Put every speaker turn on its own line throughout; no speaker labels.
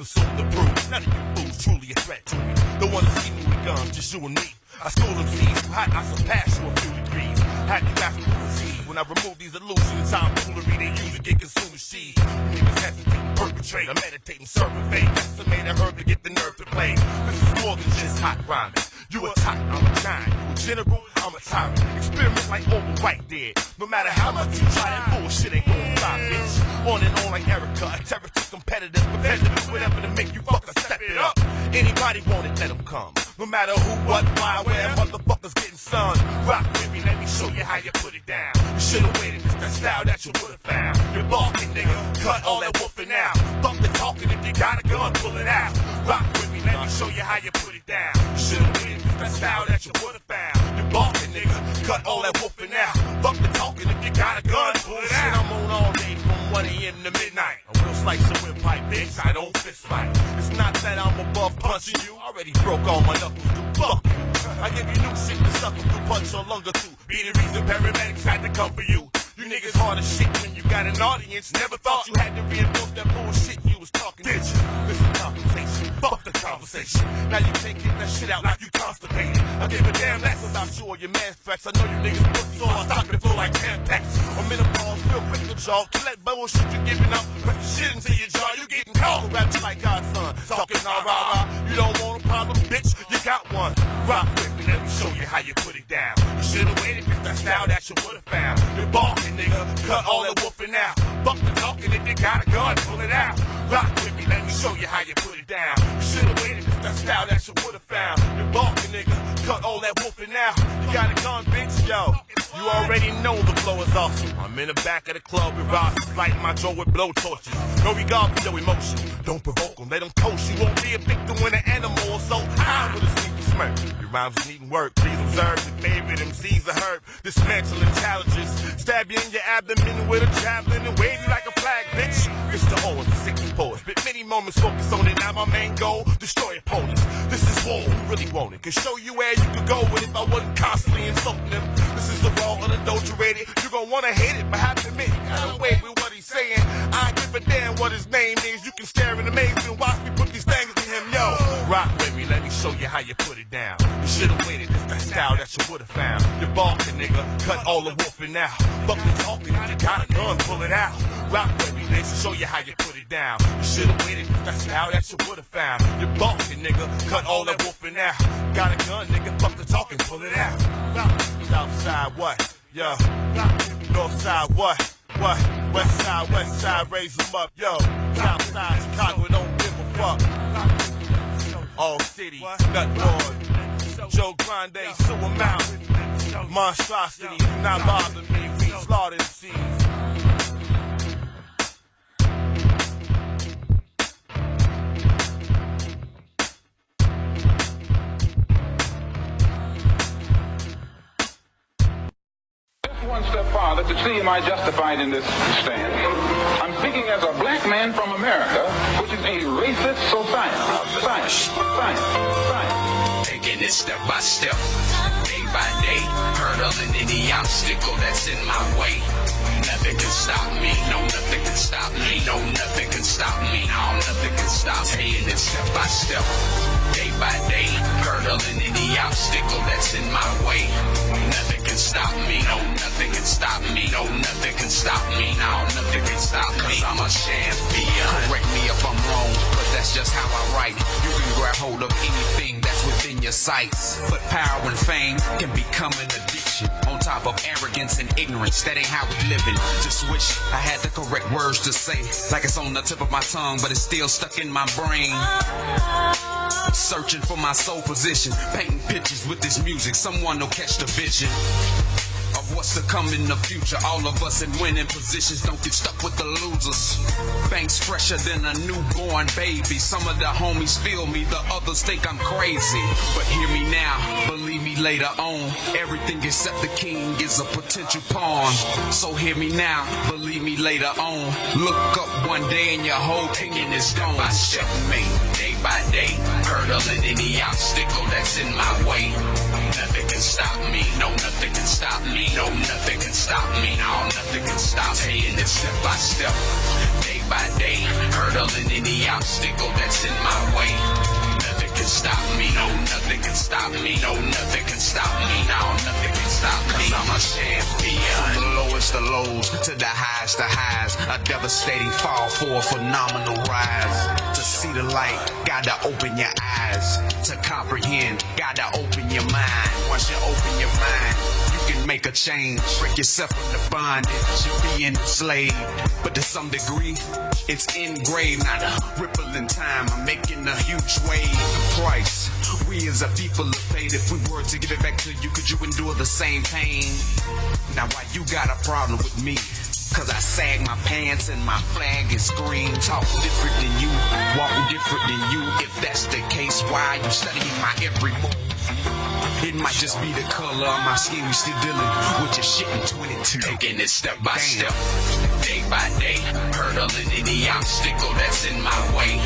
so soon to prove. None of you fools truly a threat to me. The one to see me with guns, just you and me. I school them seeds, too hot, I surpass you a few degrees. Have you asked me to see? When I remove these illusions, I'm foolery, they use it, get consumed with seeds. Niggas hesitate, perpetrate, I'm meditating, serving fate. Decimated herb to get the nerve to play. This is more than just hot rhyming. You a type, I'm a giant. You a general, I'm a tyrant. Experiment like all the white did. No matter how much you try, that bullshit ain't gon' fly, bitch. On and on like Erica, a terror to competitors. Prepared to do whatever to make you fuckers step it up. Anybody want it, let them come. No matter who, what, why, where, motherfuckers getting sun. Rock with me, let me show you how you put it down. You should've waited, it's that style that you would've found. You're balking, nigga, cut all that woofing out. Fuck the talking, if you got a gun, pull it out. Rock with me, let me show you how you put it down. You should've waited, it's that style that you would've found. You're balking, nigga, cut all that woofing out. Fuck the talking, if you got a gun, pull it out. I'm on all day from 1 a.m. to midnight. A real slice of windpipe, bitch, I don't fist fight. It's not that I'm above punching you, already broke all my knuckles to fuck you. I give you new shit to suffer through, punch or longer too. Be the reason paramedics had to come for you. You niggas hard as shit when you got an audience. Never thought you had to reinforce that bullshit you was talking. Did you? Listen, conversation. Fuck the conversation. Now you can't get that shit out like you constipated. I give a damn less about you or your man's facts. I know you niggas put so I stop it flow like tampons. I'm in a pause, real quick to jog. To let bullshit you giving up. Put the shit into your jaw, you getting caught. Rap you like Godson. Talking all rah-rah. You don't want a problem, bitch? You got one. Rock with me, let me show you how you put it down. You should've waited, it's that style that you would've found. You're balking, nigga, cut all that woofing out. Fuck the talking, if you got a gun, pull it out. Rock with me, let me show you how you put it down. You should've waited, it's that style that you would've found. You're balking, nigga, cut all that woofing out. You got a gun, bitch, yo. You already know the flow is awesome. I'm in the back of the club with rosters, lighting my jaw with blow torches. No regard for your emotion, don't provoke them, let them toast you. Won't be a victim when an animal is so high with a sneaky smirk. Your rhymes needing work, please observe your favorite MC's a herb. Dismantling challenges, stab you in your abdomen with a javelin and wave you like a flag, bitch. It's the Owens, the 64. Spit many moments, focus on it, now my main goal, destroy opponents. This is war, who really want it? Can show you where you could go with if I wasn't constantly insulting them. This is the raw, unadulterated. You gon' wanna hate it, but have to admit, you gotta wait with what he's saying. I give a damn what his name is. You can stare in amaze and watch me put these things to him, yo. Rock with me, let me show you how you put it down. You should've waited, it's that style that you would've found. You're balking, nigga, cut all the woofing out. Fuck the talking, if you got a gun, pull it out. Rock with me, let me show you how you put it down. You should've waited, it's that style that you would've found. You're balking, nigga, cut all that woofing out. Got a gun, nigga, fuck the talking, pull it out. Southside, what? Yo. Northside, what? What? Westside, raise them up, yo. Southside, Chicago, don't give a fuck. All city, Nut Lord, Joe Grande, Sewer Mountain, Monstrosity, do not bother me, we slaughter MCs.
One step farther to see am I justified in this stand. I'm speaking as a black man from America, which is a racist society. Science.
Taking it step by step, day by day, hurdling any obstacle that's in my way. Nothing can stop me, no nothing can stop me, no nothing can stop me, no nothing can stop me. Taking it step by step, day by day, hurdling any obstacle that's in my way. Nothing can stop me, no nothing can stop me, no nothing can stop me, no nothing can stop me. 'Cause I'm a champion. Correct me if I'm wrong, but that's just how I write. You can grab hold of anything that's within your sights, but power and fame can become an addiction. On top of arrogance and ignorance, that ain't how we living. Just wish I had the correct words to say, like it's on the tip of my tongue, but it's still stuck in my brain. Searching for my soul position, painting pictures with this music. Someone will catch the vision of what's to come in the future. All of us in winning positions, don't get stuck with the losers. Banks fresher than a newborn baby. Some of the homies feel me, the others think I'm crazy. But hear me now, believe me later on. Everything except the king is a potential pawn. So hear me now, believe me later on. Look up one day and your whole kingdom is gone. By step, mate, day by day, hurdling any obstacle that's in my way. Nothing can stop me, no nothing can stop me, no nothing can stop me, no nothing nothing can stop me. And it's step by step, day by day, hurdling any obstacle that's in my way. Nothing can stop me, no, nothing can stop me, no, nothing can stop me, no, nothing can stop me. 'Cause I'm a champion. From the lowest of lows to the highest of highs, a devastating fall for a phenomenal rise. To see the light, gotta open your eyes. To comprehend, gotta open your mind. Once you open your mind, you can make a change. Break yourself from the bondage of being enslaved. But to some degree, it's engraved. Not a ripple in time, I'm making a huge wave. The price we as a people have paid. If we were to give it back to you, could you endure the same pain? Now why you got a problem with me? 'Cause I sag my pants and my flag is green. Talk different than you, walk different than you. If that's the case, why are you studying my every move? It might just be the color of my skin. We still dealing with your shit in 22. Taking it step by step, day by day, hurdling any obstacle that's in my way.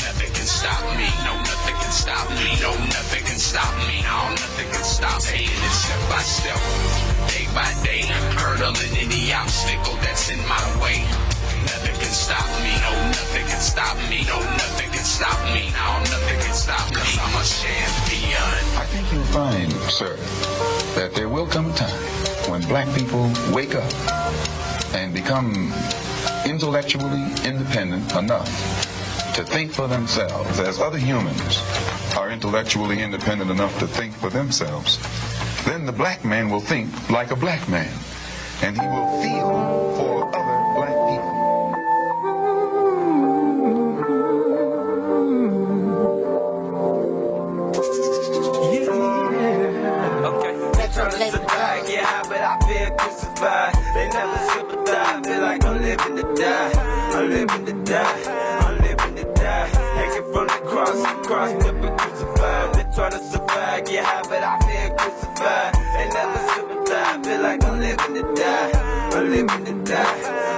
Nothing can stop me, no, nothing can stop me, no, nothing can stop me, no, nothing can stop me. Taking it step by step, day by day, hurdling any obstacle that's in my way. Nothing can stop me, no, nothing can stop me, no, nothing can stop me, no, nothing can stop me. 'Cause I'm a champion.
I think you'll find, sir, that there will come a time when black people wake up and become intellectually independent enough to think for themselves, as other humans are intellectually independent enough to think for themselves. Then the black man will think like a black man, and he will feel for other black people.
Yeah, but I feel crucified. They never sympathize. Feel like I'm living to die. I'm living to die. I'm living to die. Hanging from the cross, never crucified. They try to survive. Yeah, but I feel crucified. They never sympathize. Feel like I'm living to die. I'm living to die.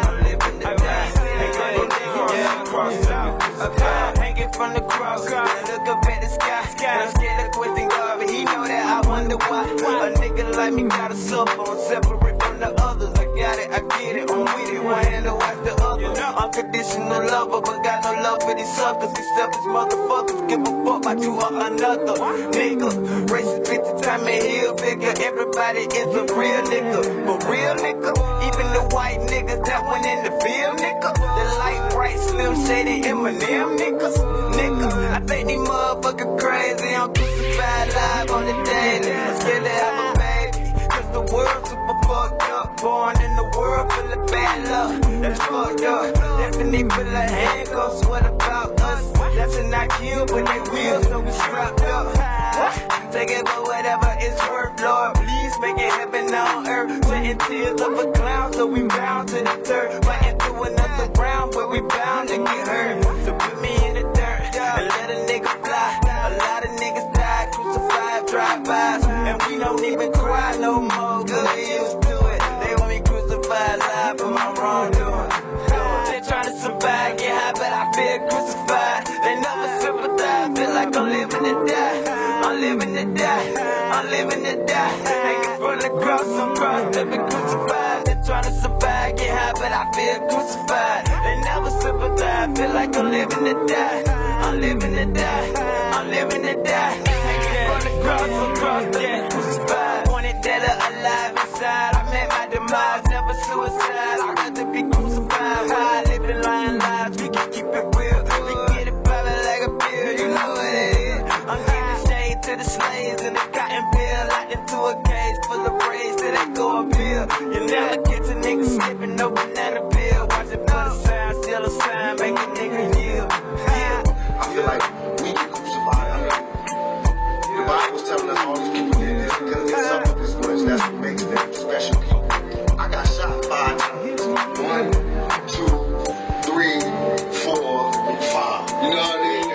I'm living to die. Hanging from the cross, never crucified. Hanging from the cross, look up at the sky. I'm scared of question God, but He know that I wonder why. A nigga like me gotta suffer, I'm separate from the others. I got it, I get it, I'm with it. One hand to watch the other. Unconditional lover, but got no love for these suckers. These selfish motherfuckers give a fuck about you or another nigga. Racist bitches time and heel bigger. Everybody is a real nigga, but real nigga. Even the white niggas that went in the field, nigga. The light bright, slim shady Eminem niggas, nigga. I think these motherfuckers crazy. I'm crucified live on the daily. I'm scared to have a baby, 'cause the world super fucked up. Born in the world full of bad luck. That's fucked up. Destiny full of handcuffs. What about us? That's a not kill, but they will, so we strapped up. Take it for whatever it's worth, Lord. Please make it heaven on earth. Sweating tears of a clown, so we bound to the dirt. Fighting through another round, but we bound to get hurt. So put me in the dirt and let a nigga fly. A lot of niggas die, crucified, drive-bys, and we don't even cry no more, 'cause we used to it. They want me crucified live for my wrongdoing. They trying to survive, get high, but I feel crucified. They never sympathize, feel like I'm living to die. I'm living to die, I'm living to die. Hanging from the cross, never crucified. They trying to survive, get high, but I feel crucified. They never sympathize, feel like I'm living to die. I'm living to die, I'm living to die. Hanging from the cross, yeah, crucified. Wanted dead or alive inside. I met my demise, never suicide. I got to be crucified. Why I live in lying lives, we can keep it real. We can get it private like a pill, you know what it is. I'm giving shade to the slaves in the cotton pill. Locked into a cage full of braids till they go uphill. You never get to niggas slipping no banana peel. Watch it for the sign, still a sign, make a nigga yield.
I feel like we get crucified. I mean, the Bible's telling us all these people did this because they suffered this much. That's what makes them special people. I got shot 5 times. 1, 2, 3, 4, 5. You know what I mean?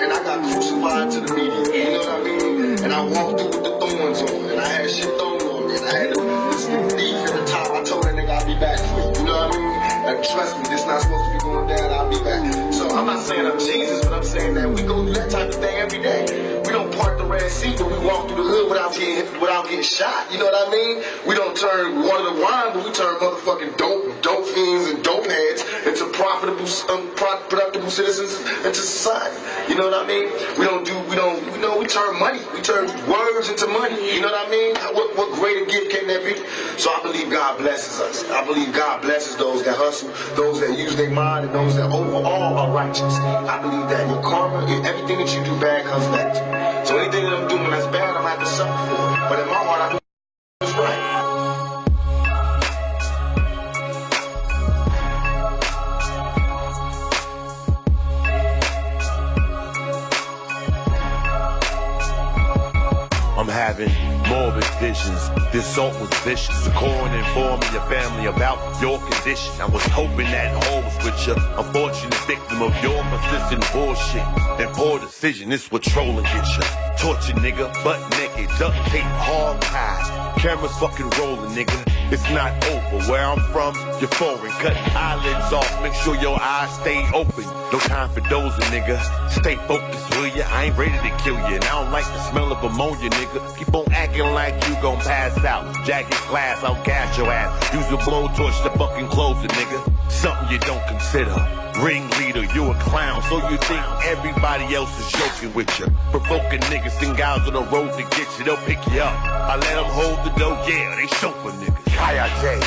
And I got crucified to the media. You know what I mean? And I walked through with the thorns on. And I had shit thrown on me. And I had this thief at the top. I told that nigga I'll be back for you. You know what I mean? And trust me, this not supposed to be going down. I'll be back. So I'm not saying I'm Jesus, but I'm saying that we go through that type of thing every day. We don't part the Red Sea, but we walk through the hood without getting shot. You know what I mean? We don't turn water to wine, but we turn motherfucking dope life. You know what I mean? We turn money, we turn words into money. You know what I mean? What greater gift can there be? So I believe God blesses us. I believe God blesses those that hustle, those that use their mind, and those that overall are righteous. I believe that your karma, everything that you do bad comes back to you. So anything that I'm doing that's bad, I'm going to have to suffer for it. But in my heart, I do what's right.
I'm having morbid visions. This salt was vicious. Calling and informing your family about your condition. I was hoping that holes with you. Unfortunate victim of your persistent bullshit and poor decision. This what trolling gets you. Torture nigga, butt naked, duct tape, hard ties. Cameras fucking rolling, nigga. It's not over. Where I'm from, you're foreign. Cut eyelids off. Make sure your eyes stay open. No time for dozing, nigga. Stay focused, will ya? I ain't ready to kill you. And I don't like the smell of ammonia, nigga. Keep on acting like you gon' pass out. Jacket glass, I'll gas your ass. Use a blowtorch to fucking close it, nigga. Something you don't consider. Ringleader, you a clown, so you think everybody else is joking with you. Provoking niggas and guys on the road to get you, they'll pick you up. I let them hold the dough, yeah, they chauffeur niggas. Kayate,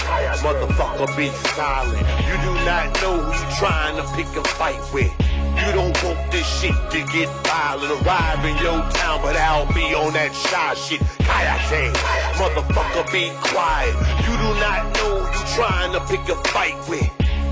motherfucker, be silent. You do not know who you trying to pick a fight with. You don't want this shit to get violent. Arrive in your town, but I'll be on that shy shit. Kayate, motherfucker, be quiet. You do not know who you trying to pick a fight with.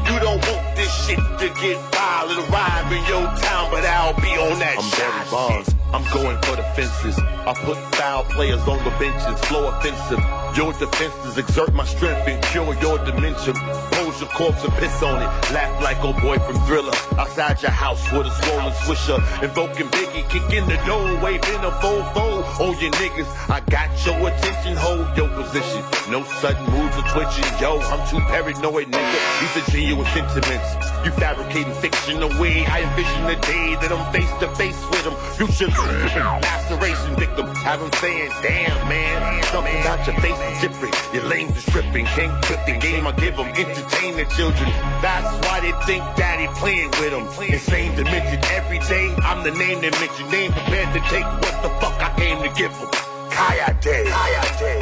You don't want this shit to get violent. Arrive in your town, but I'll be on that shy shit. I'm going for the fences. I put foul players on the benches. Flow offensive. Your defenses exert my strength and cure your dementia. Pose your corpse and piss on it. Laugh like old boy from Thriller. Outside your house with a swollen swisher. Invoking Biggie, kick in the door, waving a fofo on your niggas. I got your attention, hold your position. No sudden moves or twitching. Yo, I'm too paranoid, nigga. These are genuine sentiments. You fabricating fiction away. I envision the day that I'm face to face with them. Future laceration victim. Have them saying, damn man, something about your face is different. Your lanes is stripping. Can't quit the game I give them. Entertain the children. That's why they think daddy playing with them. Insane dimension every day. I'm the name they mention. They ain't prepared to take what the fuck I came to give them. Kayate,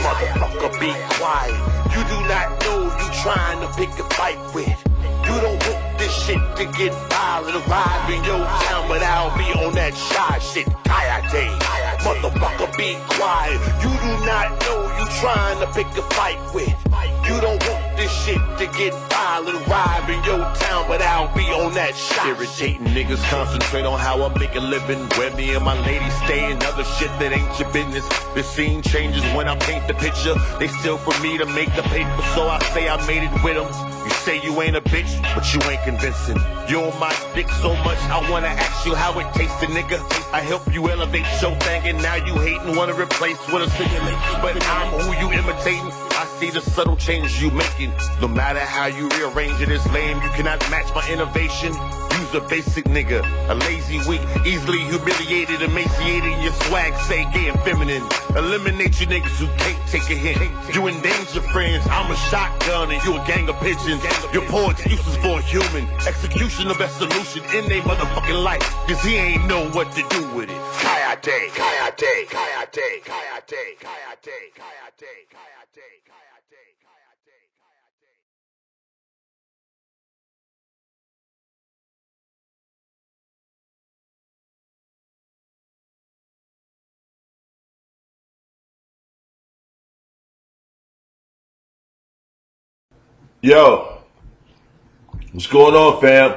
motherfucker, be quiet. You do not know you trying to pick a fight with. You don't want this shit to get violent. Arrive in your town, but I'll be on that shy shit. Kayate, motherfucker, be quiet. You do not know you trying to pick a fight with. You don't want this shit to get violent. Arrive in your town, but I'll be on that shy shit. Irritating niggas concentrate on how I make a living. Where me and my lady stay and other shit that ain't your business. The scene changes when I paint the picture. They steal from me to make the paper, so I say I made it with them. You say you ain't a bitch, but you ain't convincing. You on my dick so much, I wanna ask you how it tasted, nigga. I help you elevate your thing, and now you hating, wanna replace with a simulation. But I'm who you imitating. I see the subtle changes you making. No matter how you rearrange it, it's lame. You cannot match my innovation. Use a basic nigga, a lazy weak, easily humiliated, emaciated. Your swag say gay and feminine. Eliminate you niggas who can't take a hint. You endanger friends. I'm a shotgun and you a gang of pigeons. Your poor excuses for a human. Execution of best solution in they motherfucking life. Cause he ain't know what to do with it. Kayate, Kayate, Kayate, Kayate, Kayate, Kayate, Kayate, Kayate.
Yo, what's going on, fam?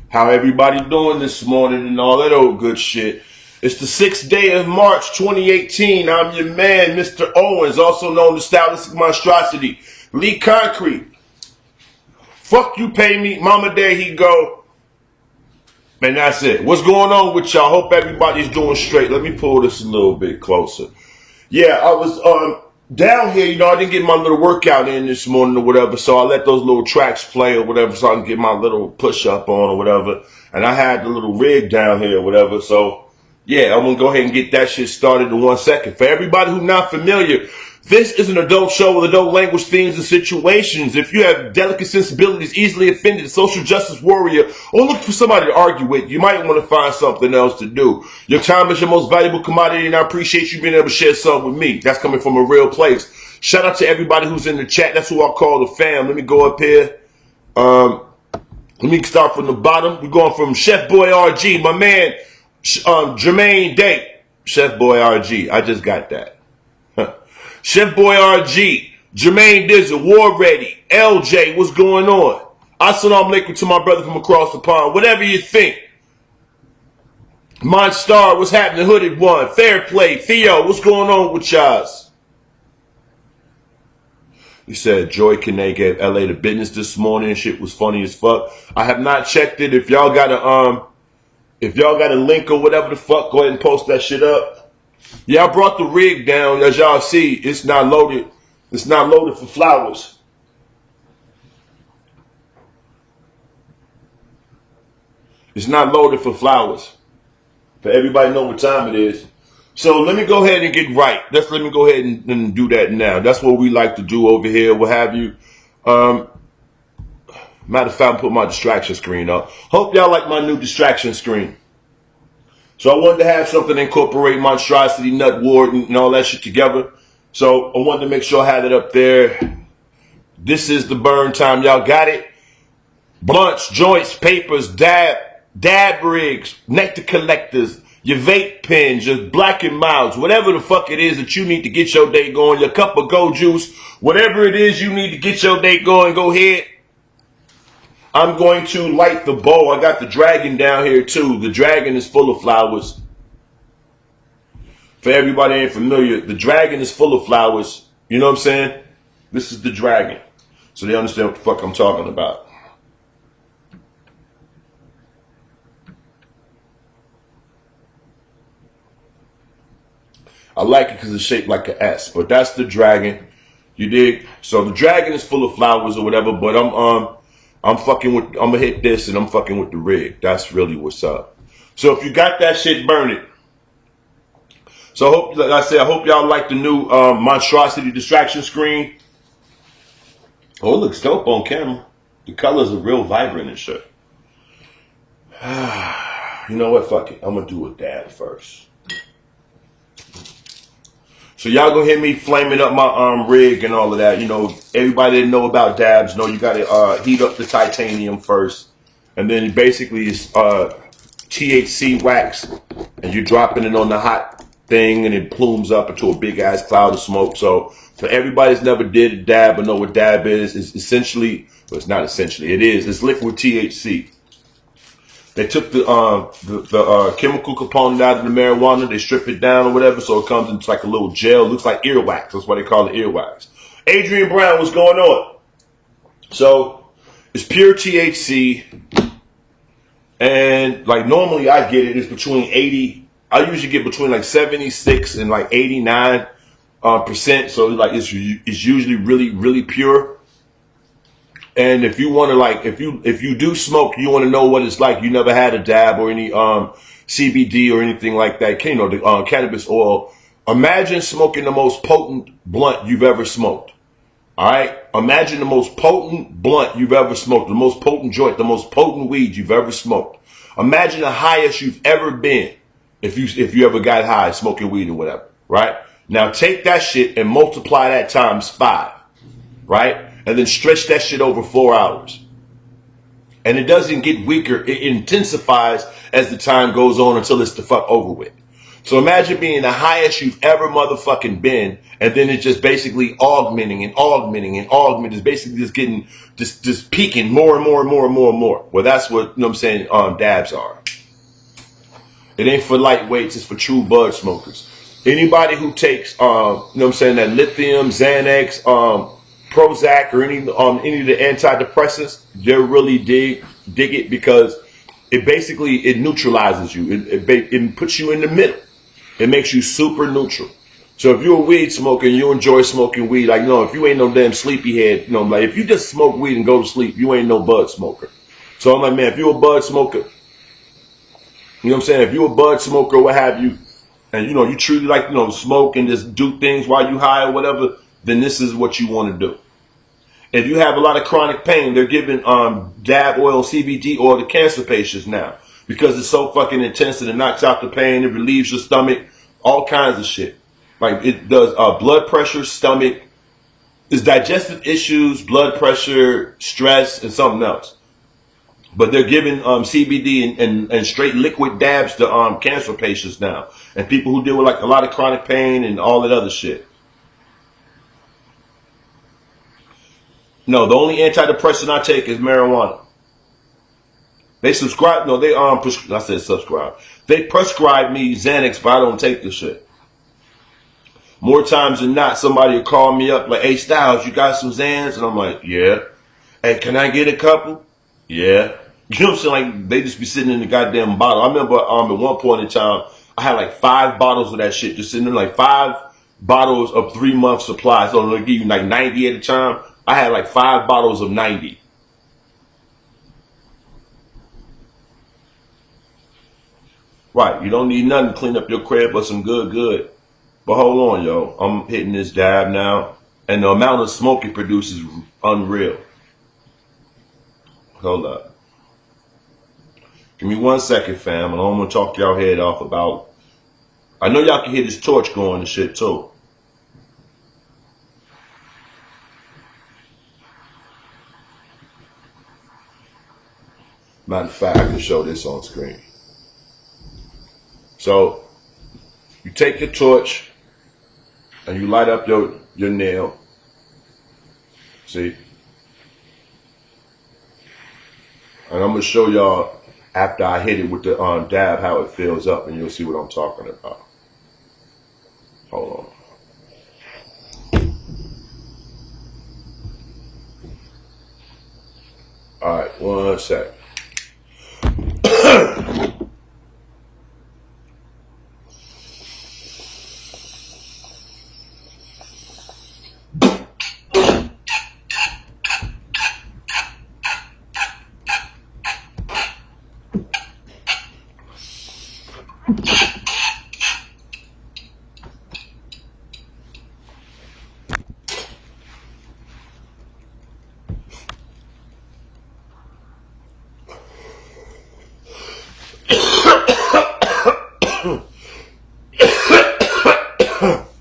How everybody doing this morning and all that old good shit? It's the 6th day of March, 2018. I'm your man, Mr. Owens, also known as Stylistic Monstrosity. Lee Concrete. Fuck you, pay me. Mama, there he go. And that's it. What's going on with y'all? Hope everybody's doing straight. Let me pull this a little bit closer. Yeah, I was down here, I didn't get my little workout in this morning or whatever, so I let those little tracks play or whatever so I can get my little push-up on or whatever. And I had the little rig down here or whatever, so yeah, I'm going to go ahead and get that shit started in 1 second. For everybody who's not familiar, This is an adult show with adult language, themes, and situations. If you have delicate sensibilities, easily offended, a social justice warrior, or looking for somebody to argue with, you might want to find something else to do. Your time is your most valuable commodity, and I appreciate you being able to share some with me. That's coming from a real place. Shout out to everybody who's in the chat. That's who I call the fam. Let me go up here. Let me start from the bottom. We're going from Chef Boy RG, my man, Jermaine Day. Chef Boy RG. I just got that. Chef Boy RG, Jermaine Dizzle, War Ready, LJ, what's going on? Assalamu alaikum to my brother from across the pond. Whatever you think. Monstar, what's happening? Hooded One, Fair Play, Theo, what's going on with y'all? He said Joy Kane gave LA the business this morning. Shit was funny as fuck. I have not checked it. If y'all got a link or whatever the fuck, go ahead and post that shit up. Yeah, I brought the rig down. As y'all see, it's not loaded. It's not loaded for flowers. It's not loaded for flowers. For everybody know what time it is. So let me go ahead and get right. Let me go ahead and do that now. That's what we like to do over here, what have you. Matter of fact, I'll put my distraction screen up. Hope y'all like my new distraction screen. So I wanted to have something to incorporate monstrosity, nut ward, and all that shit together. So I wanted to make sure I had it up there. This is the burn time. Y'all got it? Blunts, joints, papers, dab rigs, nectar collectors, your vape pens, your Black and Milds, whatever the fuck it is that you need to get your day going, your cup of go juice, whatever it is you need to get your day going, go ahead. I'm going to light the bowl. I got the dragon down here too. The dragon is full of flowers. For everybody ain't familiar, the dragon is full of flowers. You know what I'm saying? This is the dragon. So they understand what the fuck I'm talking about. I like it because it's shaped like an S, but that's the dragon. You dig? So the dragon is full of flowers or whatever, but I'm gonna hit this and I'm fucking with the rig. That's really what's up. So if you got that shit, burn it. So I hope, like I said, I hope y'all like the new monstrosity distraction screen. Oh, it looks dope on camera. The colors are real vibrant and shit. You know what? Fuck it. I'm gonna do a dab first. So y'all gonna hear me flaming up my rig and all of that. You know, everybody that know about dabs know you gotta heat up the titanium first, and then basically it's THC wax, and you're dropping it on the hot thing, and it plumes up into a big ass cloud of smoke. So for everybody that's never did a dab or know what dab is, it's essentially, well, it's not essentially, it is. It's liquid THC. They took the chemical component out of the marijuana. They strip it down or whatever, so it comes into like a little gel. It looks like earwax. That's why they call it earwax. Adrian Brown, what's going on? So it's pure THC, and like normally I get it. It's between 80. I usually get between like 76 and like 89%. So like it's usually really pure. And if you want to, like, if you do smoke, you want to know what it's like. You never had a dab or any CBD or anything like that. You know, the cannabis oil. Imagine smoking the most potent blunt you've ever smoked. All right. Imagine the most potent blunt you've ever smoked, the most potent joint, the most potent weed you've ever smoked. Imagine the highest you've ever been if you ever got high smoking weed or whatever. Right. Now take that shit and multiply that times 5. Right. And then stretch that shit over 4 hours. And it doesn't get weaker. It intensifies as the time goes on until it's the fuck over with. So imagine being the highest you've ever motherfucking been, and then it's just basically augmenting and augmenting and augmenting. It's basically just getting, just peaking more and more and more and more and more. Well, that's what, you know what I'm saying, dabs are. It ain't for lightweights. It's for true bud smokers. Anybody who takes, you know what I'm saying, that lithium, Xanax, Prozac or any of the antidepressants, they really dig it because it basically, it neutralizes you. It puts you in the middle. It makes you super neutral. So if you're a weed smoker and you enjoy smoking weed, like, you know, if you ain't no damn sleepyhead, you know, like if you just smoke weed and go to sleep, you ain't no bud smoker. So I'm like, man, if you're a bud smoker, you know what I'm saying? If you're a bud smoker, what have you, and you truly like, smoke and just do things while you high or whatever, then this is what you want to do. If you have a lot of chronic pain, they're giving dab oil, CBD oil to cancer patients now because it's so fucking intense and it knocks out the pain, it relieves your stomach, all kinds of shit. Like it does blood pressure, stomach, it's digestive issues, blood pressure, stress, and something else. But they're giving CBD and straight liquid dabs to cancer patients now, and people who deal with like a lot of chronic pain and all that other shit. No, the only antidepressant I take is marijuana. They subscribe. No, they I said subscribe. They prescribe me Xanax, but I don't take the shit. More times than not, somebody will call me up like, "Hey, Stylz, you got some Xans?" And I'm like, "Yeah." "Hey, can I get a couple?" "Yeah." You know what I'm saying? Like they just be sitting in the goddamn bottle. I remember at one point in time, I had like 5 bottles of that shit just sitting there, like 5 bottles of 3-month supply. So they'll give you like 90 at a time. I had like 5 bottles of 90. Right, you don't need nothing to clean up your crib but some good. But hold on, yo. I'm hitting this dab now. And the amount of smoke it produces is unreal. Hold up. Give me 1 second, fam. And I'm going to talk y'all head off about... I know y'all can hear this torch going and shit, too. Matter of fact, I can show this on screen. So, you take your torch and you light up your nail. See? And I'm going to show y'all after I hit it with the dab how it fills up, and you'll see what I'm talking about. Hold on. Alright, 1 sec.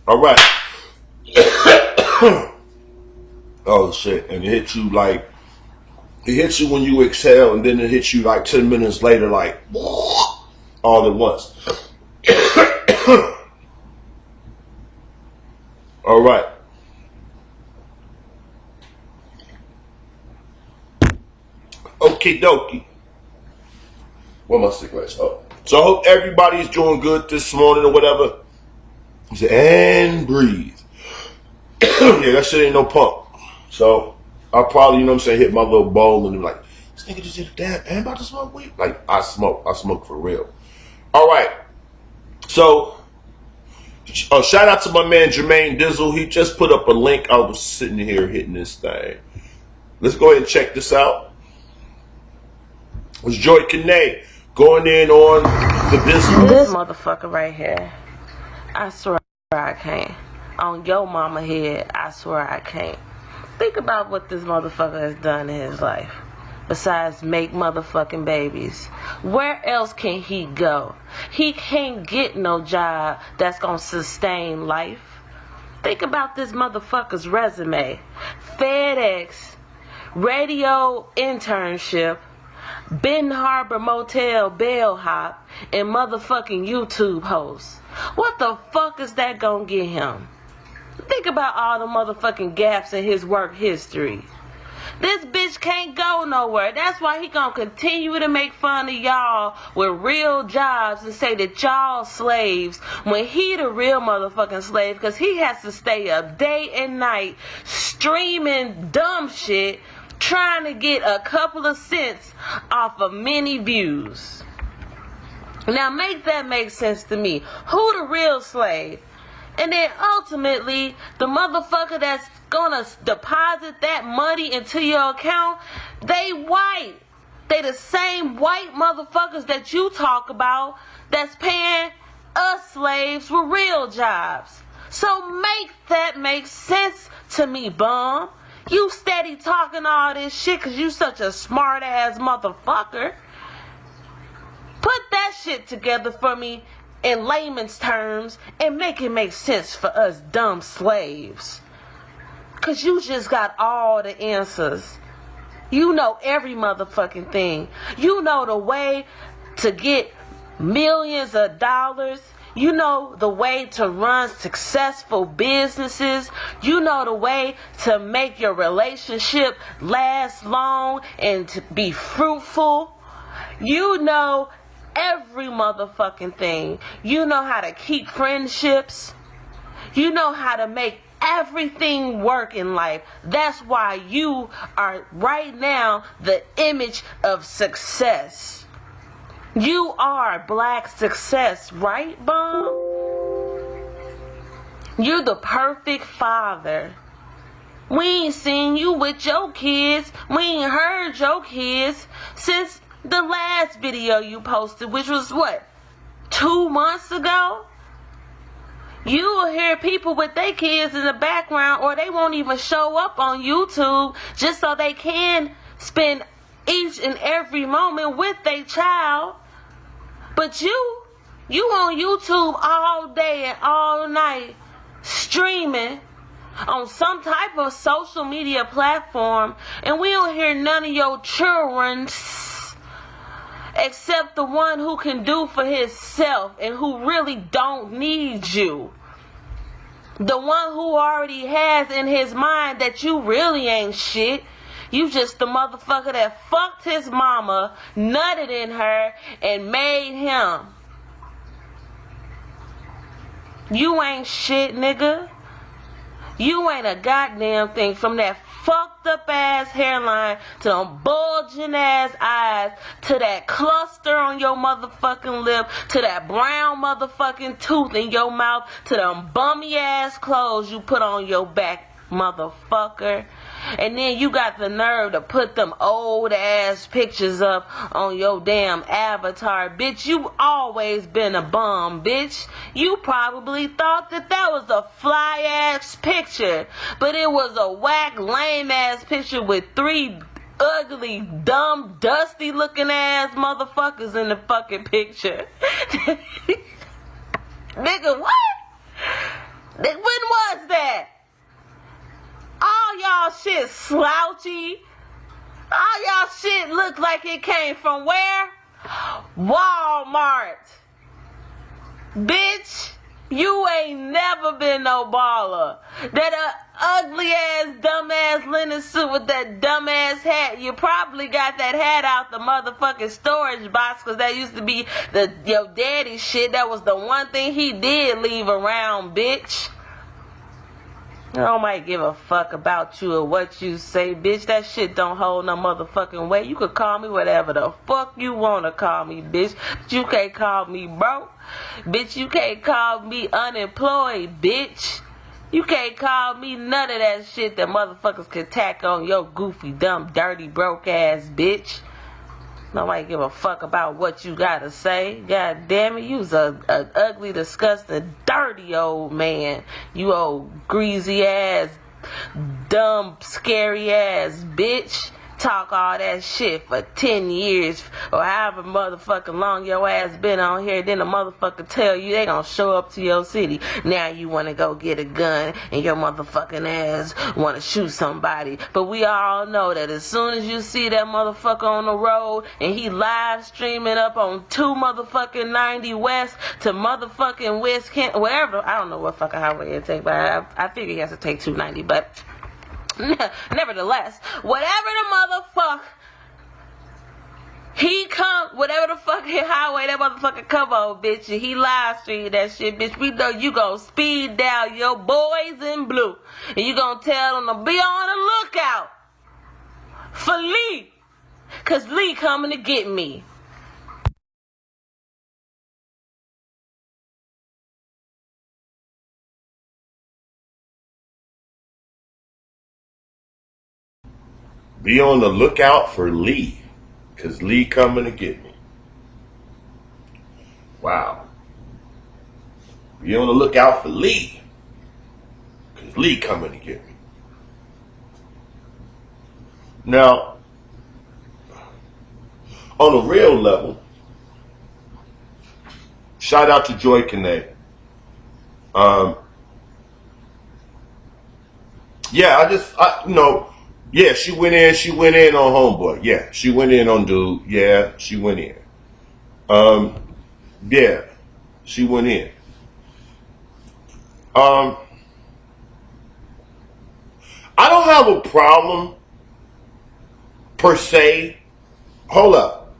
All right. Oh shit! And it hits you like, it hits you when you exhale, and then it hits you like 10 minutes later, like all at once. All right. Okie dokie. Where my cigarettes? Oh. So I hope everybody's doing good this morning or whatever. He said, and breathe. Yeah, that shit ain't no pump. So I'll probably, hit my little bowl and be like, this nigga just did a dab and about to smoke weed. Like, I smoke for real. All right. So, shout out to my man Jermaine Dizzle. He just put up a link. I was sitting here hitting this thing. Let's go ahead and check this out. It's Joy Kane going in on the business.
This motherfucker right here, I swear I can't. On your mama head, I swear I can't. Think about what this motherfucker has done in his life. Besides make motherfucking babies. Where else can he go? He can't get no job that's gonna sustain life. Think about this motherfucker's resume. FedEx, radio internship, Ben Harbor Motel bellhop, and motherfucking YouTube host. What the fuck is that gonna get him? Think about all the motherfucking gaps in his work history. This bitch can't go nowhere. That's why he gonna continue to make fun of y'all with real jobs and say that y'all slaves when he the real motherfucking slave, because he has to stay up day and night streaming dumb shit trying to get a couple of cents off of many views. Now make that make sense to me. Who the real slave? And then ultimately, the motherfucker that's gonna deposit that money into your account, they white. They the same white motherfuckers that you talk about that's paying us slaves with real jobs. So make that make sense to me, bum. You steady talking all this shit because you such a smart ass motherfucker. Put that shit together for me in layman's terms and make it make sense for us dumb slaves. Because you just got all the answers. You know every motherfucking thing. You know the way to get millions of dollars. You know the way to run successful businesses. You know the way to make your relationship last long and to be fruitful. You know every motherfucking thing. You know how to keep friendships. You know how to make everything work in life. That's why you are right now the image of success. You are black success, right, bum? You're the perfect father. We ain't seen you with your kids. We ain't heard your kids since the last video you posted, which was what, 2 months ago? You will hear people with their kids in the background, or they won't even show up on YouTube just so they can spend each and every moment with their child. But you on YouTube all day and all night streaming on some type of social media platform, and we don't hear none of your children except the one who can do for himself and who really don't need you. The one who already has in his mind that you really ain't shit. You just the motherfucker that fucked his mama, nutted in her, and made him. You ain't shit, nigga. You ain't a goddamn thing. From that fucked up ass hairline to them bulging ass eyes to that cluster on your motherfucking lip to that brown motherfucking tooth in your mouth to them bummy ass clothes you put on your back, motherfucker. And then you got the nerve to put them old ass pictures up on your damn avatar. Bitch, you always been a bum, bitch. You probably thought that was a fly ass picture, but it was a whack lame ass picture with 3 ugly, dumb, dusty looking ass motherfuckers in the fucking picture. Nigga, what? When was that? All y'all shit slouchy. All y'all shit look like it came from where? Walmart. Bitch, you ain't never been no baller. That ugly ass, dumb ass linen suit with that dumb ass hat. You probably got that hat out the motherfucking storage box because that used to be your daddy's shit. That was the one thing he did leave around, bitch. Nobody give a fuck about you or what you say, bitch. That shit don't hold no motherfucking weight. You could call me whatever the fuck you wanna call me, bitch. But you can't call me broke. Bitch, you can't call me unemployed, bitch. You can't call me none of that shit that motherfuckers can tack on your goofy, dumb, dirty, broke ass bitch. Nobody give a fuck about what you gotta say. God damn it, you's a ugly, disgusting, dirty old man. You old greasy ass, dumb, scary ass bitch. Talk all that shit for 10 years or however motherfucking long your ass been on here. Then the motherfucker tell you they gonna show up to your city. Now you wanna go get a gun and your motherfucking ass wanna shoot somebody. But we all know that as soon as you see that motherfucker on the road and he live streaming up on 2 motherfucking 90 West to motherfucking West Kent, wherever, I don't know what fucking highway it take, but I figure he has to take 290, but nevertheless, whatever the motherfucker he come, whatever the fucking highway that motherfucker come on, bitch, and he live stream that shit, bitch, we know you gonna speed down your boys in blue, and you gonna tell them to be on the lookout for Lee, cause Lee coming to get me.
Be on the lookout for Lee, because Lee coming to get me. Wow. Be on the lookout for Lee. Because Lee coming to get me. Now, on a real level, shout out to Joy Kane. Yeah, she went in on Homeboy. Yeah, she went in on Dude. Yeah, she went in. Yeah, she went in. I don't have a problem per se. Hold up.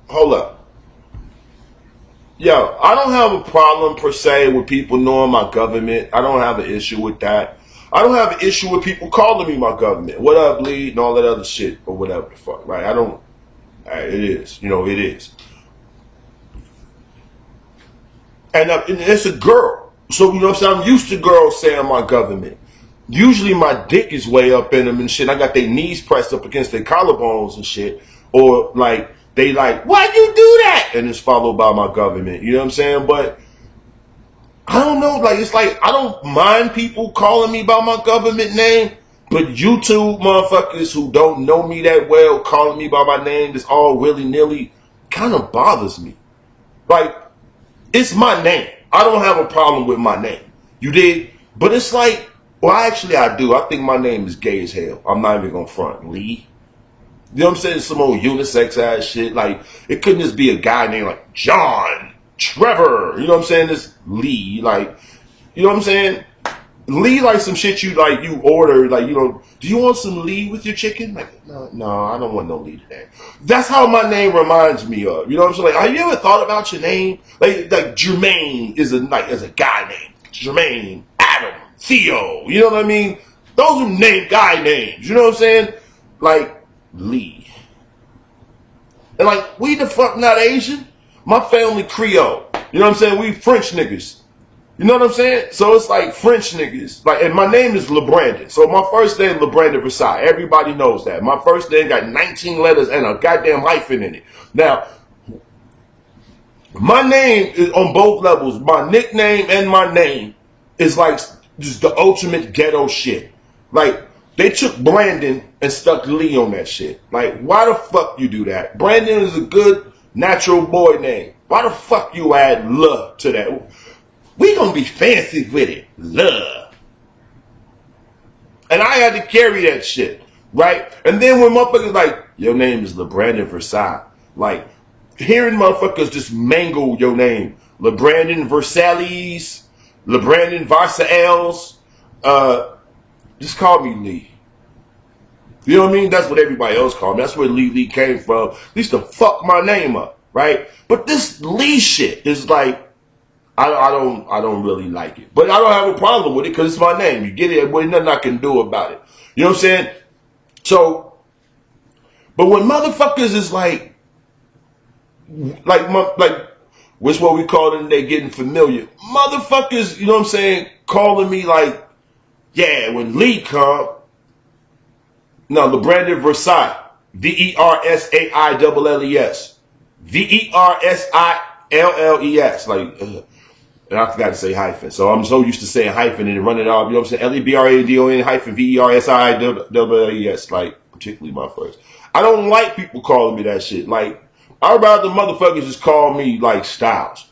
Yo, I don't have a problem per se with people knowing my government. I don't have an issue with that. I don't have an issue with people calling me my government. What up, Lee, and all that other shit, or whatever the fuck, right? It is. It is. And it's a girl. So, what I'm saying? I'm used to girls saying my government. Usually my dick is way up in them and shit. I got their knees pressed up against their collarbones and shit. Or, like, they like, why'd you do that? And it's followed by my government. You know what I'm saying? But I don't know. Like, it's like, I don't mind people calling me by my government name. But YouTube motherfuckers who don't know me that well calling me by my name that's all willy-nilly kind of bothers me. Like, it's my name. I don't have a problem with my name. You dig? But it's like, well, actually I do. I think my name is gay as hell. I'm not even gonna front. Lee. You know what I'm saying? Some old unisex ass shit. Like, it couldn't just be a guy named like John, Trevor. You know what I'm saying? This Lee. Like, you know what I'm saying? Lee, like some shit you like, you order, like, do you want some Lee with your chicken? Like, no, I don't want no Lee today. That's how my name reminds me of. You know what I'm saying? Like, have you ever thought about your name? Like Jermaine is a guy name. Jermaine, Adam, Theo. You know what I mean? Those are guy names. You know what I'm saying? Like, Lee. And like, we the fuck not Asian? My family Creole. You know what I'm saying? We French niggas. You know what I'm saying? So it's like French niggas. Like, and my name is LeBrandon. So my first name is LeBrandon Versailles. Everybody knows that. My first name got 19 letters and a goddamn hyphen in it. Now, my name is on both levels. My nickname and my name is like just the ultimate ghetto shit. Like, they took Brandon and stuck Lee on that shit. Like, why the fuck you do that? Brandon is a good natural boy name. Why the fuck you add love to that? We gonna be fancy with it. Love. And I had to carry that shit, right? And then when motherfuckers like, your name is LeBrandon Versailles. Like, hearing motherfuckers just mangle your name. LeBrandon Versailles, LeBrandon Varsaels, just call me Lee. You know what I mean? That's what everybody else called me. That's where Lee came from. At least to fuck my name up, right? But this Lee shit is like, I don't really like it. But I don't have a problem with it because it's my name. You get it? There's nothing I can do about it. You know what I'm saying? So, but when motherfuckers is like what's what we call them, they getting familiar. Motherfuckers, you know what I'm saying, calling me like, yeah, when Lee come, no, LeBrandon Versailles. Versailles. Versilles. Like, and I forgot to say hyphen. So I'm so used to saying hyphen and running it off. You know what I'm saying? LEBRADON hyphen VERSILLES. Like, particularly my first. I don't like people calling me that shit. Like, I'd rather motherfuckers just call me like Stylz.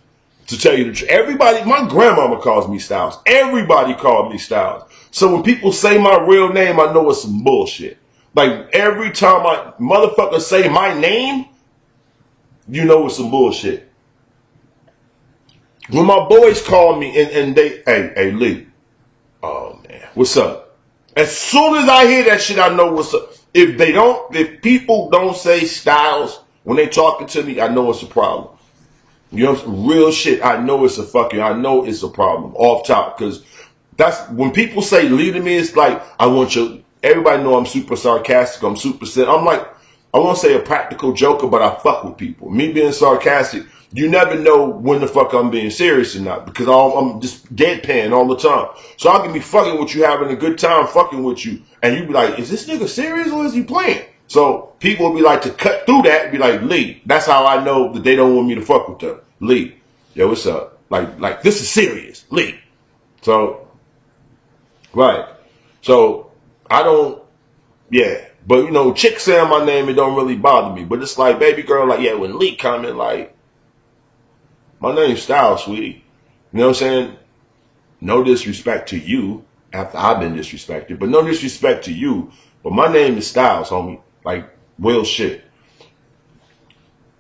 To tell you the truth. Everybody, my grandmama calls me Stylz. Everybody called me Stylz. So when people say my real name, I know it's some bullshit. Like, every time my motherfuckers say my name, you know it's some bullshit. When my boys call me and they, hey, Lee, oh man, what's up? As soon as I hear that shit, I know what's up. If people don't say Stylz when they talking to me, I know it's a problem. You know, real shit, I know it's a problem off top. Cause that's, when people say Lee to me, it's like, everybody know I'm super sarcastic, I'm like, I won't say a practical joker, but I fuck with people. Me being sarcastic, you never know when the fuck I'm being serious or not, because I'm just deadpan all the time. So I can be fucking with you, having a good time fucking with you, and you be like, is this nigga serious or is he playing? So people will be like, to cut through that and be like, Lee, that's how I know that they don't want me to fuck with them. Lee, yo, what's up? Like this is serious. Lee, So, right. So, I don't, yeah. But, you know, chicks saying my name, it don't really bother me. But it's like, baby girl, like, yeah, when Lee comment, like, my name's Stylz, sweetie. You know what I'm saying? No disrespect to you after I've been disrespected, but no disrespect to you. But my name is Stylz, homie. Like, real shit.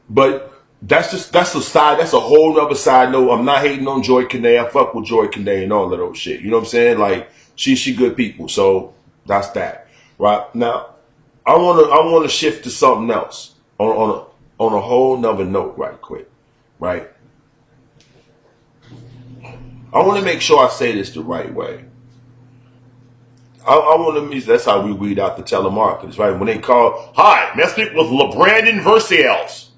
But that's a whole nother side note. I'm not hating on Joy Kane. I fuck with Joy Kane and all of those shit. You know what I'm saying? Like, she good people. So that's that. Right? Now, I wanna shift to something else on a whole nother note right quick. Right? I want to make sure I say this the right way. I want to, that's how we weed out the telemarketers, right? When they call, hi, may I speak with LeBrandon Versiels?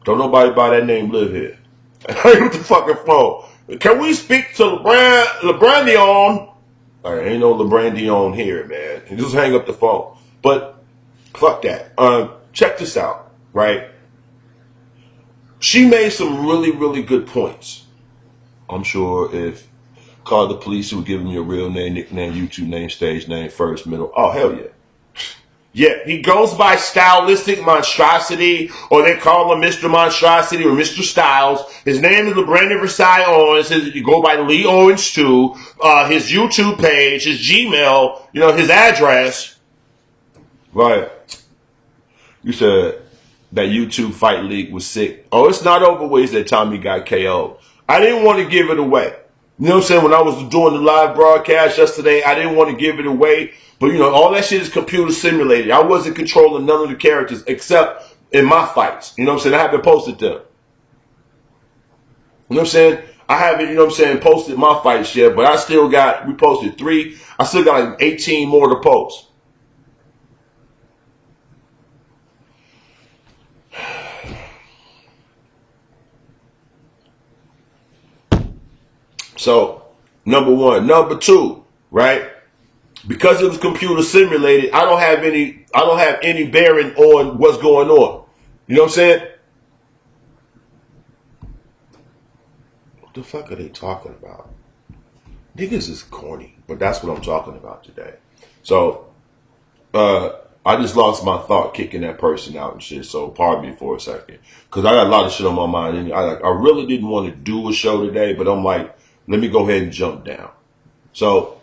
Don't nobody by that name live here. Hang up the fucking phone. Can we speak to LeBrandion? Ain't no LeBrandion here, man. And just hang up the phone. But fuck that. Check this out, right? She made some really, really good points. I'm sure if call the police, who would give him your real name, nickname, YouTube name, stage name, first, middle. Oh, hell yeah. Yeah, he goes by Stylistic Monstrosity, or they call him Mr. Monstrosity or Mr. Stylz. His name is LeBrandon Versailles Owens. Says you go by Lee Owens too. His YouTube page, his Gmail, you know, his address. Right. You said that YouTube fight league was sick. Oh, it's not over with that Tommy got KO'd. I didn't want to give it away. You know what I'm saying? When I was doing the live broadcast yesterday, I didn't want to give it away. But, you know, all that shit is computer simulated. I wasn't controlling none of the characters except in my fights. You know what I'm saying? I haven't posted them. You know what I'm saying? I haven't, you know what I'm saying, posted my fights yet. But I still got, we posted 3. I still got like 18 more to post. So, number 1. Number 2, right? Because it was computer simulated, I don't have any bearing on what's going on. You know what I'm saying? What the fuck are they talking about? Niggas is corny, but that's what I'm talking about today. So, I just lost my thought kicking that person out and shit. So pardon me for a second, because I got a lot of shit on my mind. And I really didn't want to do a show today, but I'm like, let me go ahead and jump down. So,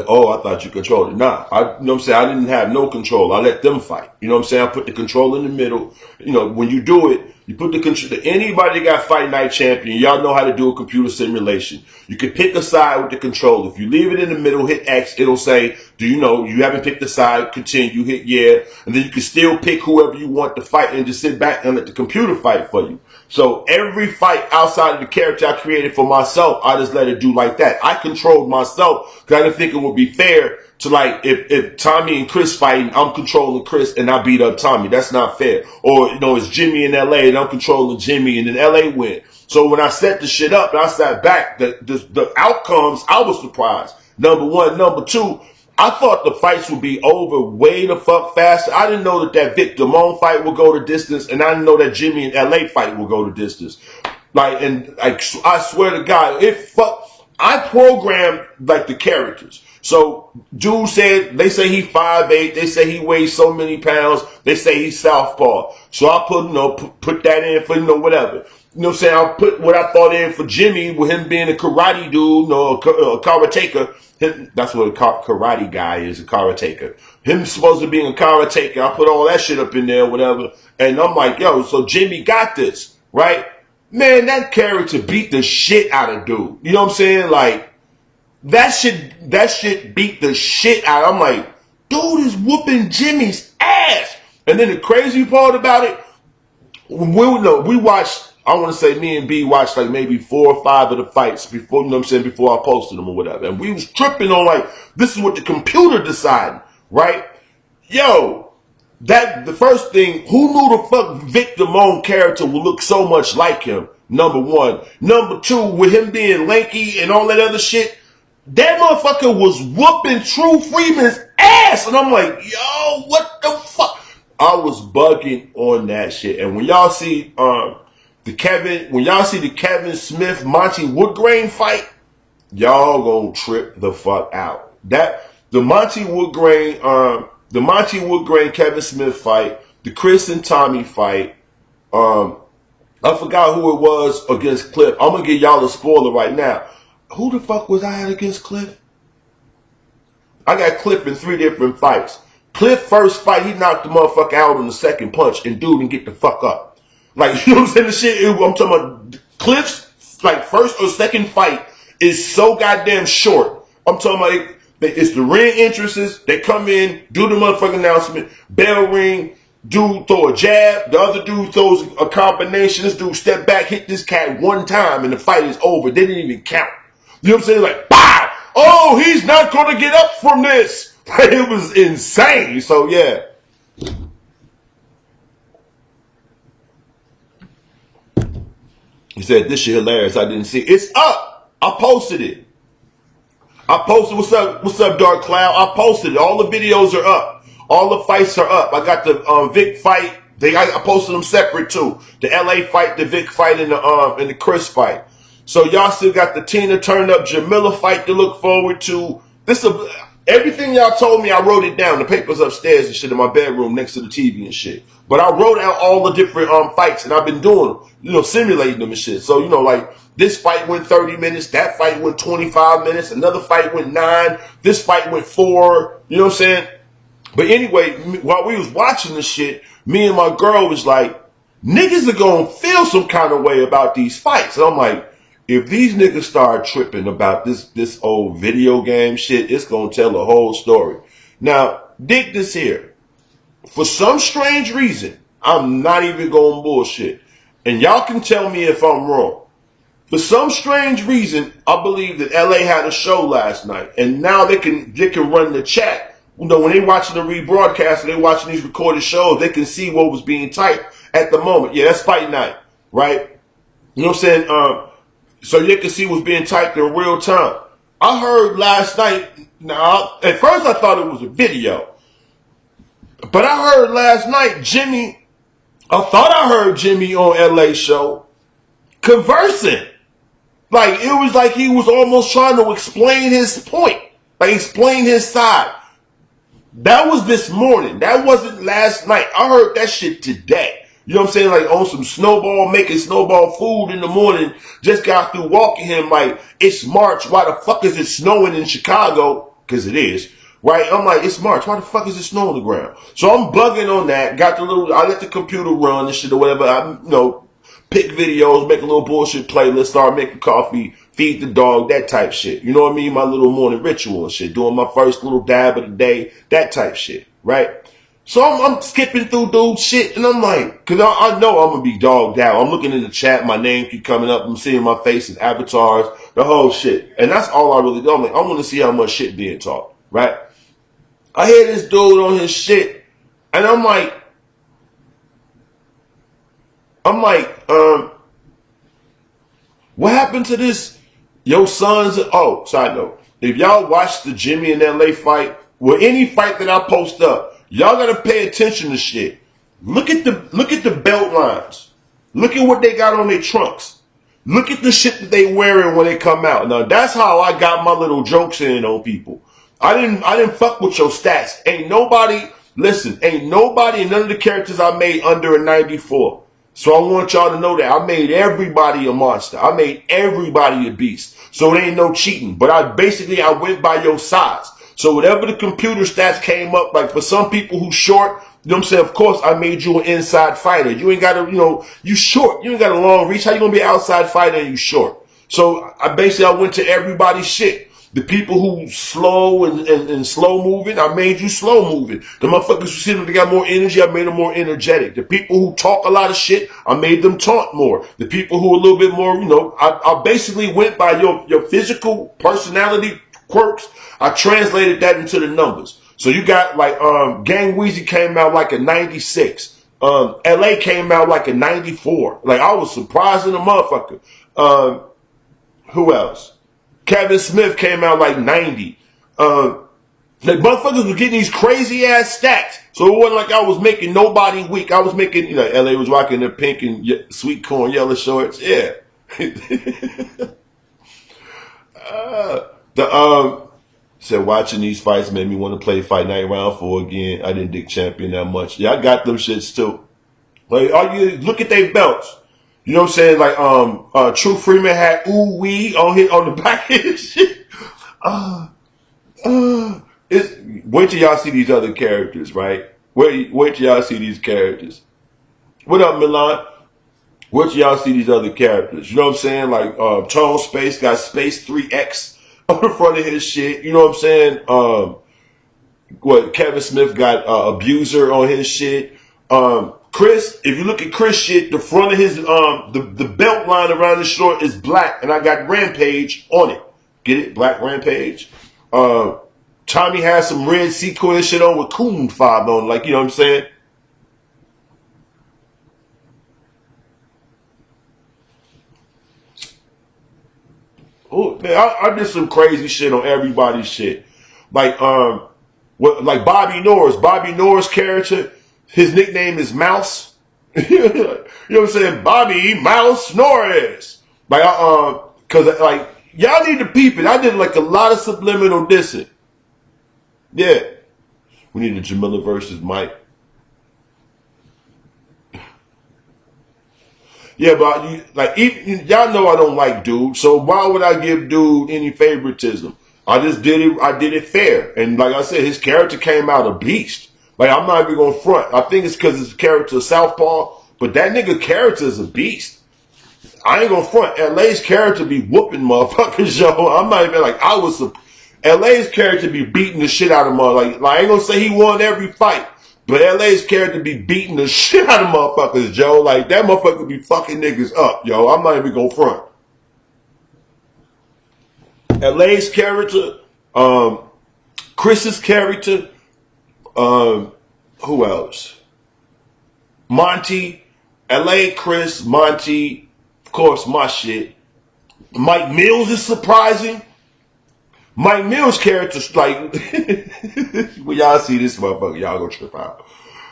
oh, I thought you controlled it. Nah, you know what I'm saying? I didn't have no control. I let them fight. You know what I'm saying? I put the control in the middle. You know, when you do it, you put the control. Anybody that got Fight Night Champion, y'all know how to do a computer simulation. You can pick a side with the control. If you leave it in the middle, hit X, it'll say, do you know, you haven't picked a side, continue, hit yeah. And then you can still pick whoever you want to fight and just sit back and let the computer fight for you. So every fight outside of the character I created for myself, I just let it do like that. I controlled myself because I didn't think it would be fair to, like, if Tommy and Chris fighting, I'm controlling Chris and I beat up Tommy. That's not fair. Or, you know, it's Jimmy in LA and I'm controlling Jimmy and then LA win. So when I set the shit up and I sat back, the outcomes, I was surprised. Number 1. Number 2, I thought the fights would be over way the fuck faster. I didn't know that Vic Damone fight would go to distance, and I didn't know that Jimmy and LA fight would go to distance. Like, and I swear to God, I programmed like the characters. So dude said, they say he 5'8", they say he weighs so many pounds, they say he's southpaw. So I put that in for, whatever. You know what I'm saying? I put what I thought in for Jimmy with him being a karate dude, a karateka. That's what a karate guy is, a karateka. Him supposed to be a karateka. I put all that shit up in there, whatever. And I'm like, yo, so Jimmy got this, right? Man, that character beat the shit out of dude. You know what I'm saying? Like, that shit beat the shit out. I'm like, dude is whooping Jimmy's ass. And then the crazy part about it, we watched, I want to say me and B watched like maybe 4 or 5 of the fights before, you know what I'm saying, before I posted them or whatever. And we was tripping on like, this is what the computer decided, right? Yo, the first thing, who knew the fuck Vic Damone character would look so much like him? Number 1. Number 2, with him being lanky and all that other shit, that motherfucker was whooping True Freeman's ass. And I'm like, yo, what the fuck? I was bugging on that shit. And when y'all see the Kevin Smith Monty Woodgrain fight, y'all gonna trip the fuck out. That the Monty Woodgrain, Kevin Smith fight, the Chris and Tommy fight. I forgot who it was against Cliff. I'm gonna give y'all a spoiler right now. Who the fuck was I at against Cliff? I got Cliff in 3 different fights. Cliff first fight, he knocked the motherfucker out on the second punch and dude didn't get the fuck up. Like, you know what I'm saying? The shit, I'm talking about Cliff's like first or second fight is so goddamn short. I'm talking about it's the ring entrances. They come in, do the motherfucking announcement, bell ring, dude throw a jab, the other dude throws a combination. This dude step back, hit this cat one time, and the fight is over. They didn't even count. You know what I'm saying? Like, pow! Oh, he's not gonna get up from this. It was insane. So yeah. He said, this shit hilarious. I didn't see it. It's up. I posted it. What's up, Dark Cloud? I posted it. All the videos are up. All the fights are up. I got the Vic fight. I posted them separate too. The LA fight, the Vic fight, and the Chris fight. So y'all still got the Tina Turn Up Jamila fight to look forward to. Everything y'all told me, I wrote it down. The paper's upstairs and shit in my bedroom next to the TV and shit. But I wrote out all the different fights, and I've been doing them, simulating them and shit. So, like, this fight went 30 minutes, that fight went 25 minutes, another fight went 9, this fight went 4, you know what I'm saying? But anyway, while we was watching this shit, me and my girl was like, niggas are gonna feel some kind of way about these fights. And I'm like, if these niggas start tripping about this old video game shit, it's gonna tell the whole story. Now, dig this here. For some strange reason, I'm not even going bullshit. And y'all can tell me if I'm wrong. For some strange reason, I believe that LA had a show last night. And now they can run the chat. When they're watching the rebroadcast and they're watching these recorded shows, they can see what was being typed at the moment. Yeah, that's fight night, right? You know what I'm saying? So you can see what's being typed in real time. I heard last night, now, at first I thought it was a video. But I heard last night I thought I heard Jimmy on LA show conversing. Like, it was like he was almost trying to explain his point. Like, explain his side. That was this morning. That wasn't last night. I heard that shit today. You know what I'm saying? Like, on some Snowball, making Snowball food in the morning. Just got through walking him like, it's March. Why the fuck is it snowing in Chicago? Because it is. Right? I'm like, it's March. Why the fuck is it snow on the ground? So I'm bugging on that. I let the computer run and shit or whatever. I, pick videos, make a little bullshit playlist, start making coffee, feed the dog, that type shit. You know what I mean? My little morning ritual and shit. Doing my first little dab of the day, that type shit. Right? So I'm skipping through dude's shit and I'm like, cause I know I'm gonna be dogged out. I'm looking in the chat, my name keep coming up, I'm seeing my face and avatars, the whole shit. And that's all I really do. I'm like, I want to see how much shit being taught. Right? I hear this dude on his shit, and I'm like, what happened to this? Your sons, side note, if y'all watch the Jimmy and LA fight, or any fight that I post up, y'all gotta pay attention to shit. Look at the belt lines. Look at what they got on their trunks. Look at the shit that they wearing when they come out. Now that's how I got my little jokes in on people. I didn't fuck with your stats. Ain't nobody and none of the characters I made under a 94. So I want y'all to know that I made everybody a monster. I made everybody a beast. So it ain't no cheating. But I went by your size. So whatever the computer stats came up, like for some people who short, you know what I'm saying? Of course I made you an inside fighter. You ain't got you short. You ain't got a long reach. How you gonna be an outside fighter and you short? So I went to everybody's shit. The people who slow and slow moving, I made you slow moving. The motherfuckers who see them, they got more energy, I made them more energetic. The people who talk a lot of shit, I made them talk more. The people who are a little bit more, I basically went by your physical personality quirks. I translated that into the numbers. So you got like, Gang Weezy came out like a 96. LA came out like a 94. Like I was surprising the motherfucker. Who else? Kevin Smith came out like 90. Like motherfuckers were getting these crazy ass stats. So it wasn't like I was making nobody weak. I was making, LA was rocking the pink and sweet corn yellow shorts. Yeah. Said watching these fights made me want to play Fight Night Round 4 again. I didn't dig champion that much. Yeah, I got them shits too. Like, all you look at their belts. You know what I'm saying? Like, True Freeman had ooh wee on the back of his shit. Wait till y'all see these other characters, right? Wait till y'all see these characters. What up, Milan? Wait till y'all see these other characters. You know what I'm saying? Like, Tone Space got Space 3X on the front of his shit. You know what I'm saying? Kevin Smith got Abuser on his shit. Chris, if you look at Chris shit, the front of his the belt line around his short is black, and I got Rampage on it. Get it? Black Rampage. Tommy has some red sequin shit on with Coon 5 on, like, you know what I'm saying? Oh man, I did some crazy shit on everybody's shit. Like like Bobby Norris. Bobby Norris character, his nickname is Mouse. You know what I'm saying? Bobby Mouse Norris. Like cause like y'all need to peep it. I did like a lot of subliminal dissing. Yeah. We need a Jamila versus Mike. Yeah, but like y'all know I don't like Dude, so why would I give Dude any favoritism? I just did it. I did it fair, and like I said, his character came out a beast. Like, I'm not even gonna front. I think it's because his character is Southpaw, but that nigga character is a beast. I ain't gonna front. LA's character be whooping motherfuckers, yo. I'm not even like LA's character be beating the shit out of motherfuckers. Like I ain't gonna say he won every fight. But LA's character be beating the shit out of motherfuckers, Joe. Like, that motherfucker be fucking niggas up, yo. I'm not even gonna front. LA's character, Chris's character, who else? Monty, LA Chris, Monty, of course, my shit. Mike Mills is surprising. Mike Mills' character's like, when y'all see this motherfucker, y'all gonna trip out.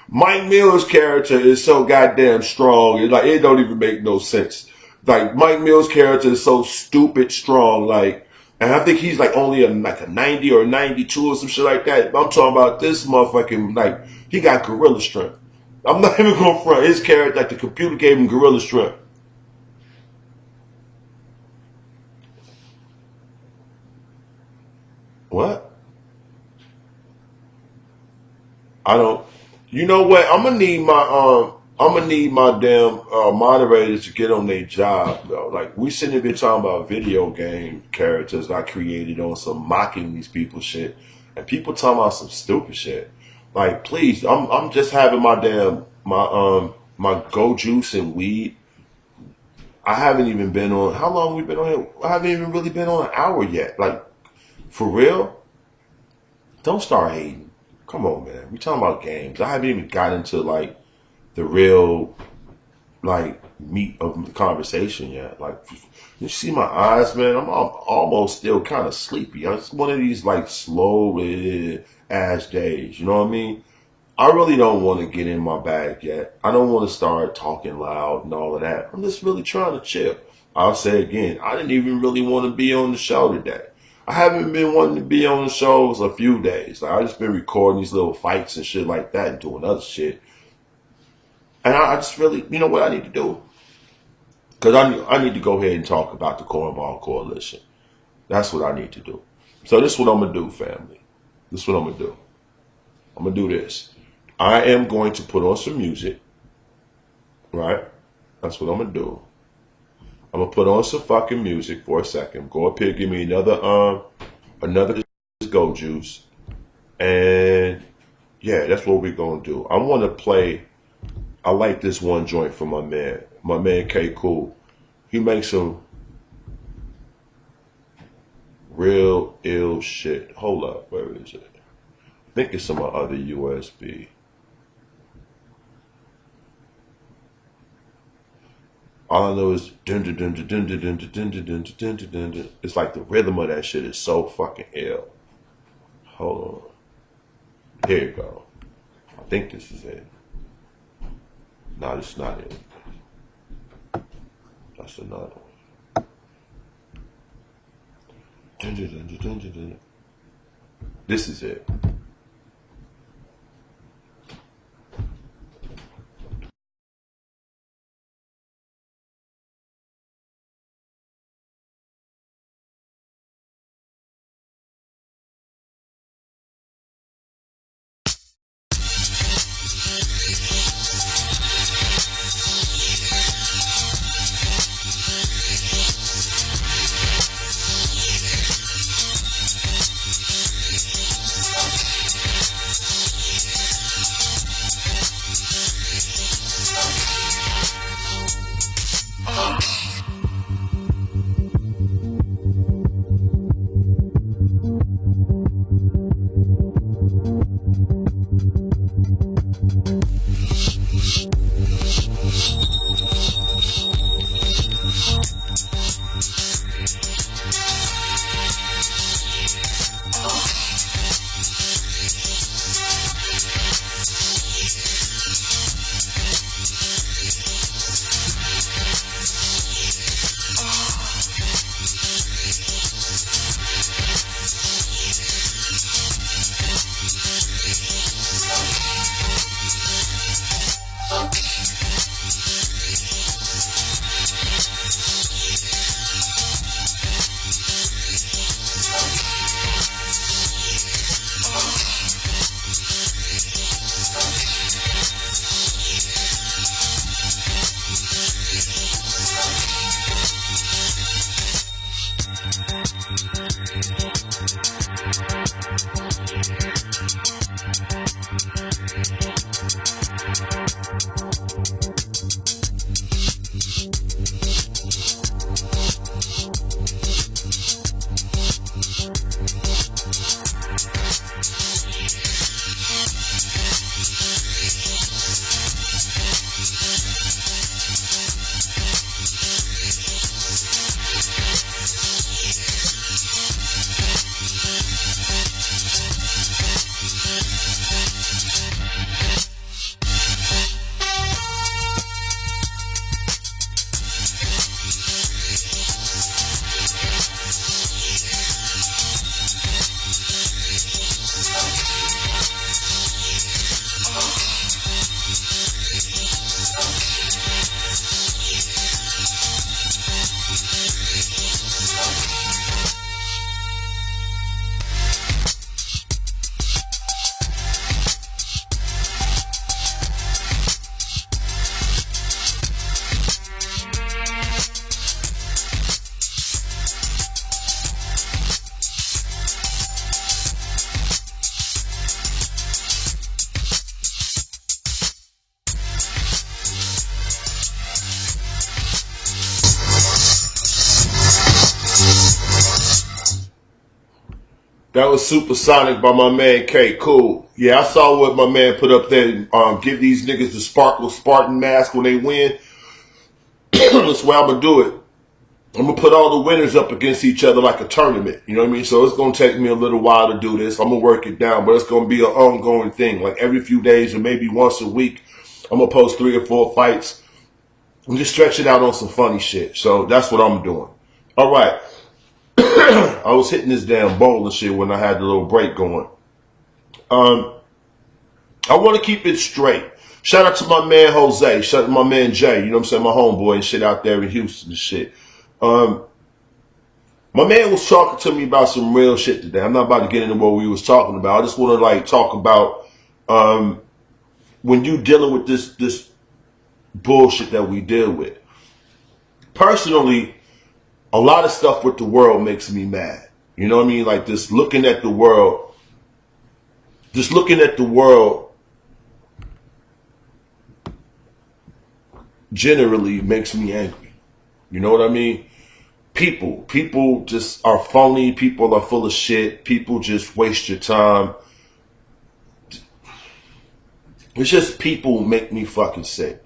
Mike Mills' character is so goddamn strong. It's like, it don't even make no sense. Like, Mike Mills' character is so stupid strong. Like, and I think he's like only like a 90 or 92 or some shit like that. I'm talking about this motherfucking, like, he got gorilla strength. I'm not even gonna front. His character, like, the computer gave him gorilla strength. What? I don't. You know what? I'm gonna need my damn moderators to get on their job though. Like, we sitting here talking about video game characters I created on some mocking these people shit, and people talking about some stupid shit. Like, please, I'm just having my damn my go juice and weed. I haven't even been on. How long we been on here? I haven't even really been on an hour yet. Like, for real? Don't start hating. Come on, man. We talking about games. I haven't even got into, like, the real, like, meat of the conversation yet. Like, you see my eyes, man? I'm almost still kind of sleepy. It's one of these, like, slow ass days. You know what I mean? I really don't want to get in my bag yet. I don't want to start talking loud and all of that. I'm just really trying to chill. I'll say again, I didn't even really want to be on the show today. I haven't been wanting to be on the shows a few days. Like, I just been recording these little fights and shit like that and doing other shit. And I just really, you know what I need to do? Because I need to go ahead and talk about the Cornball Coalition. That's what I need to do. So this is what I'm going to do, family. This is what I'm going to do. I'm going to do this. I am going to put on some music. Right? That's what I'm going to do. I'm gonna put on some fucking music for a second. Go up here, give me another go juice, and yeah, that's what we're gonna do. I want to play. I like this one joint from my man K Cool. He makes some real ill shit. Hold up, where is it? I think it's some other USB. All I know is it's like the rhythm of that shit is so fucking ill. Hold on. Here you go. I think this is it. No, this is not it. That's another one. This is it. That was Supersonic by my man K. Cool. Yeah, I saw what my man put up there. Give these niggas the Sparkle Spartan mask when they win. That's why I'm going to do it. I'm going to put all the winners up against each other like a tournament. You know what I mean? So it's going to take me a little while to do this. I'm going to work it down, but it's going to be an ongoing thing. Like every few days or maybe once a week, I'm going to post 3 or 4 fights and just stretch it out on some funny shit. So that's what I'm doing. All right. I was hitting this damn bowl and shit when I had the little break going. I want to keep it straight. Shout out to my man Jose. Shout out to my man Jay. You know what I'm saying? My homeboy and shit out there in Houston and shit. My man was talking to me about some real shit today. I'm not about to get into what we was talking about. I just want to like talk about when you dealing with this bullshit that we deal with. Personally, a lot of stuff with the world makes me mad. You know what I mean? Like just looking at the world generally makes me angry. You know what I mean? People just are phony. People are full of shit. People just waste your time. It's just people make me fucking sick.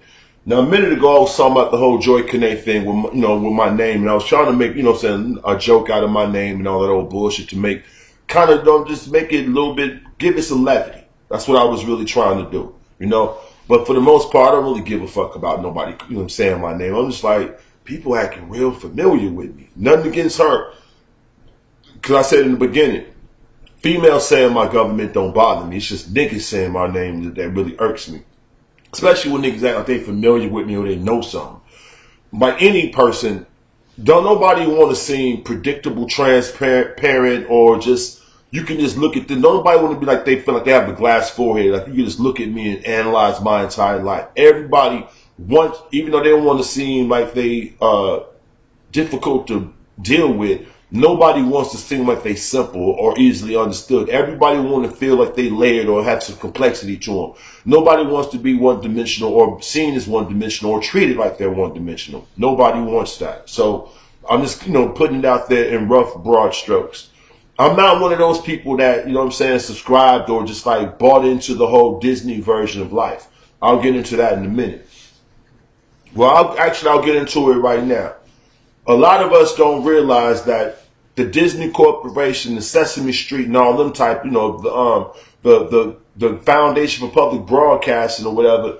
Now, a minute ago, I was talking about the whole Joy Kane thing with my name, and I was trying to make, a joke out of my name and all that old bullshit to make, just make it a little bit, give it some levity. That's what I was really trying to do, But for the most part, I don't really give a fuck about nobody, saying my name. I'm just like, people acting real familiar with me. Nothing against her. because I said in the beginning, females saying my government don't bother me. It's just niggas saying my name that really irks me. Especially when niggas act like they familiar with me or they know something. By any person, don't nobody want to seem predictable, transparent, or just, you can just look at them. Nobody want to be like they feel like they have a glass forehead. Like you can just look at me and analyze my entire life. Everybody wants, even though they don't want to seem like they difficult to deal with, nobody wants to seem like they simple or easily understood. Everybody wants to feel like they layered or have some complexity to them. Nobody wants to be one-dimensional or seen as one-dimensional or treated like they're one-dimensional. Nobody wants that. So I'm just, putting it out there in rough, broad strokes. I'm not one of those people that, subscribed or just like bought into the whole Disney version of life. I'll get into that in a minute. Well, I'll get into it right now. A lot of us don't realize that the Disney Corporation, the Sesame Street, and all them type, the Foundation for Public Broadcasting or whatever,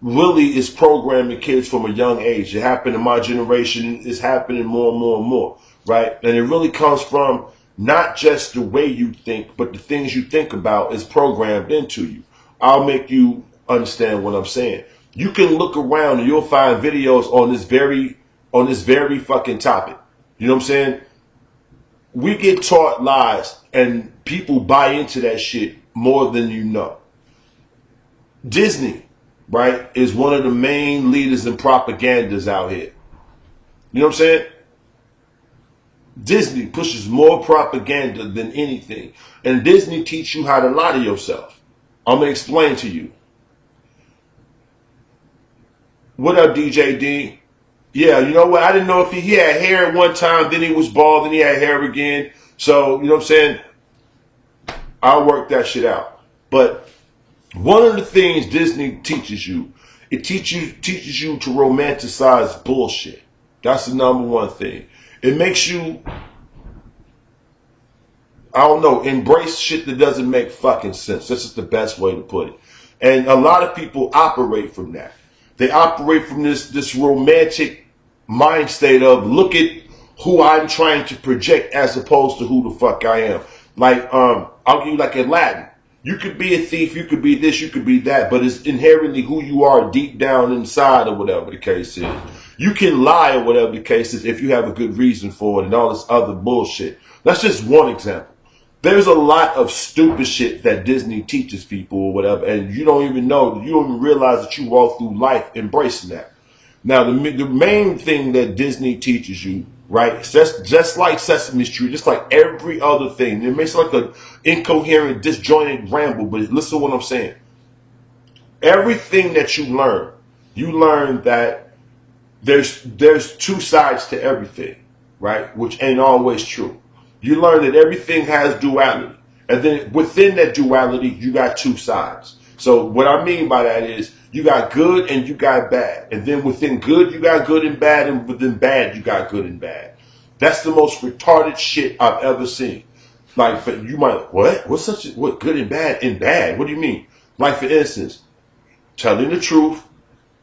really is programming kids from a young age. It happened in my generation. It's happening more and more and more, right? And it really comes from not just the way you think, but the things you think about is programmed into you. I'll make you understand what I'm saying. You can look around and you'll find videos on this very fucking topic. You know what I'm saying? We get taught lies and people buy into that shit more than you know. Disney, right, is one of the main leaders and propagandas out here. You know what I'm saying? Disney pushes more propaganda than anything. And Disney teach you how to lie to yourself. I'm going to explain to you. What up, DJ D? Yeah, you know what? I didn't know if he had hair at one time, then he was bald, then he had hair again. So, you know what I'm saying? I'll work that shit out. But one of the things Disney teaches you, it teaches you to romanticize bullshit. That's the number one thing. It makes you, embrace shit that doesn't make fucking sense. That's just the best way to put it. And a lot of people operate from that. They operate from this romantic mind state of, look at who I'm trying to project as opposed to who the fuck I am. Like, I'll give you like Aladdin. You could be a thief, you could be this, you could be that, but it's inherently who you are deep down inside or whatever the case is. You can lie or whatever the case is if you have a good reason for it and all this other bullshit. That's just one example. There's a lot of stupid shit that Disney teaches people or whatever, and you don't even realize that you walk through life embracing that. Now, the main thing that Disney teaches you, right, just like Sesame Street, just like every other thing, it makes like an incoherent, disjointed ramble, but listen to what I'm saying. Everything that you learn that there's two sides to everything, right, which ain't always true. You learn that everything has duality. And then within that duality, you got two sides. So what I mean by that is you got good and you got bad. And then within good, you got good and bad. And within bad, you got good and bad. That's the most retarded shit I've ever seen. Like, but you might, what? What good and bad and bad? What do you mean? Like, for instance, telling the truth,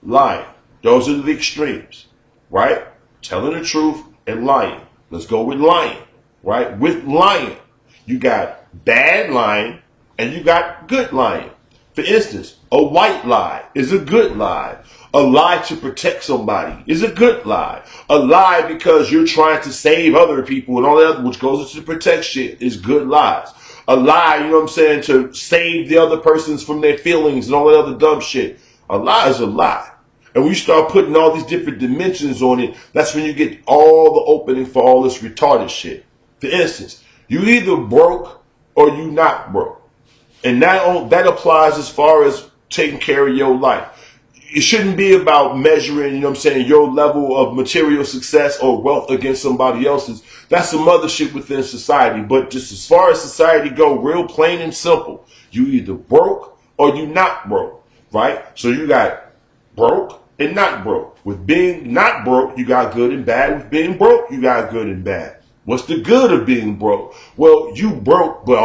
lying. Those are the extremes, right? Telling the truth and lying. Let's go with lying. Right? With lying, you got bad lying and you got good lying. For instance, a white lie is a good lie. A lie to protect somebody is a good lie. A lie because you're trying to save other people and all that other, which goes into protect shit, is good lies. A lie, you know what I'm saying, to save the other persons from their feelings and all that other dumb shit. A lie is a lie. And when you start putting all these different dimensions on it, that's when you get all the opening for all this retarded shit. For instance, you either broke or you not broke. And that applies as far as taking care of your life. It shouldn't be about measuring, you know what I'm saying, your level of material success or wealth against somebody else's. That's some other shit within society. But just as far as society go, real plain and simple, you either broke or you not broke, right? So you got broke and not broke. With being not broke, you got good and bad. With being broke, you got good and bad. What's the good of being broke? Well, you broke, but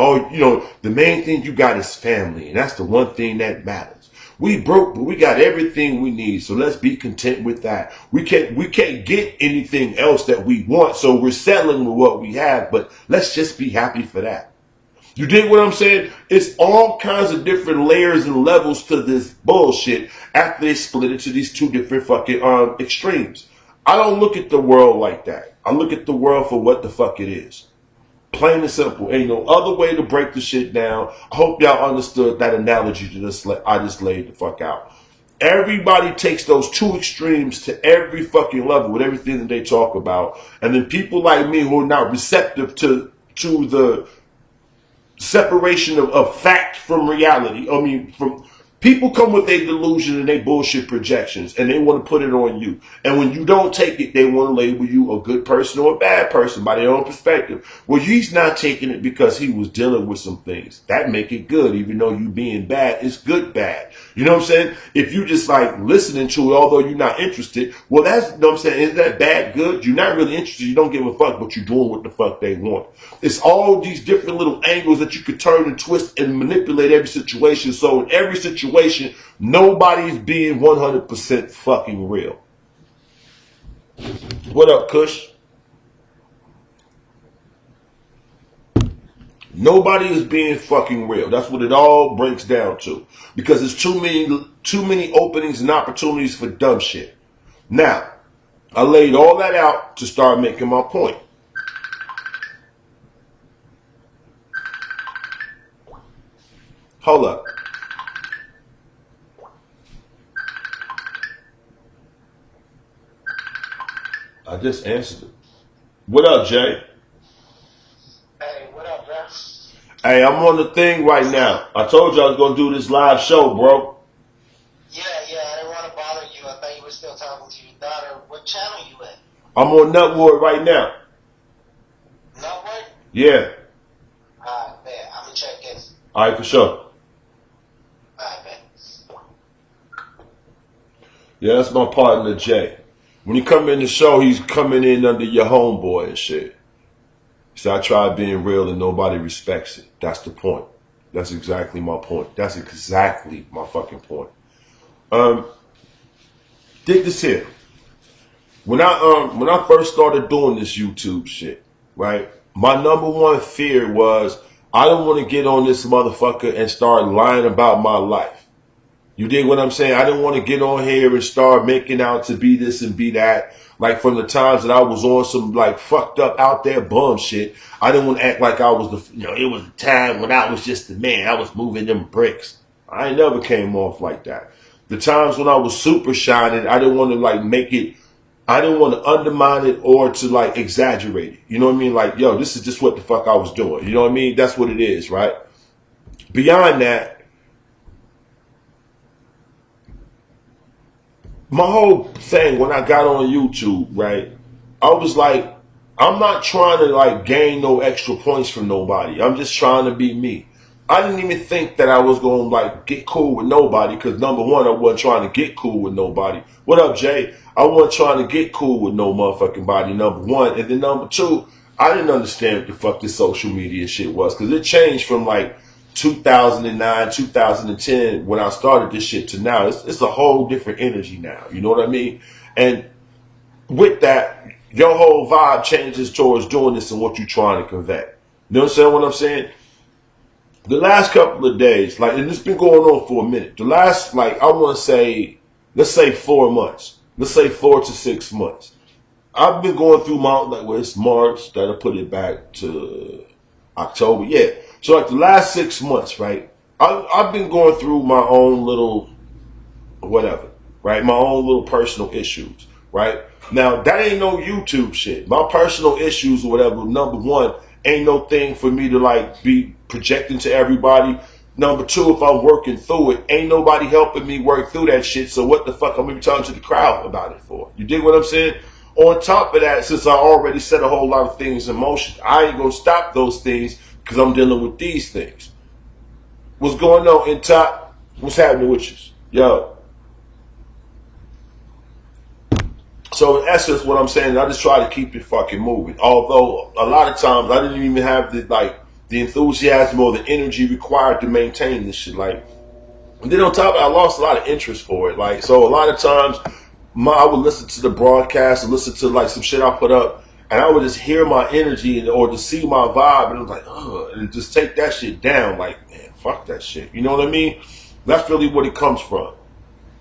the main thing you got is family, and that's the one thing that matters. We broke, but we got everything we need. So let's be content with that. We can't get anything else that we want. So we're settling with what we have, but let's just be happy for that. You dig what I'm saying? It's all kinds of different layers and levels to this bullshit after they split it to these two different fucking extremes. I don't look at the world like that. I look at the world for what the fuck it is. Plain and simple. Ain't no other way to break the shit down. I hope y'all understood that analogy I just laid the fuck out. Everybody takes those two extremes to every fucking level with everything that they talk about. And then people like me who are not receptive to the separation of fact from reality. I mean, from people come with their delusion and their bullshit projections, and they want to put it on you. And when you don't take it, they want to label you a good person or a bad person by their own perspective. Well, he's not taking it because he was dealing with some things. That make it good, even though you being bad, it's good bad. You know what I'm saying? If you just like listening to it, although you're not interested, well, that's, you know what I'm saying, is that bad good? You're not really interested. You don't give a fuck, but you're doing what the fuck they want. It's all these different little angles that you could turn and twist and manipulate every situation. So in every situation, nobody's being 100% fucking real. What up, Kush? Nobody is being fucking real. That's what it all breaks down to. Because there's too many openings and opportunities for dumb shit. Now, I laid all that out to start making my point. Hold up. I just answered it. What up, Jay?
Hey, what up, bro?
Hey, I'm on the thing right now. I told you I was going to do this live show, bro.
Yeah, I didn't want to bother you. I thought you were still talking to your daughter. What channel you in?
I'm on Nutwood right now.
Nutwood?
Yeah.
Alright, man. I'm going to check in.
Alright, for sure.
Alright, man.
Yeah, that's my partner, Jay. When he come in the show, he's coming in under your homeboy and shit. So I tried being real and nobody respects it. That's the point. That's exactly my point. That's exactly my fucking point. Dig this here. When I first started doing this YouTube shit, right? My number one fear was I don't want to get on this motherfucker and start lying about my life. You dig what I'm saying? I didn't want to get on here and start making out to be this and be that. Like from the times that I was on some like fucked up out there bum shit, I didn't want to act like I was it was a time when I was just the man. I was moving them bricks. I ain't never came off like that. The times when I was super shining, I didn't want to like make it, I didn't want to undermine it or to like exaggerate it. You know what I mean? Like, yo, this is just what the fuck I was doing. You know what I mean? That's what it is, right? Beyond that, my whole thing when I got on YouTube, right, I was like, I'm not trying to like gain no extra points from nobody. I'm just trying to be me. I didn't even think that I was going to like get cool with nobody because number one, I wasn't trying to get cool with nobody. What up, Jay? I wasn't trying to get cool with no motherfucking body, number one. And then number two, I didn't understand what the fuck this social media shit was because it changed from like 2009, 2010, when I started this shit to now. It's a whole different energy now. You know what I mean? And with that, your whole vibe changes towards doing this and what you're trying to convey. You understand what I'm saying? The last couple of days, like, and it's been going on for a minute. The last, like, I want to say, let's say 4 months. Let's say 4 to 6 months. I've been going through my, like, well, it's March, that'll put it back to October. Yeah. So like the last 6 months, right? I've been going through my own little whatever, right? My own little personal issues, right? Now that ain't no YouTube shit. My personal issues or whatever, number one, ain't no thing for me to like be projecting to everybody. Number two, if I'm working through it, ain't nobody helping me work through that shit. So what the fuck I'm gonna be talking to the crowd about it for? You dig what I'm saying? On top of that, since I already set a whole lot of things in motion, I ain't gonna stop those things because I'm dealing with these things. What's going on in top? What's happening with you? Yo. So in essence, what I'm saying, I just try to keep it fucking moving. Although a lot of times I didn't even have the enthusiasm or the energy required to maintain this shit. Like And then on top of it, I lost a lot of interest for it. Like, so a lot of times, I would listen to the broadcast and listen to like some shit I put up, and I would just hear my energy or just see my vibe, and it was like, ugh, and just take that shit down. Like, man, fuck that shit. You know what I mean? That's really what it comes from.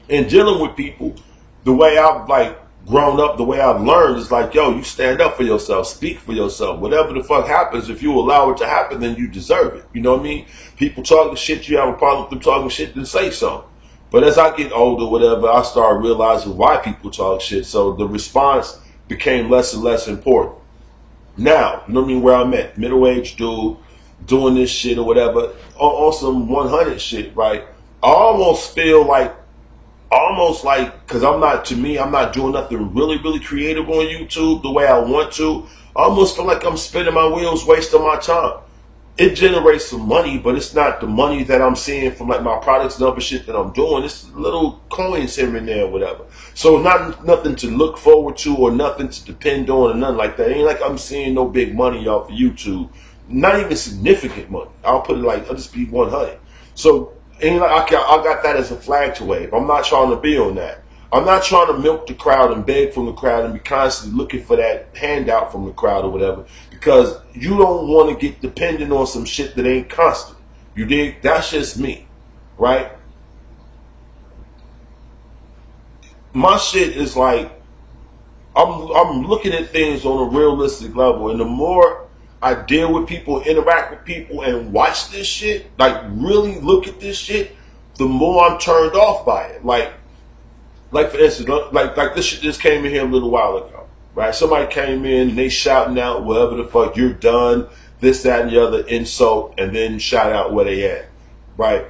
And dealing with people, the way I've like grown up, the way I've learned is like, yo, you stand up for yourself, speak for yourself. Whatever the fuck happens, if you allow it to happen, then you deserve it. You know what I mean? People talking shit, you have a problem with them talking shit, then say something. But as I get older, whatever, I started realizing why people talk shit. So the response became less and less important. Now, you know what I mean, where I'm at, middle-aged dude, doing this shit or whatever, on some 100 shit, right? I almost feel like, because I'm not doing nothing really, really creative on YouTube the way I want to. I almost feel like I'm spinning my wheels, wasting my time. It generates some money, but it's not the money that I'm seeing from like my products and other shit that I'm doing. It's little coins here and there or whatever. So nothing to look forward to or nothing to depend on or nothing like that. It ain't like I'm seeing no big money off of YouTube. Not even significant money. I'll just be 100. So ain't like I got that as a flag to wave. I'm not trying to be on that. I'm not trying to milk the crowd and beg from the crowd and be constantly looking for that handout from the crowd or whatever, because you don't want to get dependent on some shit that ain't constant. You dig? That's just me, right? My shit is like, I'm looking at things on a realistic level, and the more I deal with people, interact with people, and watch this shit, like really look at this shit, the more I'm turned off by it. Like for instance, like this shit just came in here a little while ago, right? Somebody came in and they shouting out whatever the fuck, you're done, this, that, and the other, insult, and then shout out where they at, right?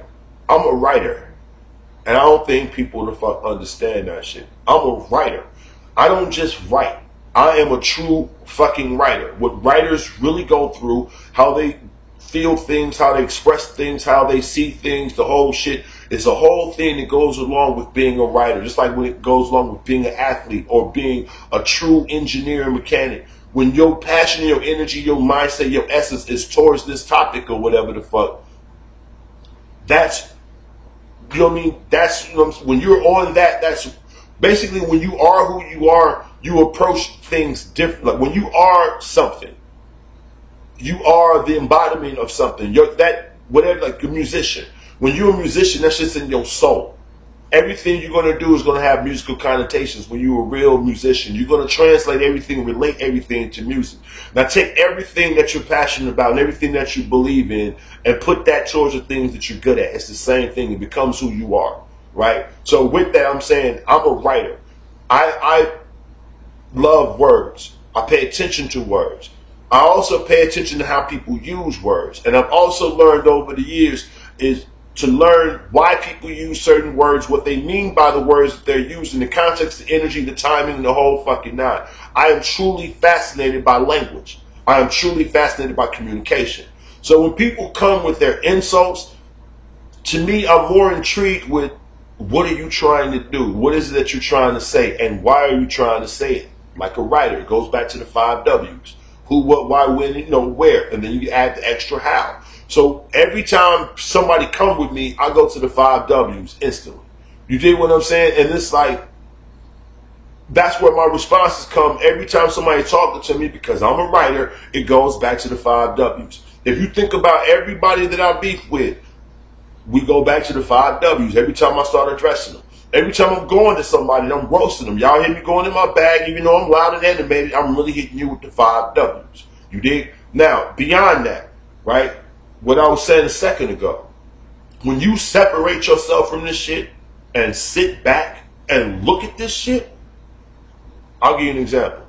I'm a writer, and I don't think people the fuck understand that shit. I'm a writer. I don't just write. I am a true fucking writer. What writers really go through, how they feel things, how they express things, how they see things, the whole shit. It's a whole thing that goes along with being a writer, just like when it goes along with being an athlete or being a true engineer and mechanic. When your passion, your energy, your mindset, your essence is towards this topic or whatever the fuck, that's, you know what I mean? That's, you know, when you're on that, that's basically when you are who you are, you approach things different. Like when you are something, you are the embodiment of something. You're that, whatever, like a musician. When you're a musician, that's just in your soul. Everything you're going to do is going to have musical connotations. When you're a real musician, you're going to translate everything, relate everything to music. Now take everything that you're passionate about and everything that you believe in and put that towards the things that you're good at. It's the same thing. It becomes who you are, right? So with that, I'm saying I'm a writer. I love words. I pay attention to words. I also pay attention to how people use words. And I've also learned over the years is to learn why people use certain words, what they mean by the words that they're using, the context, the energy, the timing, the whole fucking nine. I am truly fascinated by language. I am truly fascinated by communication. So when people come with their insults, to me, I'm more intrigued with what are you trying to do? What is it that you're trying to say? And why are you trying to say it? Like a writer, it goes back to the 5 W's. Who, what, why, when, you know, where. And then you add the extra how. So every time somebody come with me, I go to the 5 W's instantly. You dig what I'm saying? And it's like, that's where my responses come every time somebody talking to me, because I'm a writer, it goes back to the 5 W's. If you think about everybody that I beef with, we go back to the 5 W's every time I start addressing them. Every time I'm going to somebody, I'm roasting them. Y'all hear me going in my bag, even though I'm loud and animated, I'm really hitting you with the 5 W's. You dig? Now, beyond that, right, what I was saying a second ago, when you separate yourself from this shit and sit back and look at this shit, I'll give you an example.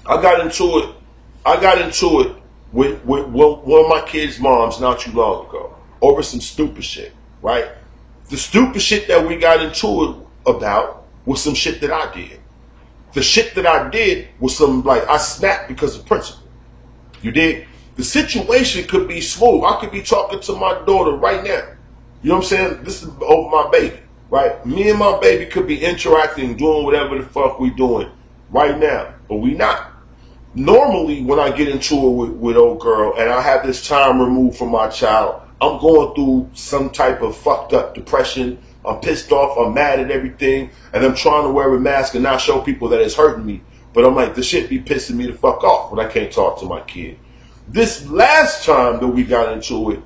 I got into it with one of my kids' moms not too long ago over some stupid shit, right? The stupid shit that we got into it about was some shit that I did. The shit that I did was some, like, I snapped because of principle. You dig? The situation could be smooth. I could be talking to my daughter right now. You know what I'm saying? This is over my baby, right? Me and my baby could be interacting, doing whatever the fuck we doing right now, but we not. Normally, when I get into it with old girl and I have this time removed from my child, I'm going through some type of fucked up depression. I'm pissed off. I'm mad at everything. And I'm trying to wear a mask and not show people that it's hurting me. But I'm like, this shit be pissing me the fuck off when I can't talk to my kid. This last time that we got into it,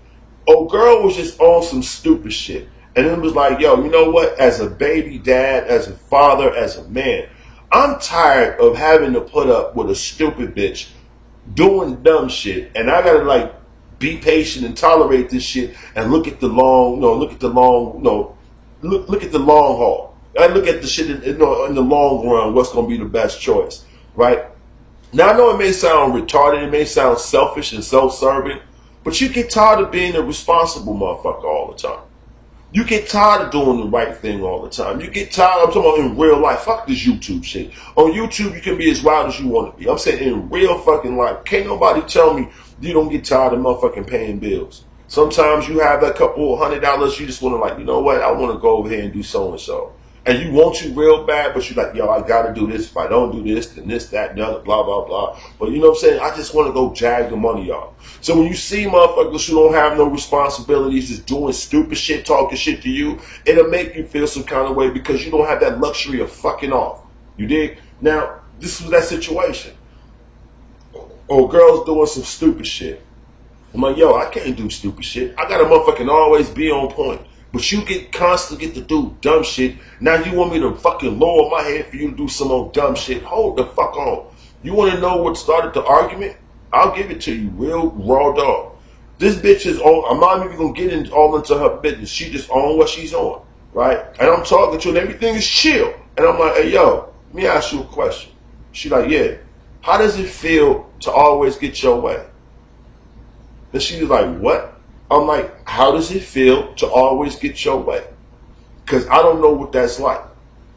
old girl was just on some stupid shit. And it was like, yo, you know what? As a baby dad, as a father, as a man, I'm tired of having to put up with a stupid bitch doing dumb shit. And I gotta like be patient and tolerate this shit and look at the long, look at the long haul. I look at the shit in the long run, what's gonna be the best choice, right? Now I know it may sound retarded, it may sound selfish and self-serving, but you get tired of being a responsible motherfucker all the time. You get tired of doing the right thing all the time. You get tired, I'm talking about in real life. Fuck this YouTube shit. On YouTube, you can be as wild as you want to be. I'm saying in real fucking life. Can't nobody tell me you don't get tired of motherfucking paying bills. Sometimes you have that couple of $100, you just want to like, you know what, I want to go over here and do so-and-so. And you want to real bad, but you're like, yo, I got to do this. If I don't do this, then this, that, and the other, blah, blah, blah. But you know what I'm saying? I just want to go jag the money off. So when you see motherfuckers who don't have no responsibilities, just doing stupid shit, talking shit to you, it'll make you feel some kind of way because you don't have that luxury of fucking off. You dig? Now, this was that situation. Oh, girl's doing some stupid shit. I'm like, yo, I can't do stupid shit. I got to motherfucking always be on point. But you constantly get to do dumb shit. Now you want me to fucking lower my head for you to do some old dumb shit. Hold the fuck on. You want to know what started the argument? I'll give it to you real raw dog. This bitch is on. I'm not even going to get all into her business. She just on what she's on. Right? And I'm talking to her and everything is chill. And I'm like, hey, yo, let me ask you a question. She like, yeah. How does it feel to always get your way? And she was like, what? I'm like, how does it feel to always get your way? Because I don't know what that's like.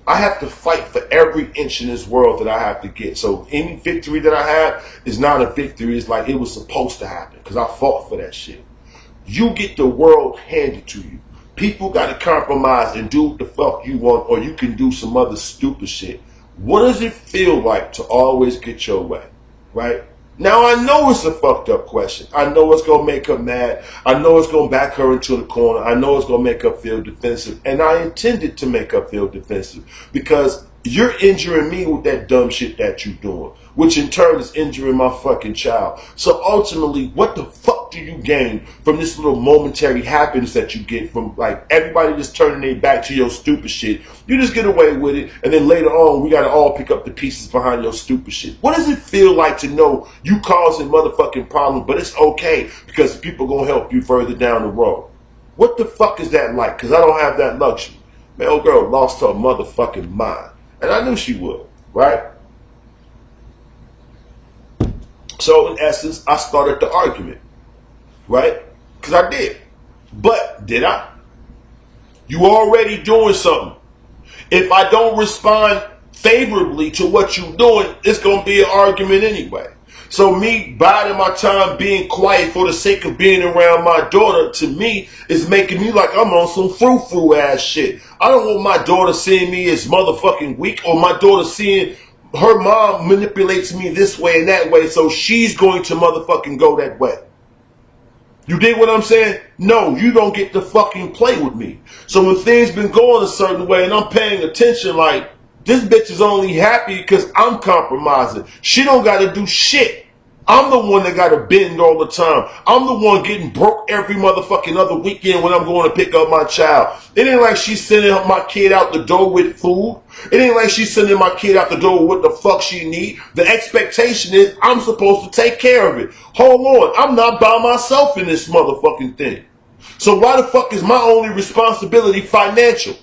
I have to fight for every inch in this world that I have to get. So any victory that I have is not a victory. It's like it was supposed to happen because I fought for that shit. You get the world handed to you. People got to compromise and do what the fuck you want, or you can do some other stupid shit. What does it feel like to always get your way? Right? Now, I know it's a fucked up question. I know it's going to make her mad. I know it's going to back her into the corner. I know it's going to make her feel defensive. And I intended to make her feel defensive because you're injuring me with that dumb shit that you're doing, which in turn is injuring my fucking child. So ultimately, what the fuck do you gain from this little momentary happiness that you get from like everybody just turning their back to your stupid shit? You just get away with it, and then later on, we gotta all pick up the pieces behind your stupid shit. What does it feel like to know you causing motherfucking problems, but it's okay because people gonna help you further down the road? What the fuck is that like? Because I don't have that luxury. Man, old girl lost her motherfucking mind. And I knew she would, right? So in essence, I started the argument, right? Because I did. But did I? You already doing something. If I don't respond favorably to what you're doing, it's going to be an argument anyway. So me biding my time being quiet for the sake of being around my daughter, to me, is making me like I'm on some frou-frou ass shit. I don't want my daughter seeing me as motherfucking weak, or my daughter seeing her mom manipulates me this way and that way, so she's going to motherfucking go that way. You dig what I'm saying? No, you don't get to fucking play with me. So when things been going a certain way and I'm paying attention, like, this bitch is only happy because I'm compromising. She don't got to do shit. I'm the one that got to bend all the time. I'm the one getting broke every motherfucking other weekend when I'm going to pick up my child. It ain't like she's sending my kid out the door with food. It ain't like she's sending my kid out the door with what the fuck she need. The expectation is I'm supposed to take care of it. Hold on. I'm not by myself in this motherfucking thing. So why the fuck is my only responsibility financial?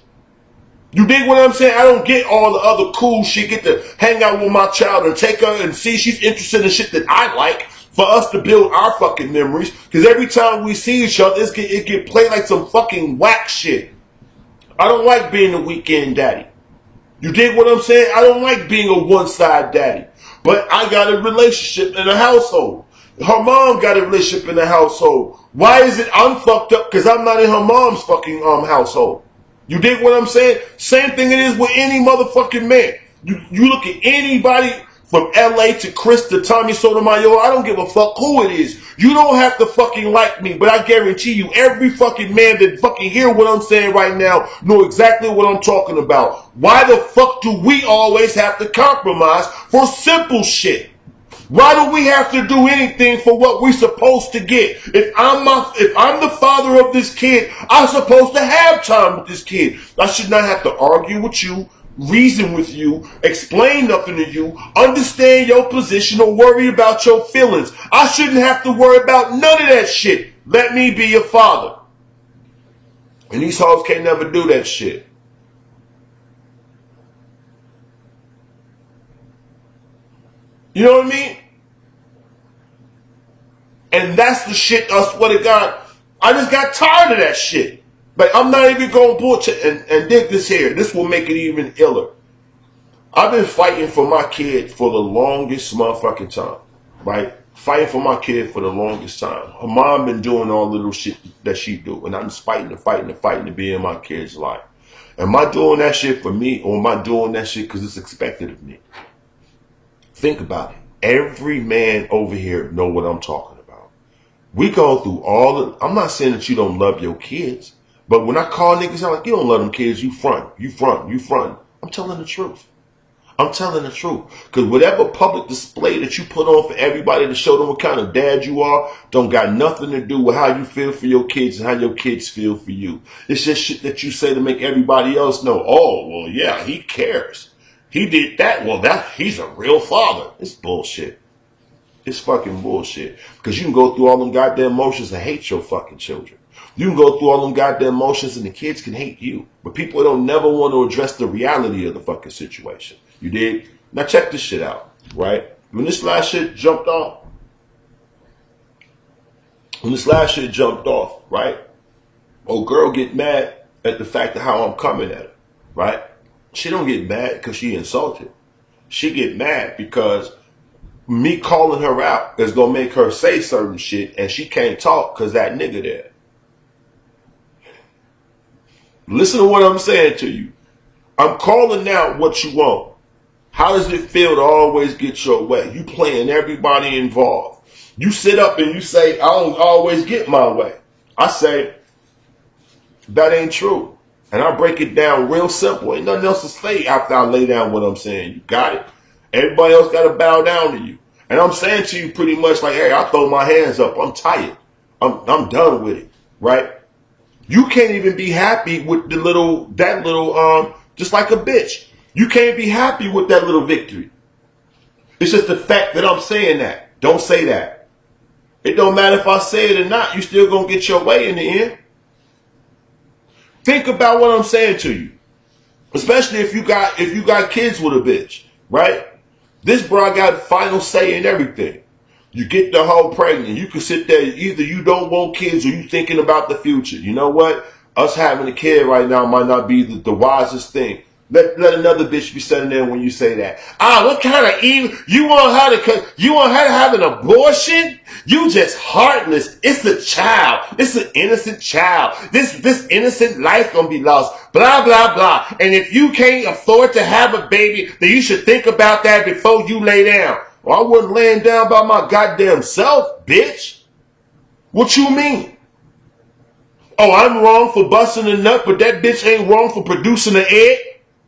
You dig what I'm saying? I don't get all the other cool shit. Get to hang out with my child and take her and see she's interested in shit that I like for us to build our fucking memories. Because every time we see each other, it get played like some fucking whack shit. I don't like being a weekend daddy. You dig what I'm saying? I don't like being a one-side daddy. But I got a relationship in a household. Her mom got a relationship in the household. Why is it I'm fucked up because I'm not in her mom's fucking household? You dig what I'm saying? Same thing it is with any motherfucking man. You look at anybody From LA to Chris to Tommy Sotomayor, I don't give a fuck who it is. You don't have to fucking like me, but I guarantee you, every fucking man that fucking hear what I'm saying right now know exactly what I'm talking about. Why the fuck do we always have to compromise for simple shit? Why do we have to do anything for what we're supposed to get? If I'm the father of this kid, I'm supposed to have time with this kid. I should not have to argue with you, reason with you, explain nothing to you, understand your position, or worry about your feelings. I shouldn't have to worry about none of that shit. Let me be your father. And these hoes can't never do that shit. You know what I mean? And that's the shit, I swear to God, I just got tired of that shit. Like, I'm not even going to bullshit and dig this here. This will make it even iller. I've been fighting for my kid for the longest motherfucking time, right? Fighting for my kid for the longest time. Her mom been doing all the little shit that she do, and I'm just fighting to be in my kid's life. Am I doing that shit for me, or am I doing that shit because it's expected of me? Think about it. Every man over here know what I'm talking about. We go through all the, I'm not saying that you don't love your kids, but when I call niggas out like, you don't love them kids, you front. I'm telling the truth. I'm telling the truth. Because whatever public display that you put on for everybody to show them what kind of dad you are, don't got nothing to do with how you feel for your kids and how your kids feel for you. It's just shit that you say to make everybody else know, oh, well, yeah, he cares. He did that. Well, he's a real father. It's bullshit. It's fucking bullshit. Because you can go through all them goddamn motions and hate your fucking children. You can go through all them goddamn motions and the kids can hate you. But people don't never want to address the reality of the fucking situation. You dig? Now check this shit out, right? When this last shit jumped off, right? Old girl get mad at the fact of how I'm coming at her, right? She don't get mad because she insulted. She get mad because me calling her out is going to make her say certain shit and she can't talk because that nigga there. Listen to what I'm saying to you. I'm calling out what you want. How does it feel to always get your way? You playing everybody involved. You sit up and you say, I don't always get my way. I say, that ain't true. And I break it down real simple. Ain't nothing else to say after I lay down what I'm saying. You got it? Everybody else got to bow down to you. And I'm saying to you pretty much like, hey, I throw my hands up. I'm tired. I'm done with it. Right? You can't even be happy with that little, just like a bitch. You can't be happy with that little victory. It's just the fact that I'm saying that. Don't say that. It don't matter if I say it or not. You still gonna get your way in the end. Think about what I'm saying to you. Especially if you got kids with a bitch, right? This broad got final say in everything. You get the hoe pregnant. You can sit there. Either you don't want kids or you thinking about the future. You know what? Us having a kid right now might not be the wisest thing. Let another bitch be sitting there when you say that. What kind of evil? You want her to have an abortion? You just heartless. It's a child. It's an innocent child. This innocent life gonna be lost. Blah, blah, blah. And if you can't afford to have a baby, then you should think about that before you lay down. Well, I wasn't laying down by my goddamn self, bitch. What you mean? Oh, I'm wrong for busting a nut, but that bitch ain't wrong for producing an egg?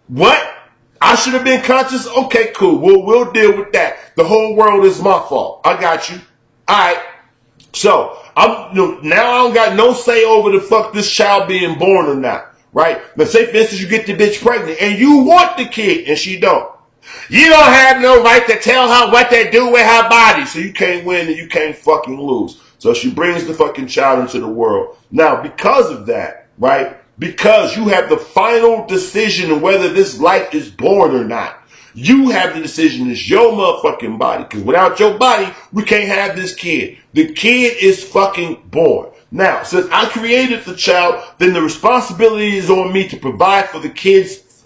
What? I should have been conscious? Okay, cool. We'll deal with that. The whole world is my fault. I got you. Alright. So, now I don't got no say over the fuck this child being born or not. Right? Now say for instance you get the bitch pregnant and you want the kid and she don't. You don't have no right to tell her what to do with her body. So you can't win and you can't fucking lose. So she brings the fucking child into the world. Now because of that, right? Because you have the final decision of whether this life is born or not. You have the decision. It's your motherfucking body. Because without your body, we can't have this kid. The kid is fucking born. Now, since I created the child, then the responsibility is on me to provide for the kid's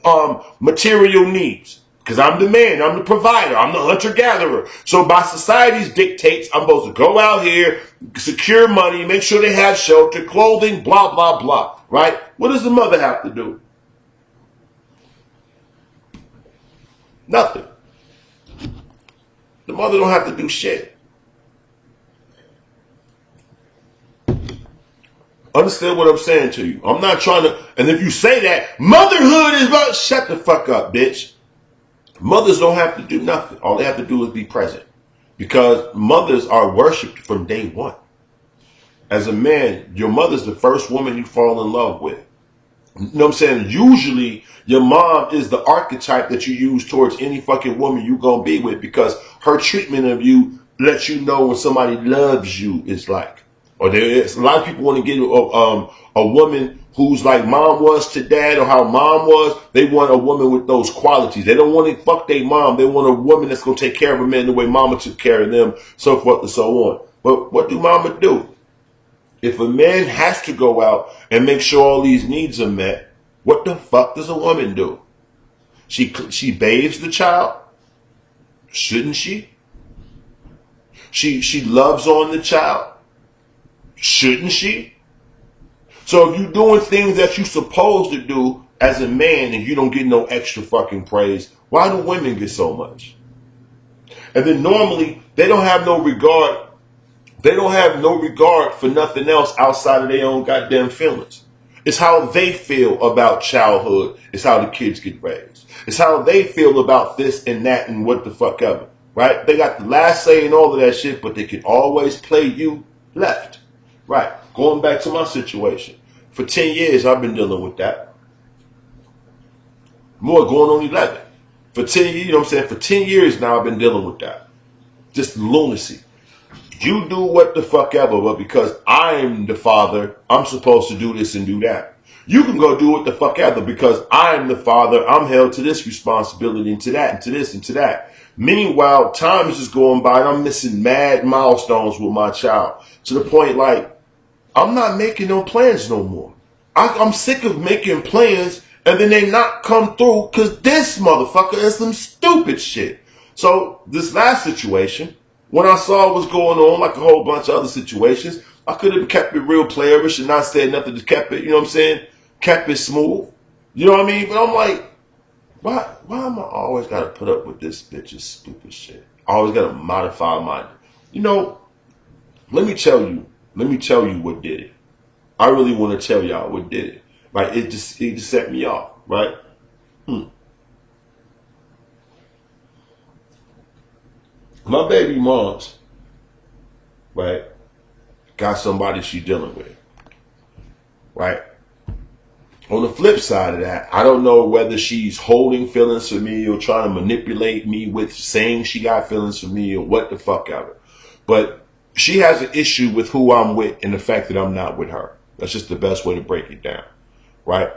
material needs. Because I'm the man, I'm the provider, I'm the hunter-gatherer. So by society's dictates, I'm supposed to go out here, secure money, make sure they have shelter, clothing, blah, blah, blah. Right? What does the mother have to do? Nothing. mother don't have to do shit. Understand what I'm saying to you. I'm not trying to, and if you say that, motherhood is about, shut the fuck up, bitch. Mothers don't have to do nothing. All they have to do is be present. Because mothers are worshipped from day one. As a man, your mother's the first woman you fall in love with. You know what I'm saying? Usually, your mom is the archetype that you use towards any fucking woman you gonna be with, because her treatment of you lets you know when somebody loves you is like. Or there's a lot of people want to get a woman who's like mom was to dad, or how mom was. They want a woman with those qualities. They don't want to fuck their mom. They want a woman that's going to take care of a man the way mama took care of them, so forth and so on. But what do mama do? If a man has to go out and make sure all these needs are met, what the fuck does a woman do? She bathes the child? Shouldn't she? She loves on the child? Shouldn't she? So if you're doing things that you're supposed to do as a man and you don't get no extra fucking praise, why do women get so much? And then normally they don't have no regard. They don't have no regard for nothing else outside of their own goddamn feelings. It's how they feel about childhood. It's how the kids get raised. It's how they feel about this and that and what the fuck ever. Right? They got the last say in all of that shit, but they can always play you left. Right. Going back to my situation. For 10 years, I've been dealing with that. More going on 11. For 10 years, you know what I'm saying? For 10 years now, I've been dealing with that. Just lunacy. You do what the fuck ever, but because I'm the father, I'm supposed to do this and do that. You can go do what the fuck ever because I'm the father, I'm held to this responsibility and to that and to this and to that. Meanwhile, time is just going by and I'm missing mad milestones with my child. To the point like, I'm not making no plans no more. I'm sick of making plans and then they not come through because this motherfucker is some stupid shit. So this last situation, when I saw what was going on, like a whole bunch of other situations, I could have kept it real playerish and not said nothing, just kept it, you know what I'm saying? Kept it smooth. You know what I mean? But I'm like, why am I always got to put up with this bitch's stupid shit? I always got to modify mine. You know, let me tell you what did it. I really want to tell y'all what did it. Like, it just set me off, right? My baby mom's, right, got somebody she's dealing with, right? On the flip side of that, I don't know whether she's holding feelings for me or trying to manipulate me with saying she got feelings for me or what the fuck ever. But she has an issue with who I'm with and the fact that I'm not with her. That's just the best way to break it down, right?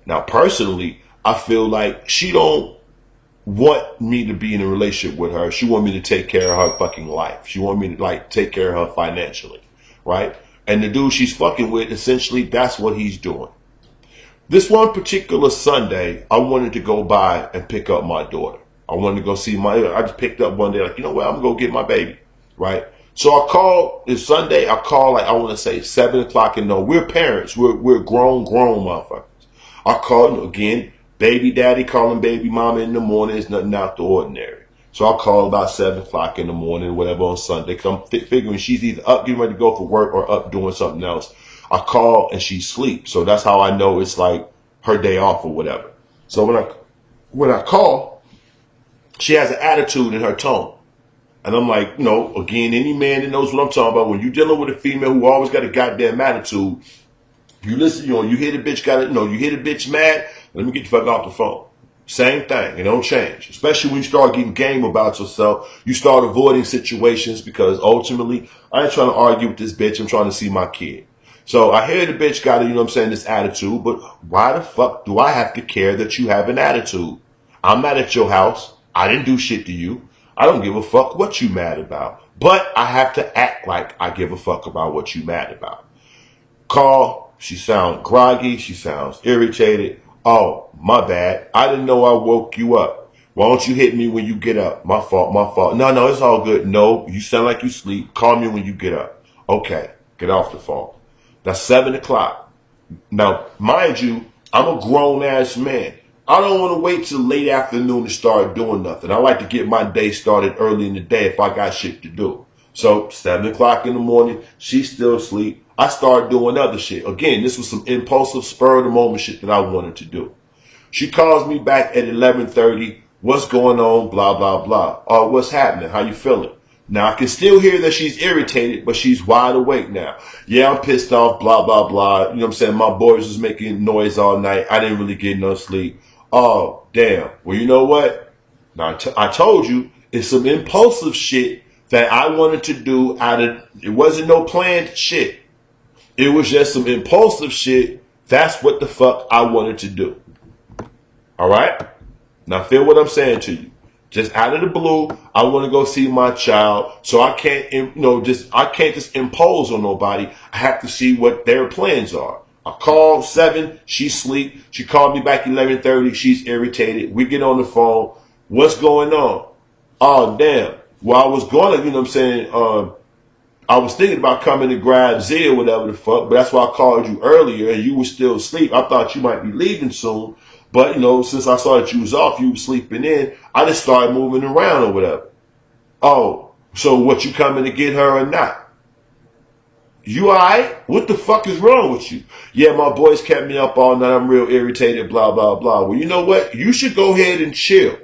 Now, personally, I feel like she don't want me to be in a relationship with her. She want me to take care of her fucking life. She want me to like take care of her financially, right? And the dude she's fucking with, essentially, that's what he's doing. This one particular Sunday, I wanted to go by and pick up my daughter. I wanted to go see I just picked up one day, like, you know what, I'm going to go get my baby, right? So I called, it's Sunday, I called like, I want to say 7 o'clock, and no, we're parents. We're grown motherfuckers. I called, again, baby daddy calling baby mama in the morning is nothing out the ordinary. So I called about 7 o'clock in the morning, whatever, on Sunday, because I'm figuring she's either up getting ready to go for work or up doing something else. I call and she sleeps. So that's how I know it's like her day off or whatever. So when I call, she has an attitude in her tone. And I'm like, you know, again, any man that knows what I'm talking about, when you're dealing with a female who always got a goddamn attitude, you listen, you know, you hear the bitch you hear the bitch mad, let me get the fuck off the phone. Same thing, it don't change. Especially when you start getting game about yourself, you start avoiding situations because ultimately, I ain't trying to argue with this bitch, I'm trying to see my kid. So I hear the bitch got, you know what I'm saying, this attitude, but why the fuck do I have to care that you have an attitude? I'm not at your house. I didn't do shit to you. I don't give a fuck what you mad about. But I have to act like I give a fuck about what you mad about. Call, she sounds groggy, she sounds irritated. Oh, my bad. I didn't know I woke you up. Why don't you hit me when you get up? My fault. No, it's all good. No, you sound like you sleep. Call me when you get up. Okay, get off the phone. That's 7 o'clock. Now, mind you, I'm a grown-ass man. I don't want to wait till late afternoon to start doing nothing. I like to get my day started early in the day if I got shit to do. So 7 o'clock in the morning, she's still asleep. I start doing other shit. Again, this was some impulsive, spur of the moment shit that I wanted to do. She calls me back at 11:30. What's going on? Blah, blah, blah. Oh, what's happening? How you feeling? Now, I can still hear that she's irritated, but she's wide awake now. Yeah, I'm pissed off, blah, blah, blah. You know what I'm saying? My boys was making noise all night. I didn't really get no sleep. Oh, damn. Well, you know what? Now, I told you, it's some impulsive shit that I wanted to do it wasn't no planned shit. It was just some impulsive shit. That's what the fuck I wanted to do. All right? Now, feel what I'm saying to you. Just out of the blue, I want to go see my child. So I can't, I can't just impose on nobody. I have to see what their plans are. I called 7, she sleep. She called me back 11:30. She's irritated. We get on the phone. What's going on? Oh, damn. Well, I was going to, I was thinking about coming to grab Z or whatever the fuck, but that's why I called you earlier and you were still asleep. I thought you might be leaving soon. But, since I saw that you was off, you were sleeping in, I just started moving around or whatever. Oh, so what, you coming to get her or not? You alright? What the fuck is wrong with you? Yeah, my boys kept me up all night. I'm real irritated, blah, blah, blah. Well, you know what? You should go ahead and chill.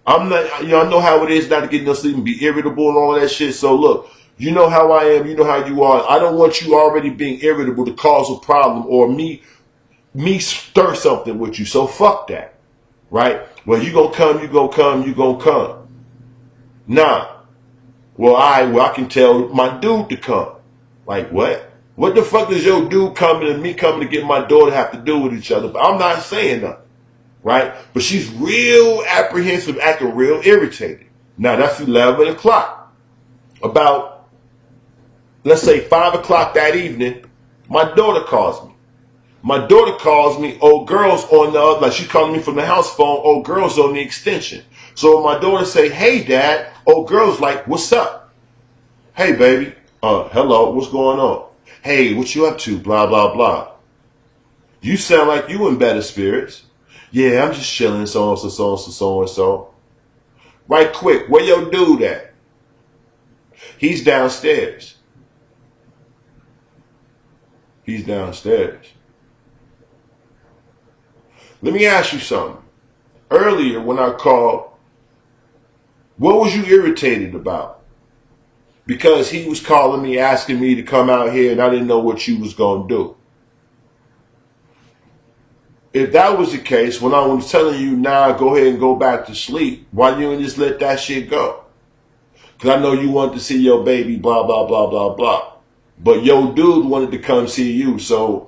I'm not, I know how it is not to get no sleep and be irritable and all of that shit. So look, you know how I am. You know how you are. I don't want you already being irritable to cause a problem or me stir something with you. So fuck that. Right? Well, you gonna come, you gonna come, you gonna come. Nah. Well, I can tell my dude to come. Like what? What the fuck does your dude coming and me coming to get my daughter have to do with each other? But I'm not saying nothing. Right? But she's real apprehensive, acting real irritated. Now that's 11 o'clock. About, let's say 5 o'clock that evening, my daughter calls me. My daughter calls me, old girl's on the other, like she's calling me from the house phone, old girl's on the extension. So my daughter say, hey dad, old girl's like, what's up? Hey baby, hello, what's going on? Hey, what you up to? Blah, blah, blah. You sound like you in better spirits. Yeah, I'm just chilling, so and so. Right quick, where your dude at? He's downstairs. He's downstairs. Let me ask you something. Earlier when I called, what was you irritated about? Because he was calling me, asking me to come out here, and I didn't know what you was going to do. If that was the case, when I was telling you, nah, go ahead and go back to sleep, why you didn't just let that shit go? Because I know you wanted to see your baby, blah, blah, blah, blah, blah. But your dude wanted to come see you, so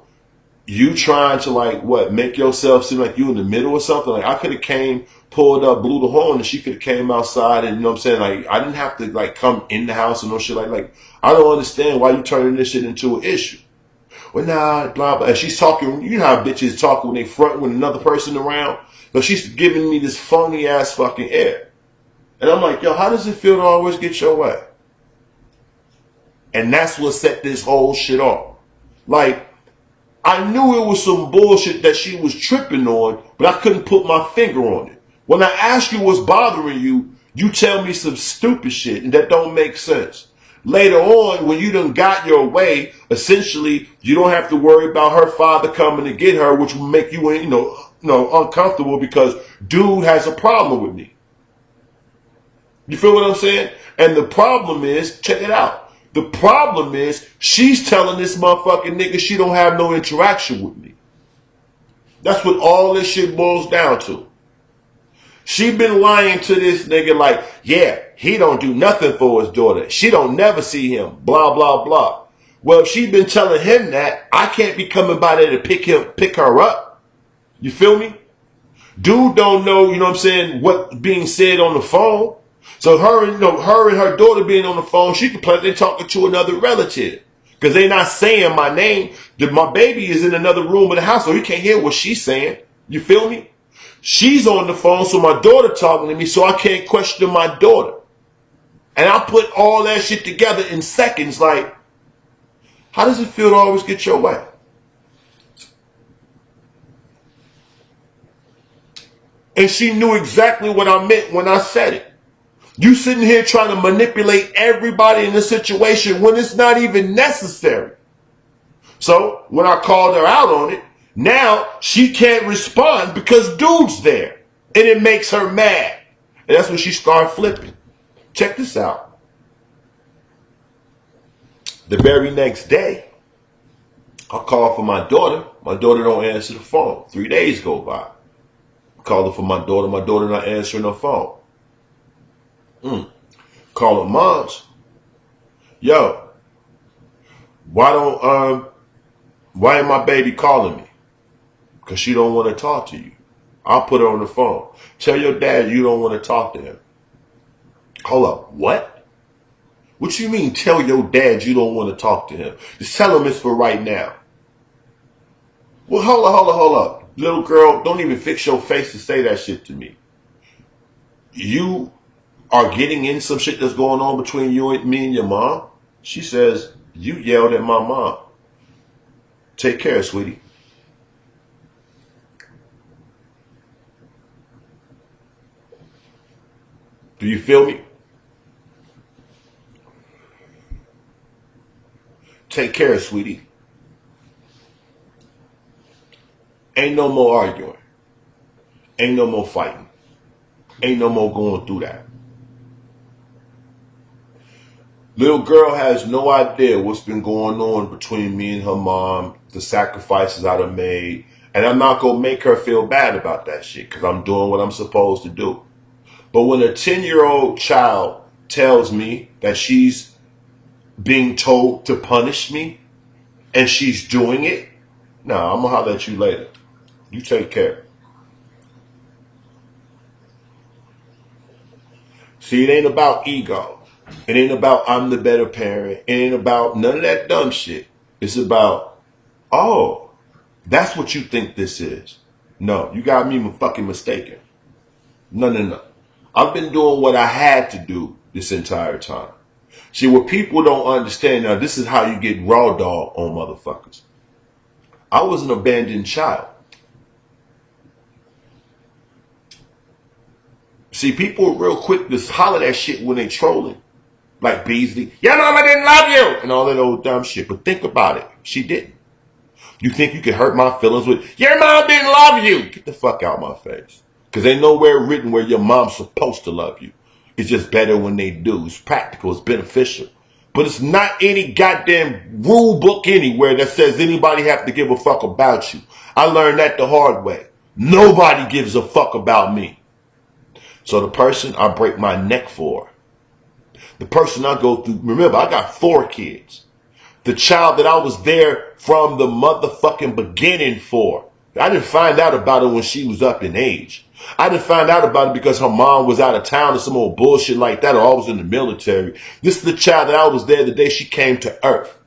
you trying to make yourself seem like you in the middle or something? Like I could have came, pulled up, blew the horn, and she could have came outside, and you know what I'm saying? Like I didn't have to come in the house and no shit like I don't understand why you turning this shit into an issue. Well, nah, blah, blah. And she's talking, you know how bitches talk when they front with another person around? But she's giving me this phony ass fucking air. And I'm like, yo, how does it feel to always get your way? And that's what set this whole shit off. Like, I knew it was some bullshit that she was tripping on, but I couldn't put my finger on it. When I ask you what's bothering you, you tell me some stupid shit, and that don't make sense. Later on, when you done got your way, essentially, you don't have to worry about her father coming to get her, which will make you, uncomfortable because dude has a problem with me. You feel what I'm saying? And the problem is, check it out. The problem is, she's telling this motherfucking nigga she don't have no interaction with me. That's what all this shit boils down to. She been lying to this nigga like, yeah, he don't do nothing for his daughter. She don't never see him, blah, blah, blah. Well, if she been telling him that, I can't be coming by there to pick her up. You feel me? Dude don't know, you know what I'm saying, what's being said on the phone. So her and her daughter being on the phone, she could play they talking to another relative. Because they not saying my name. My baby is in another room of the house, so he can't hear what she's saying. You feel me? She's on the phone, so my daughter talking to me, so I can't question my daughter. And I put all that shit together in seconds, like, how does it feel to always get your way? And she knew exactly what I meant when I said it. You sitting here trying to manipulate everybody in the situation when it's not even necessary. So when I called her out on it, now she can't respond because dude's there. And it makes her mad. And that's when she started flipping. Check this out. The very next day, I call for my daughter. My daughter don't answer the phone. 3 days go by. I call her for my daughter. My daughter not answering her phone. Call her mom's. Yo, why ain't my baby calling me? Because she don't want to talk to you. I'll put her on the phone. Tell your dad you don't want to talk to him. Hold up, what? What you mean tell your dad you don't want to talk to him? Just tell him it's for right now. Well, hold up. Little girl, don't even fix your face to say that shit to me. You are getting in some shit that's going on between me and your mom? She says, you yelled at my mom. Take care, sweetie. Do you feel me? Take care, sweetie. Ain't no more arguing. Ain't no more fighting. Ain't no more going through that. Little girl has no idea what's been going on between me and her mom, the sacrifices I done made, and I'm not going to make her feel bad about that shit because I'm doing what I'm supposed to do. But when a 10-year-old child tells me that she's being told to punish me and she's doing it, nah, I'm going to holler at you later. You take care. See, it ain't about ego. It ain't about I'm the better parent. It ain't about none of that dumb shit. It's about, oh, that's what you think this is. No, you got me fucking mistaken. No. I've been doing what I had to do this entire time. See, what people don't understand now, this is how you get raw dog on motherfuckers. I was an abandoned child. See, people real quick just holler that shit when they trolling. Like Beasley, your mama didn't love you, and all that old dumb shit. But think about it. She didn't. You think you can hurt my feelings with, your mom didn't love you? Get the fuck out my face. Because ain't nowhere written where your mom's supposed to love you. It's just better when they do. It's practical. It's beneficial. But it's not any goddamn rule book anywhere that says anybody have to give a fuck about you. I learned that the hard way. Nobody gives a fuck about me. So the person I break my neck for, the person I go through, remember, I got 4 kids. The child that I was there from the motherfucking beginning for. I didn't find out about her when she was up in age. I didn't find out about it because her mom was out of town or some old bullshit like that, or I was in the military. This is the child that I was there the day she came to earth.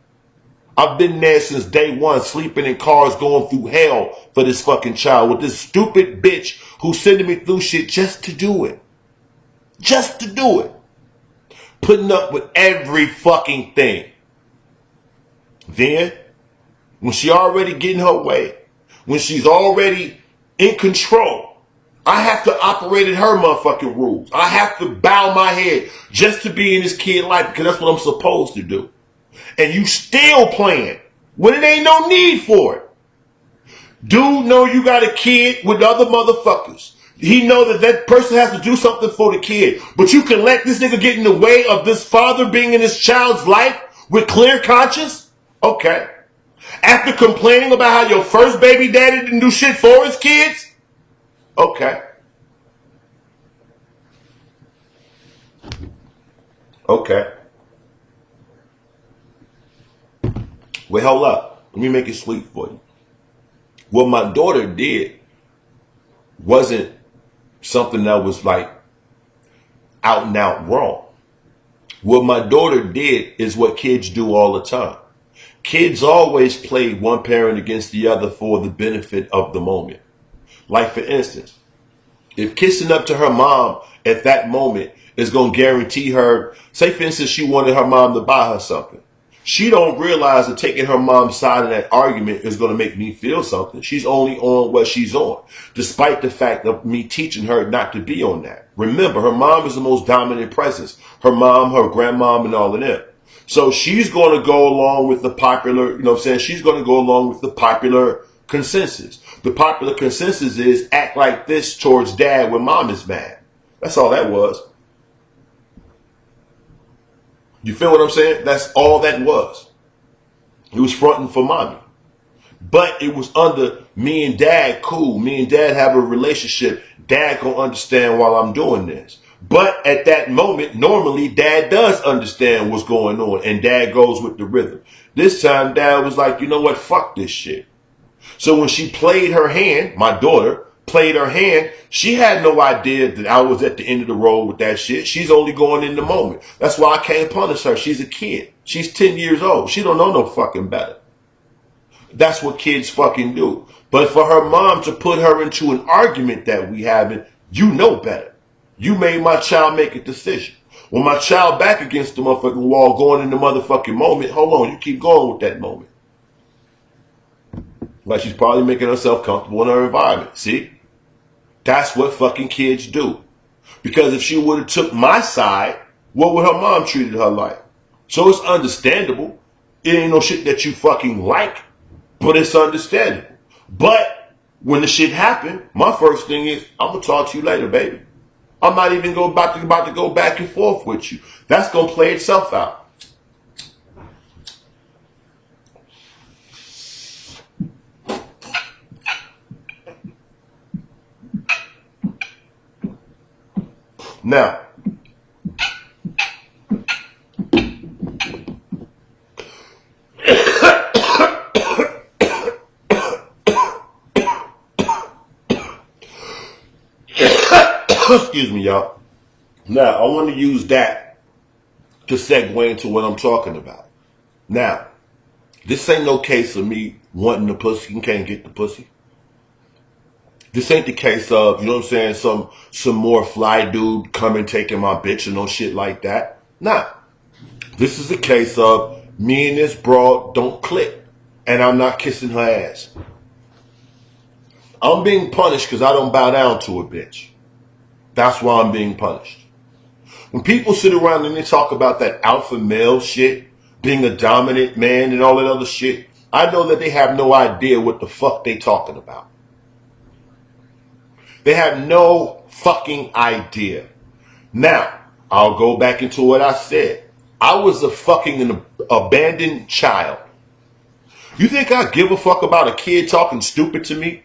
I've been there since day one, sleeping in cars, going through hell for this fucking child with this stupid bitch who's sending me through shit just to do it. Just to do it. Putting up with every fucking thing. Then, when she already getting her way, when she's already in control, I have to operate in her motherfucking rules. I have to bow my head just to be in this kid's life because that's what I'm supposed to do. And you still playing when it ain't no need for it. Dude know you got a kid with other motherfuckers. He know that that person has to do something for the kid. But you can let this nigga get in the way of this father being in his child's life with clear conscience? Okay. After complaining about how your first baby daddy didn't do shit for his kids? Okay. Okay. Well, hold up. Let me make it sweet for you. What my daughter did wasn't something that was like out and out wrong. What my daughter did is what kids do all the time. Kids always play one parent against the other for the benefit of the moment. Like, for instance, if kissing up to her mom at that moment is going to guarantee her, say, for instance, she wanted her mom to buy her something. She don't realize that taking her mom's side of that argument is going to make me feel something. She's only on what she's on, despite the fact of me teaching her not to be on that. Remember, her mom is the most dominant presence. Her mom, her grandmom, and all of them. So she's going to go along with the popular, you know what I'm saying? She's going to go along with the popular consensus. The popular consensus is act like this towards dad when mom is mad. That's all that was. You feel what I'm saying? That's all that was. It was fronting for mommy. But it was under me and dad cool. Me and dad have a relationship. Dad gonna understand while I'm doing this. But at that moment, normally dad does understand what's going on and dad goes with the rhythm. This time dad was like, you know what? Fuck this shit. So when she played her hand, my daughter played her hand, she had no idea that I was at the end of the road with that shit. She's only going in the moment. That's why I can't punish her. She's a kid. She's 10 years old. She don't know no fucking better. That's what kids fucking do. But for her mom to put her into an argument that we having, you know better. You made my child make a decision. When my child back against the motherfucking wall going in the motherfucking moment, hold on, you keep going with that moment. Like she's probably making herself comfortable in her environment. See? That's what fucking kids do. Because if she would have took my side, what would her mom treated her like? So it's understandable. It ain't no shit that you fucking like, but it's understandable. But when the shit happened, my first thing is, I'm gonna talk to you later, baby. I'm not even about to go back and forth with you. That's gonna play itself out. Now, excuse me, y'all. Now, I want to use that to segue into what I'm talking about. Now, this ain't no case of me wanting the pussy and can't get the pussy. This ain't the case of, you know what I'm saying, some more fly dude coming taking my bitch and no shit like that. Nah. This is a case of me and this broad don't click. And I'm not kissing her ass. I'm being punished because I don't bow down to a bitch. That's why I'm being punished. When people sit around and they talk about that alpha male shit, being a dominant man and all that other shit, I know that they have no idea what the fuck they talking about. They have no fucking idea. Now, I'll go back into what I said. I was a fucking abandoned child. You think I give a fuck about a kid talking stupid to me?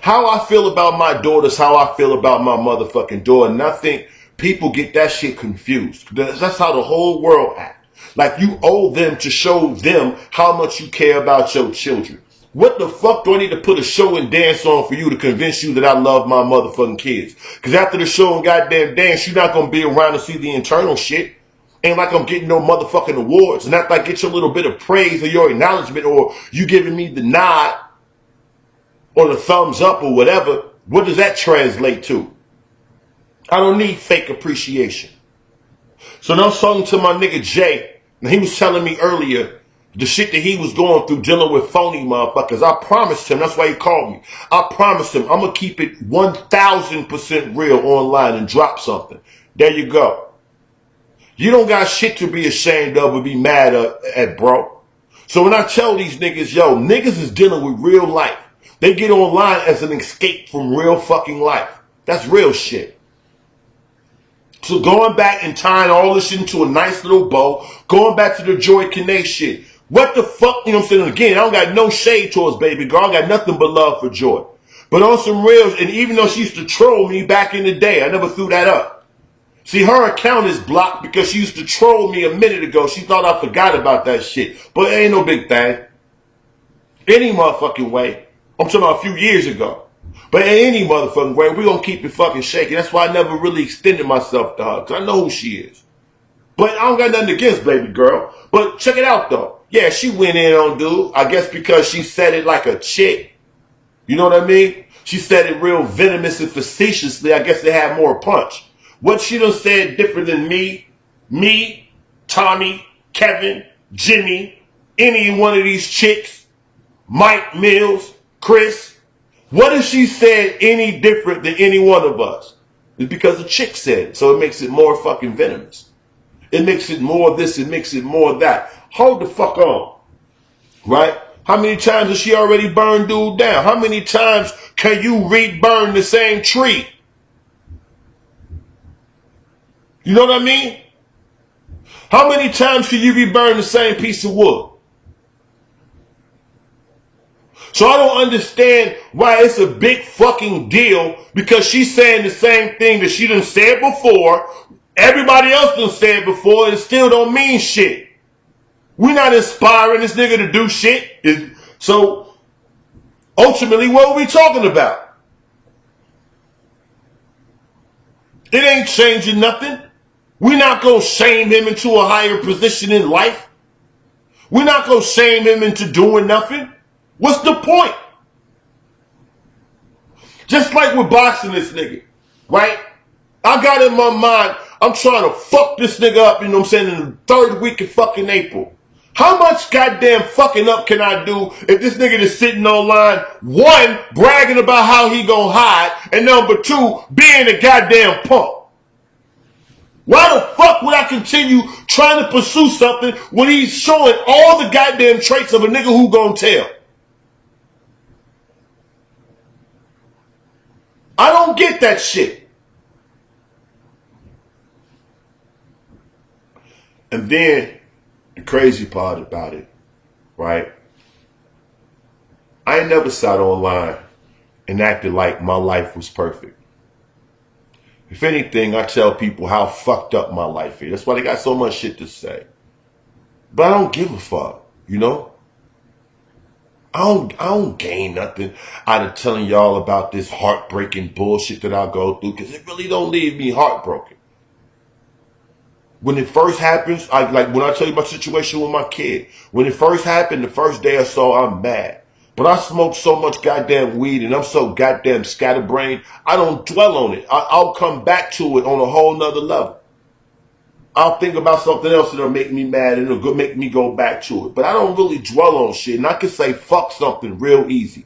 How I feel about my daughter's how I feel about my motherfucking daughter. And I think people get that shit confused. That's how the whole world acts. Like you owe them to show them how much you care about your children. What the fuck do I need to put a show and dance on for you to convince you that I love my motherfucking kids? Because after the show and goddamn dance, you're not going to be around to see the internal shit. Ain't like I'm getting no motherfucking awards. And after I get your little bit of praise or your acknowledgement or you giving me the nod or the thumbs up or whatever, what does that translate to? I don't need fake appreciation. So now I'm talking to my nigga Jay, and he was telling me earlier the shit that he was going through dealing with phony motherfuckers. I promised him, that's why he called me. I promised him I'm going to keep it 1000% real online and drop something. There you go. You don't got shit to be ashamed of or be mad at, bro. So when I tell these niggas, yo, niggas is dealing with real life. They get online as an escape from real fucking life. That's real shit. So going back and tying all this shit into a nice little bow, going back to the Joy Kane shit. What the fuck, you know what I'm saying? Again, I don't got no shade towards baby girl. I got nothing but love for Joy. But on some reals, and even though she used to troll me back in the day, I never threw that up. See, her account is blocked because she used to troll me a minute ago. She thought I forgot about that shit. But it ain't no big thing. Any motherfucking way. I'm talking about a few years ago. But in any motherfucking way, we're going to keep it fucking shaking. That's why I never really extended myself to her. Because I know who she is. But I don't got nothing against baby girl. But check it out, though. Yeah, she went in on dude. I guess because she said it like a chick. You know what I mean? She said it real venomous and facetiously. I guess they had more punch. What she done said different than me, Tommy, Kevin, Jimmy, any one of these chicks, Mike Mills, Chris, what if she said any different than any one of us? It's because the chick said it, so it makes it more fucking venomous. It makes it more this, it makes it more that. Hold the fuck on, right? How many times has she already burned dude down? How many times can you re-burn the same tree? You know what I mean? How many times can you re-burn the same piece of wood? So I don't understand why it's a big fucking deal because she's saying the same thing that she done said before. Everybody else done said before and it still don't mean shit. We're not inspiring this nigga to do shit. So ultimately, what are we talking about? It ain't changing nothing. We're not going to shame him into a higher position in life. We're not going to shame him into doing nothing. What's the point? Just like with boxing this nigga, right? I got in my mind, I'm trying to fuck this nigga up, you know what I'm saying, in the third week of fucking April. How much goddamn fucking up can I do if this nigga is sitting online, one, bragging about how he gonna hide, and number two, being a goddamn punk? Why the fuck would I continue trying to pursue something when he's showing all the goddamn traits of a nigga who gonna tell? I don't get that shit. And then the crazy part about it, right? I ain't never sat online and acted like my life was perfect. If anything, I tell people how fucked up my life is. That's why they got so much shit to say. But I don't give a fuck, you know? I don't gain nothing out of telling y'all about this heartbreaking bullshit that I go through because it really don't leave me heartbroken. When it first happens, when I tell you my situation with my kid, when it first happened, the first day or so, I'm mad. But I smoke so much goddamn weed and I'm so goddamn scatterbrained, I don't dwell on it. I'll come back to it on a whole nother level. I'll think about something else that'll make me mad and it'll make me go back to it. But I don't really dwell on shit. And I can say fuck something real easy.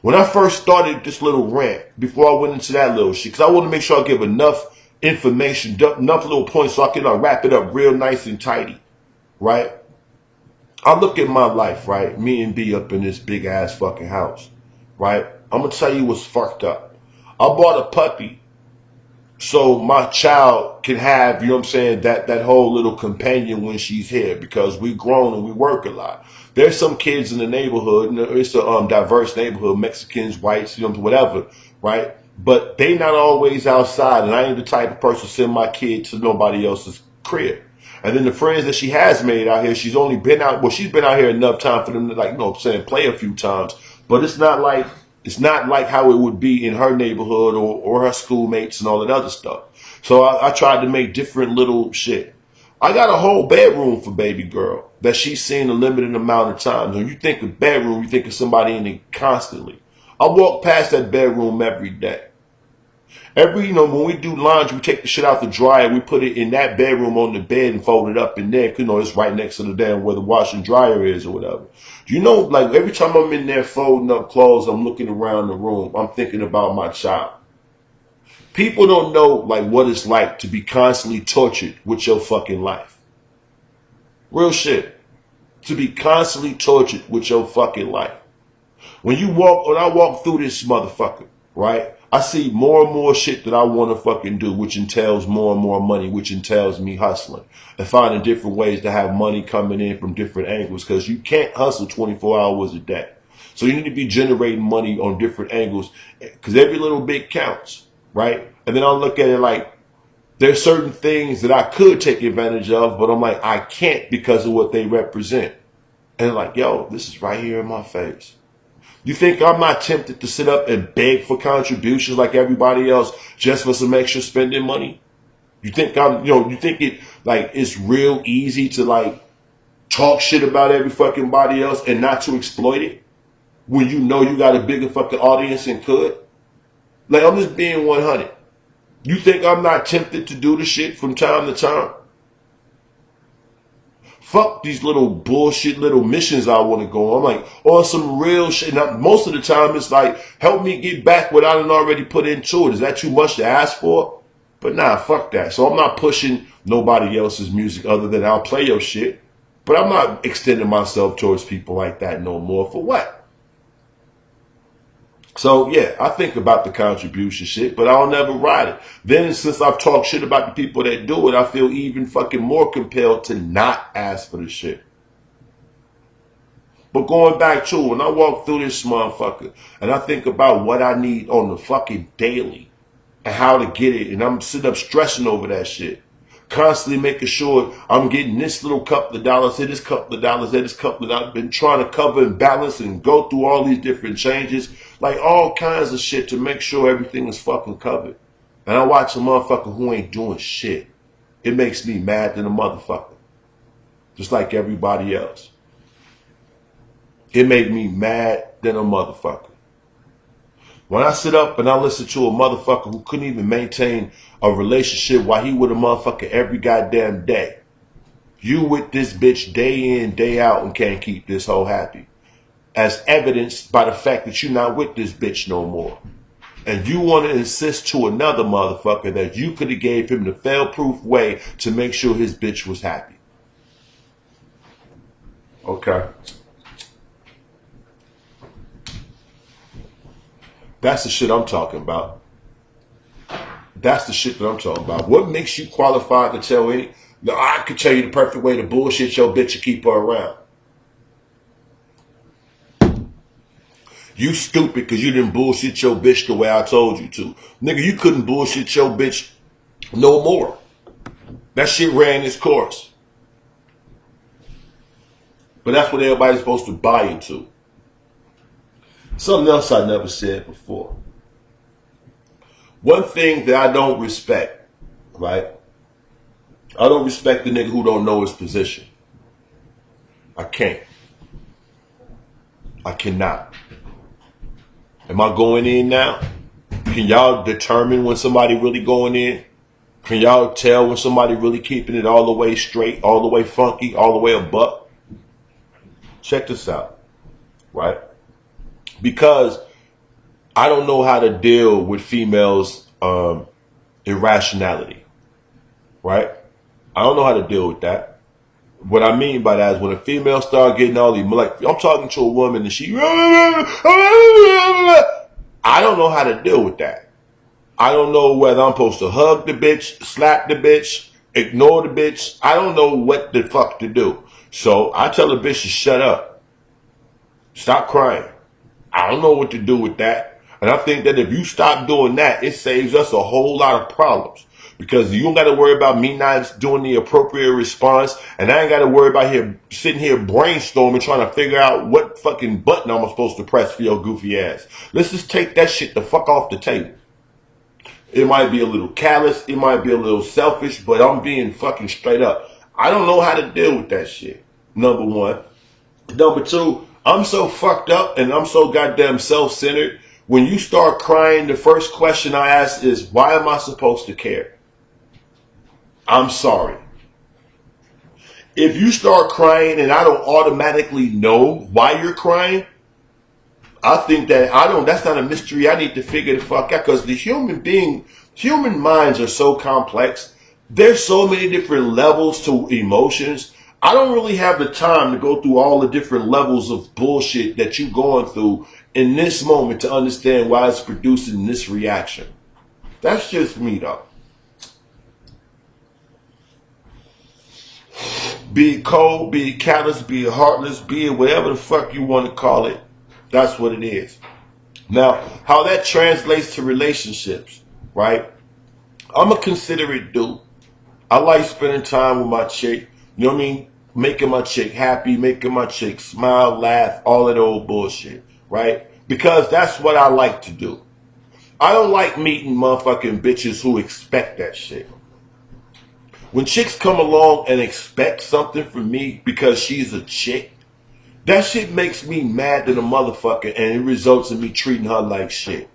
When I first started this little rant, before I went into that little shit, because I want to make sure I give enough information, enough little points so I can wrap it up real nice and tidy, right? I look at my life, right? Me and B up in this big ass fucking house, right? I'm going to tell you what's fucked up. I bought a puppy so my child can have, you know what I'm saying, that whole little companion when she's here because we grown and we work a lot. There's some kids in the neighborhood, and it's a diverse neighborhood, Mexicans, whites, you know, whatever, right? But they not always outside, and I ain't the type of person to send my kid to nobody else's crib. And then the friends that she has made out here, she's only been out, well, she's been out here enough time for them to, like, you know what I'm saying, play a few times. But it's not like how it would be in her neighborhood or her schoolmates and all that other stuff. So I tried to make different little shit. I got a whole bedroom for baby girl that she's seen a limited amount of times. When you think of bedroom, you think of somebody in it constantly. I walk past that bedroom every day. When we do laundry, we take the shit out the dryer, we put it in that bedroom on the bed and fold it up in there. You know, it's right next to the damn where the washer and dryer is or whatever. You know, like every time I'm in there folding up clothes, I'm looking around the room, I'm thinking about my child. People don't know like what it's like to be constantly tortured with your fucking life. Real shit. To be constantly tortured with your fucking life. When I walk through this motherfucker, right? I see more and more shit that I want to fucking do, which entails more and more money, which entails me hustling and finding different ways to have money coming in from different angles because you can't hustle 24 hours a day. So you need to be generating money on different angles because every little bit counts, right? And then I'll look at it like there's certain things that I could take advantage of, but I'm like, I can't because of what they represent. And like, yo, this is right here in my face. You think I'm not tempted to sit up and beg for contributions like everybody else just for some extra spending money? You think it's real easy to like talk shit about every fucking body else and not to exploit it when you know you got a bigger fucking audience and could? Like, I'm just being 100. You think I'm not tempted to do the shit from time to time? Fuck these little bullshit little missions I want to go on. I'm like, on some real shit. Now, most of the time it's like, help me get back what I done already put into it. Is that too much to ask for? But nah, fuck that. So I'm not pushing nobody else's music other than I'll play your shit. But I'm not extending myself towards people like that no more. For what? So yeah, I think about the contribution shit, but I'll never ride it. Then since I've talked shit about the people that do it, I feel even fucking more compelled to not ask for the shit. But going back to when I walk through this motherfucker and I think about what I need on the fucking daily and how to get it, and I'm sitting up stressing over that shit. Constantly making sure I'm getting this little couple of dollars, this couple of dollars, this couple of dollars. I've been trying to cover and balance and go through all these different changes, like all kinds of shit to make sure everything is fucking covered. And I watch a motherfucker who ain't doing shit. It makes me mad than a motherfucker. Just like everybody else. It made me mad than a motherfucker. When I sit up and I listen to a motherfucker who couldn't even maintain a relationship while he with a motherfucker every goddamn day. You with this bitch day in, day out and can't keep this hoe happy. As evidenced by the fact that you're not with this bitch no more. And you want to insist to another motherfucker that you could have gave him the fail-proof way to make sure his bitch was happy. Okay. That's the shit I'm talking about. That's the shit that I'm talking about. What makes you qualified to tell any... No, I could tell you the perfect way to bullshit your bitch and keep her around. You stupid because you didn't bullshit your bitch the way I told you to. Nigga, you couldn't bullshit your bitch no more. That shit ran its course. But that's what everybody's supposed to buy into. Something else I never said before. One thing that I don't respect, right? I don't respect the nigga who don't know his position. I can't. I cannot. Am I going in now? Can y'all determine when somebody really going in? Can y'all tell when somebody really keeping it all the way straight, all the way funky, all the way a buck? Check this out, right? Because I don't know how to deal with females' irrationality, right? I don't know how to deal with that. What I mean by that is when a female start getting all these, like I'm talking to a woman and she, I don't know how to deal with that. I don't know whether I'm supposed to hug the bitch, slap the bitch, ignore the bitch. I don't know what the fuck to do. So I tell the bitch to shut up. Stop crying. I don't know what to do with that. And I think that if you stop doing that, it saves us a whole lot of problems. Because you don't got to worry about me not doing the appropriate response. And I ain't got to worry about sitting here brainstorming, trying to figure out what fucking button I'm supposed to press for your goofy ass. Let's just take that shit the fuck off the table. It might be a little callous. It might be a little selfish. But I'm being fucking straight up. I don't know how to deal with that shit. Number one. Number two. I'm so fucked up and I'm so goddamn self-centered. When you start crying, the first question I ask is, why am I supposed to care? I'm sorry. If you start crying and I don't automatically know why you're crying, I think that that's not a mystery. I need to figure the fuck out because the human minds are so complex. There's so many different levels to emotions. I don't really have the time to go through all the different levels of bullshit that you're going through in this moment to understand why it's producing this reaction. That's just me, though. Be it cold, be it callous, be it heartless, be it whatever the fuck you want to call it. That's what it is. Now, how that translates to relationships, right? I'm a considerate dude. I like spending time with my chick. You know what I mean? Making my chick happy, making my chick smile, laugh, all that old bullshit, right? Because that's what I like to do. I don't like meeting motherfucking bitches who expect that shit. When chicks come along and expect something from me because she's a chick, that shit makes me mad than a motherfucker and it results in me treating her like shit.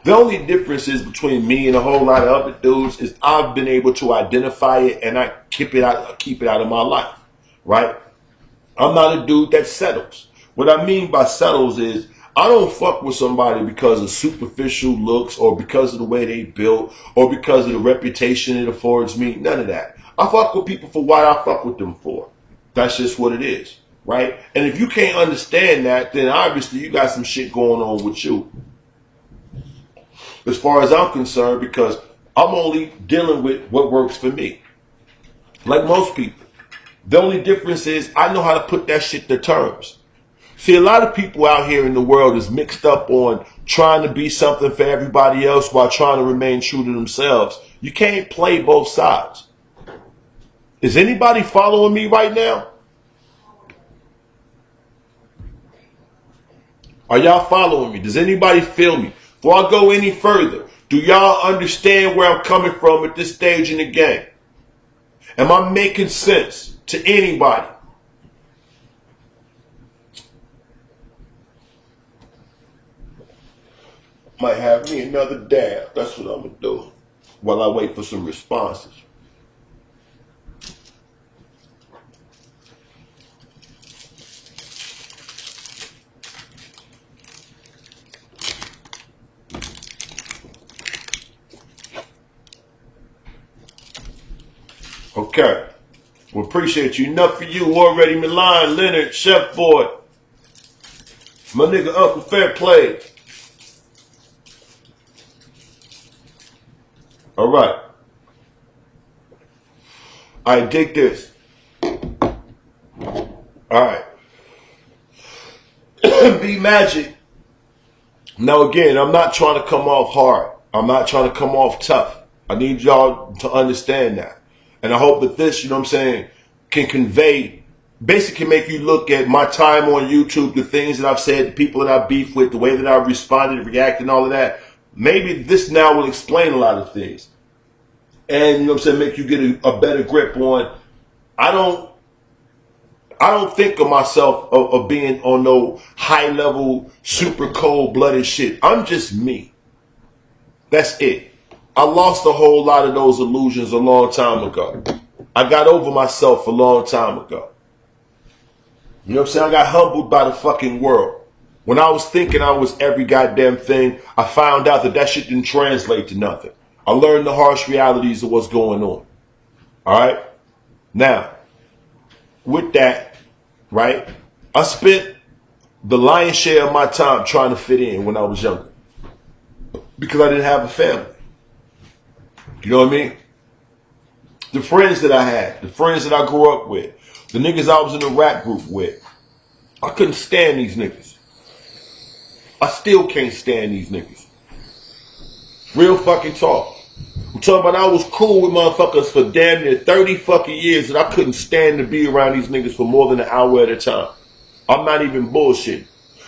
The only difference is between me and a whole lot of other dudes is I've been able to identify it and I keep it out of my life. right? I'm not a dude that settles. What I mean by settles is I don't fuck with somebody because of superficial looks or because of the way they built or because of the reputation it affords me. None of that. I fuck with people for what I fuck with them for. That's just what it is, right? And if you can't understand that, then obviously you got some shit going on with you. As far as I'm concerned, because I'm only dealing with what works for me. Like most people. The only difference is I know how to put that shit to terms. See, a lot of people out here in the world is mixed up on trying to be something for everybody else while trying to remain true to themselves. You can't play both sides. Is anybody following me right now? Are y'all following me? Does anybody feel me? Before I go any further, do y'all understand where I'm coming from at this stage in the game? Am I making sense to anybody? Might have me another dab. That's what I'm going to do while I wait for some responses. Okay. We appreciate you. Enough for you. Already Milan, Leonard, Chef Boy. My nigga Uncle Fair Play. All right. I dig this. All right. B Magic. Now again, I'm not trying to come off hard. I'm not trying to come off tough. I need y'all to understand that. And I hope that this, you know what I'm saying, can convey, basically make you look at my time on YouTube, the things that I've said, the people that I beef with, the way that I've responded, reacted, and all of that. Maybe this now will explain a lot of things. And, you know what I'm saying, make you get a better grip on, I don't think of myself of being on no high level, super cold blooded shit. I'm just me. That's it. I lost a whole lot of those illusions a long time ago. I got over myself a long time ago. You know what I'm saying? I got humbled by the fucking world. When I was thinking I was every goddamn thing, I found out that shit didn't translate to nothing. I learned the harsh realities of what's going on. All right? Now, with that, right, I spent the lion's share of my time trying to fit in when I was younger. Because I didn't have a family. You know what I mean? The friends that I had, the friends that I grew up with, the niggas I was in a rap group with, I couldn't stand these niggas. I still can't stand these niggas. Real fucking talk. I'm talking about I was cool with motherfuckers for damn near 30 fucking years and I couldn't stand to be around these niggas for more than an hour at a time. I'm not even bullshitting.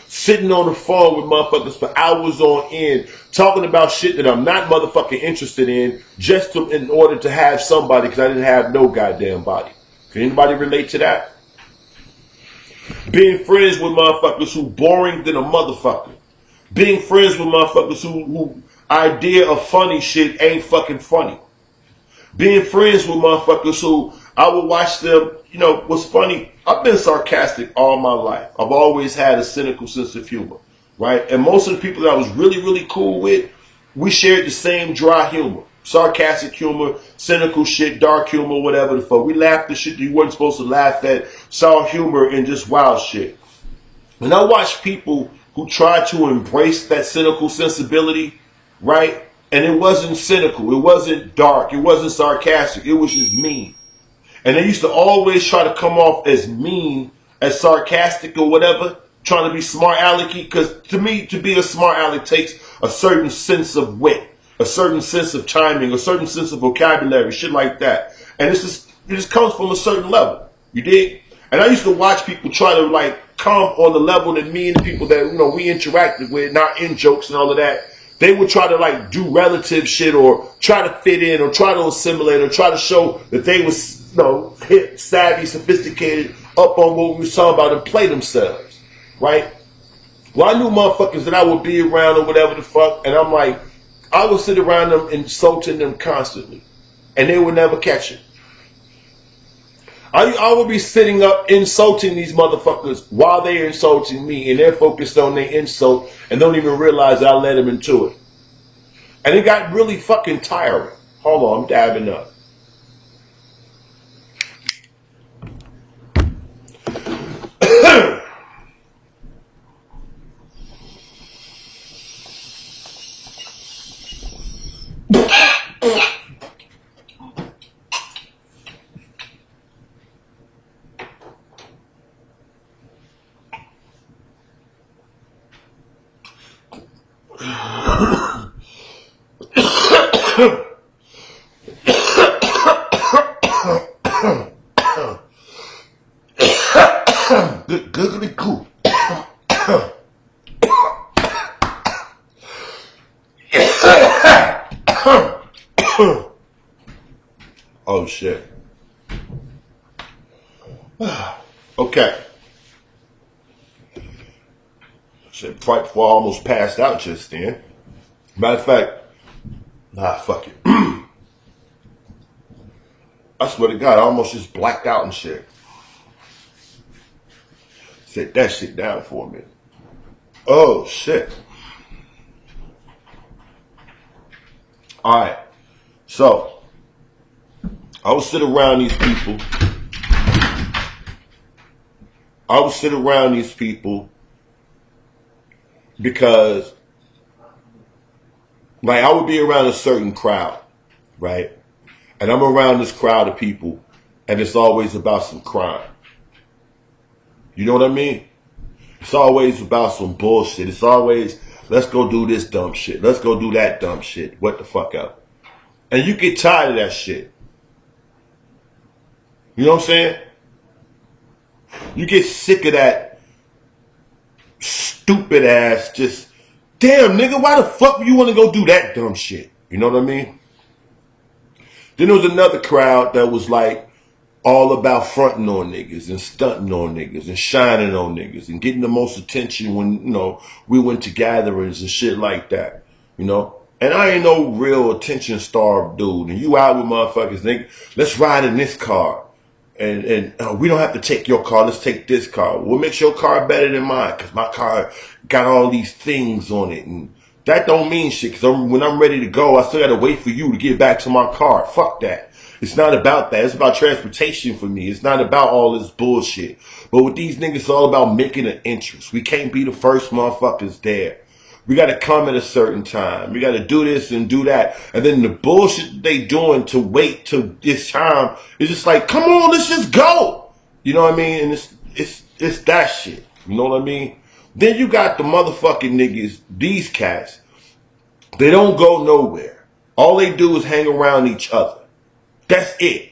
Sitting on the phone with motherfuckers for hours on end, talking about shit that I'm not motherfucking interested in, just in order to have somebody, because I didn't have no goddamn body. Can anybody relate to that? Being friends with motherfuckers who boring than a motherfucker. Being friends with motherfuckers who idea of funny shit ain't fucking funny. Being friends with motherfuckers who I would watch them, you know, what's funny, I've been sarcastic all my life. I've always had a cynical sense of humor, right? And most of the people that I was really, really cool with, we shared the same dry humor. Sarcastic humor, cynical shit, dark humor, whatever the fuck. We laughed at shit you weren't supposed to laugh at, saw humor in just wild shit. And I watched people who tried to embrace that cynical sensibility, right? And it wasn't cynical, it wasn't dark, it wasn't sarcastic, it was just mean. And they used to always try to come off as mean, as sarcastic or whatever, trying to be smart alecky, because to me, to be a smart aleck takes a certain sense of wit, a certain sense of timing, a certain sense of vocabulary, shit like that. And it just comes from a certain level. You dig? And I used to watch people try to like come on the level that me and the people that, you know, we interacted with, not in jokes and all of that. They would try to like do relative shit or try to fit in or try to assimilate or try to show that they was, you know, hip, savvy, sophisticated, up on what we was talking about and play themselves, right? Well, I knew motherfuckers that I would be around or whatever the fuck, and I'm like, I would sit around them insulting them constantly, and they would never catch it. I will be sitting up insulting these motherfuckers while they're insulting me, and they're focused on their insult and don't even realize I led them into it. And it got really fucking tiring. Hold on, I'm dabbing up. Googly goo. Oh shit. Okay. Shit, right before I almost passed out just then. Matter of fact, fuck it. I swear to God, I almost just blacked out and shit. Set that shit down for a minute. Oh shit. Alright. So, I would sit around these people. Because, like, I would be around a certain crowd, right? And I'm around this crowd of people, and it's always about some crime. You know what I mean? It's always about some bullshit. It's always, let's go do this dumb shit. Let's go do that dumb shit. What the fuck up? And you get tired of that shit. You know what I'm saying? You get sick of that stupid ass just, damn nigga, why the fuck you want to go do that dumb shit? You know what I mean? Then there was another crowd that was like all about fronting on niggas and stunting on niggas and shining on niggas and getting the most attention when, you know, we went to gatherings and shit like that, you know? And I ain't no real attention starved dude. And you out with motherfuckers, nigga, let's ride in this car. And we don't have to take your car, let's take this car. What makes your car better than mine? Because my car got all these things on it. And that don't mean shit, because when I'm ready to go, I still got to wait for you to get back to my car. Fuck that. It's not about that. It's about transportation for me. It's not about all this bullshit. But with these niggas, it's all about making an interest. We can't be the first motherfuckers there. We got to come at a certain time. We got to do this and do that. And then the bullshit they doing to wait till this time is just like, come on, let's just go. You know what I mean? And it's that shit. You know what I mean? Then you got the motherfucking niggas, these cats. They don't go nowhere. All they do is hang around each other. That's it.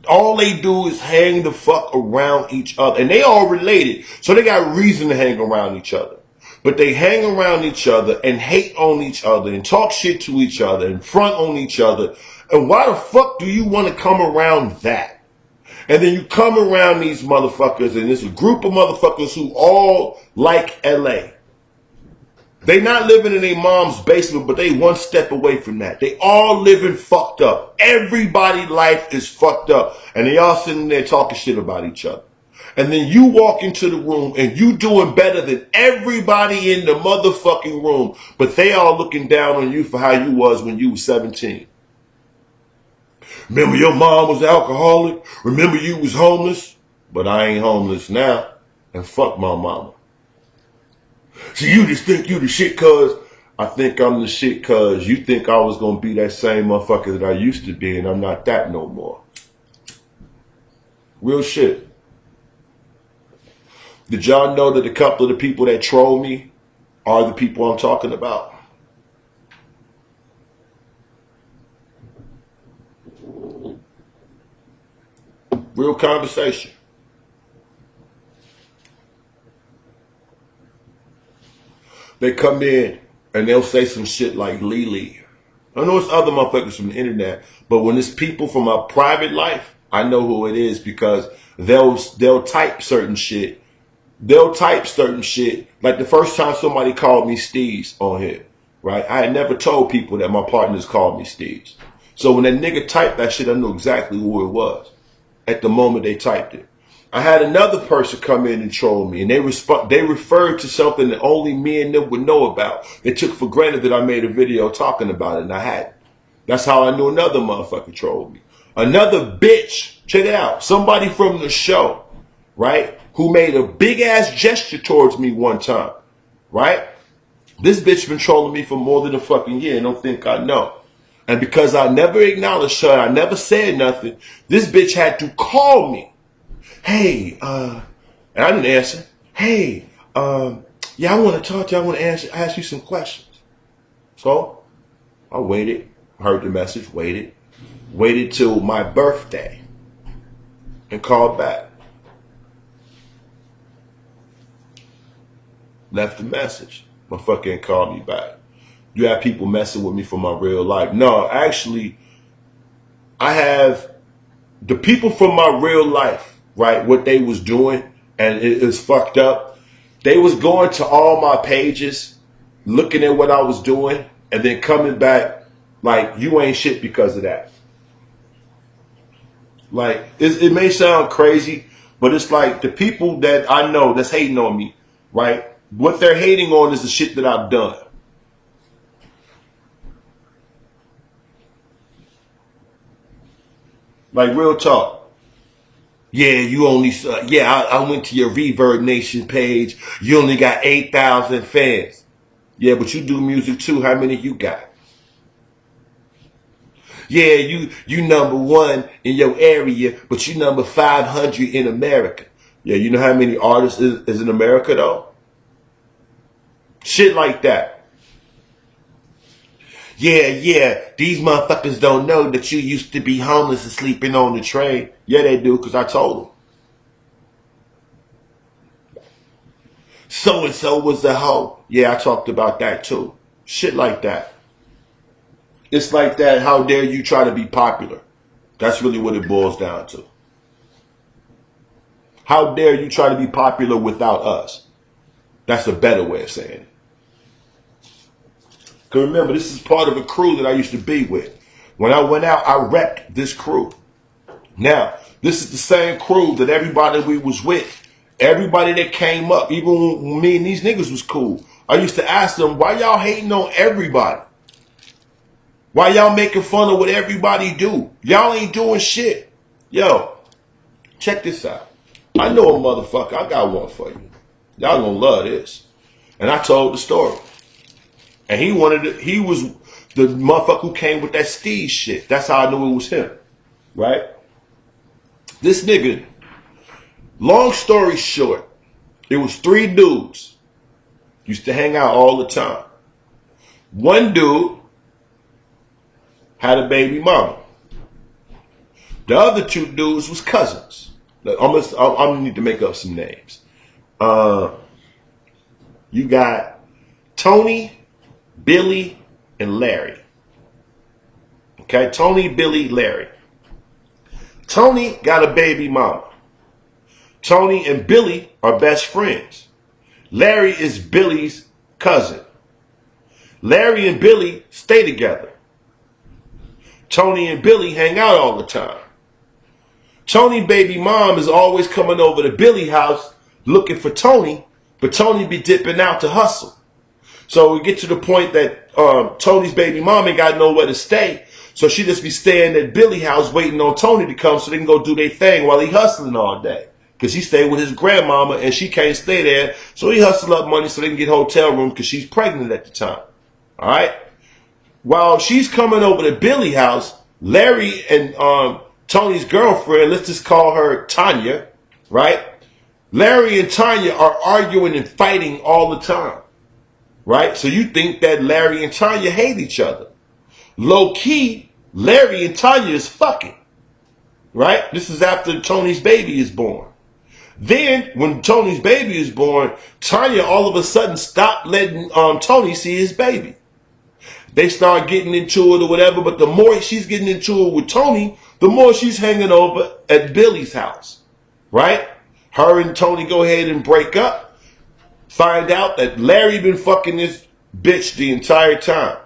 All they do is hang the fuck around each other. And they all related. So they got reason to hang around each other. But they hang around each other and hate on each other and talk shit to each other and front on each other. And why the fuck do you want to come around that? And then you come around these motherfuckers, and there's a group of motherfuckers who all like LA. They not living in their mom's basement, but they one step away from that. They all living fucked up. Everybody's life is fucked up. And they all sitting there talking shit about each other. And then you walk into the room and you doing better than everybody in the motherfucking room. But they all looking down on you for how you was when you was 17. Remember your mom was alcoholic? Remember you was homeless? But I ain't homeless now. And fuck my mama. So you just think you the shit cause I think I'm the shit cause you think I was going to be that same motherfucker that I used to be, and I'm not that no more. Real shit. Did y'all know that a couple of the people that troll me are the people I'm talking about? Real conversation. They come in and they'll say some shit like Lily. I know it's other motherfuckers from the internet, but when it's people from my private life, I know who it is because they'll type certain shit. They'll type certain shit. Like the first time somebody called me Stylz on here, right? I had never told people that my partners called me Stylz. So when that nigga typed that shit, I knew exactly who it was. at the moment they typed it. I had another person come in and troll me, and they referred to something that only me and them would know about. They took for granted that I made a video talking about it, and I hadn't. That's how I knew another motherfucker trolled me. Another bitch, check it out, somebody from the show, right, who made a big-ass gesture towards me one time, right? This bitch been trolling me for more than a fucking year and don't think I know. And because I never acknowledged her, I never said nothing, this bitch had to call me. Hey, and I didn't answer. Hey, yeah, I want to talk to you. I want to ask you some questions. So I waited, heard the message, waited till my birthday and called back. Left a message. Motherfucker ain't called me back. You have people messing with me for my real life. No, actually, I have the people from my real life. Right, what they was doing, and it is fucked up. They was going to all my pages, looking at what I was doing, and then coming back like, you ain't shit because of that. Like, it may sound crazy, but it's like the people that I know that's hating on me, right? What they're hating on is the shit that I've done. Like, real talk. Yeah, you only, I went to your Reverb Nation page. You only got 8,000 fans. Yeah, but you do music too. How many you got? Yeah, you number one in your area, but you number 500 in America. Yeah, you know how many artists is in America though? Shit like that. Yeah, these motherfuckers don't know that you used to be homeless and sleeping on the train. Yeah, they do, because I told them. So-and-so was a hoe. Yeah, I talked about that too. Shit like that. It's like that, how dare you try to be popular? That's really what it boils down to. How dare you try to be popular without us? That's a better way of saying it. Because remember, this is part of a crew that I used to be with. When I went out, I repped this crew. Now, this is the same crew that everybody we was with, everybody that came up, even when me and these niggas was cool, I used to ask them, why y'all hating on everybody? Why y'all making fun of what everybody do? Y'all ain't doing shit. Yo, check this out. I know a motherfucker. I got one for you. Y'all gonna love this. And I told the story. And he was the motherfucker who came with that Stylz shit. That's how I knew it was him. Right? This nigga, long story short, it was 3 dudes. Used to hang out all the time. One dude had a baby mama. The other 2 dudes was cousins. I'm gonna need to make up some names. You got Tony, Billy, and Larry. Okay, Tony, Billy, Larry. Tony got a baby mama. Tony and Billy are best friends. Larry is Billy's cousin. Larry and Billy stay together. Tony and Billy hang out all the time. Tony baby mom is always coming over to Billy's house looking for Tony, but Tony be dipping out to hustle. So we get to the point that Tony's baby mom ain't got nowhere to stay, so she just be staying at Billy's house waiting on Tony to come so they can go do their thing while he hustling all day. Because he stayed with his grandmama and she can't stay there, so he hustle up money so they can get hotel room because she's pregnant at the time. All right? While she's coming over to Billy's house, Larry and Tony's girlfriend, let's just call her Tanya, right? Larry and Tanya are arguing and fighting all the time. Right? So you think that Larry and Tanya hate each other. Low key, Larry and Tanya is fucking. Right? This is after Tony's baby is born. Then, when Tony's baby is born, Tanya all of a sudden stopped letting Tony see his baby. They start getting into it or whatever, but the more she's getting into it with Tony, the more she's hanging over at Billy's house. Right? Her and Tony go ahead and break up. Find out that Larry been fucking this bitch the entire time.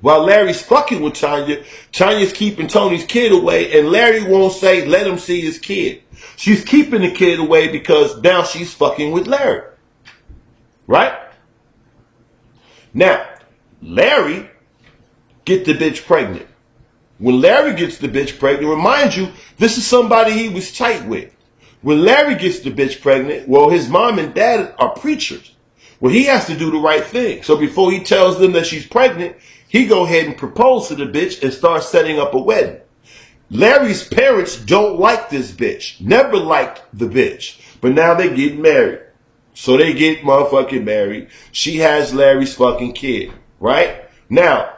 While Larry's fucking with Tanya, Tanya's keeping Tony's kid away, and Larry won't say, let him see his kid. She's keeping the kid away because now she's fucking with Larry. Right? Now, Larry get the bitch pregnant. When Larry gets the bitch pregnant, remind you, this is somebody he was tight with. When Larry gets the bitch pregnant, well, his mom and dad are preachers. Well, he has to do the right thing. So before he tells them that she's pregnant, he go ahead and propose to the bitch and start setting up a wedding. Larry's parents don't like this bitch. Never liked the bitch. But now they get married. So they get motherfucking married. She has Larry's fucking kid. Right? Now,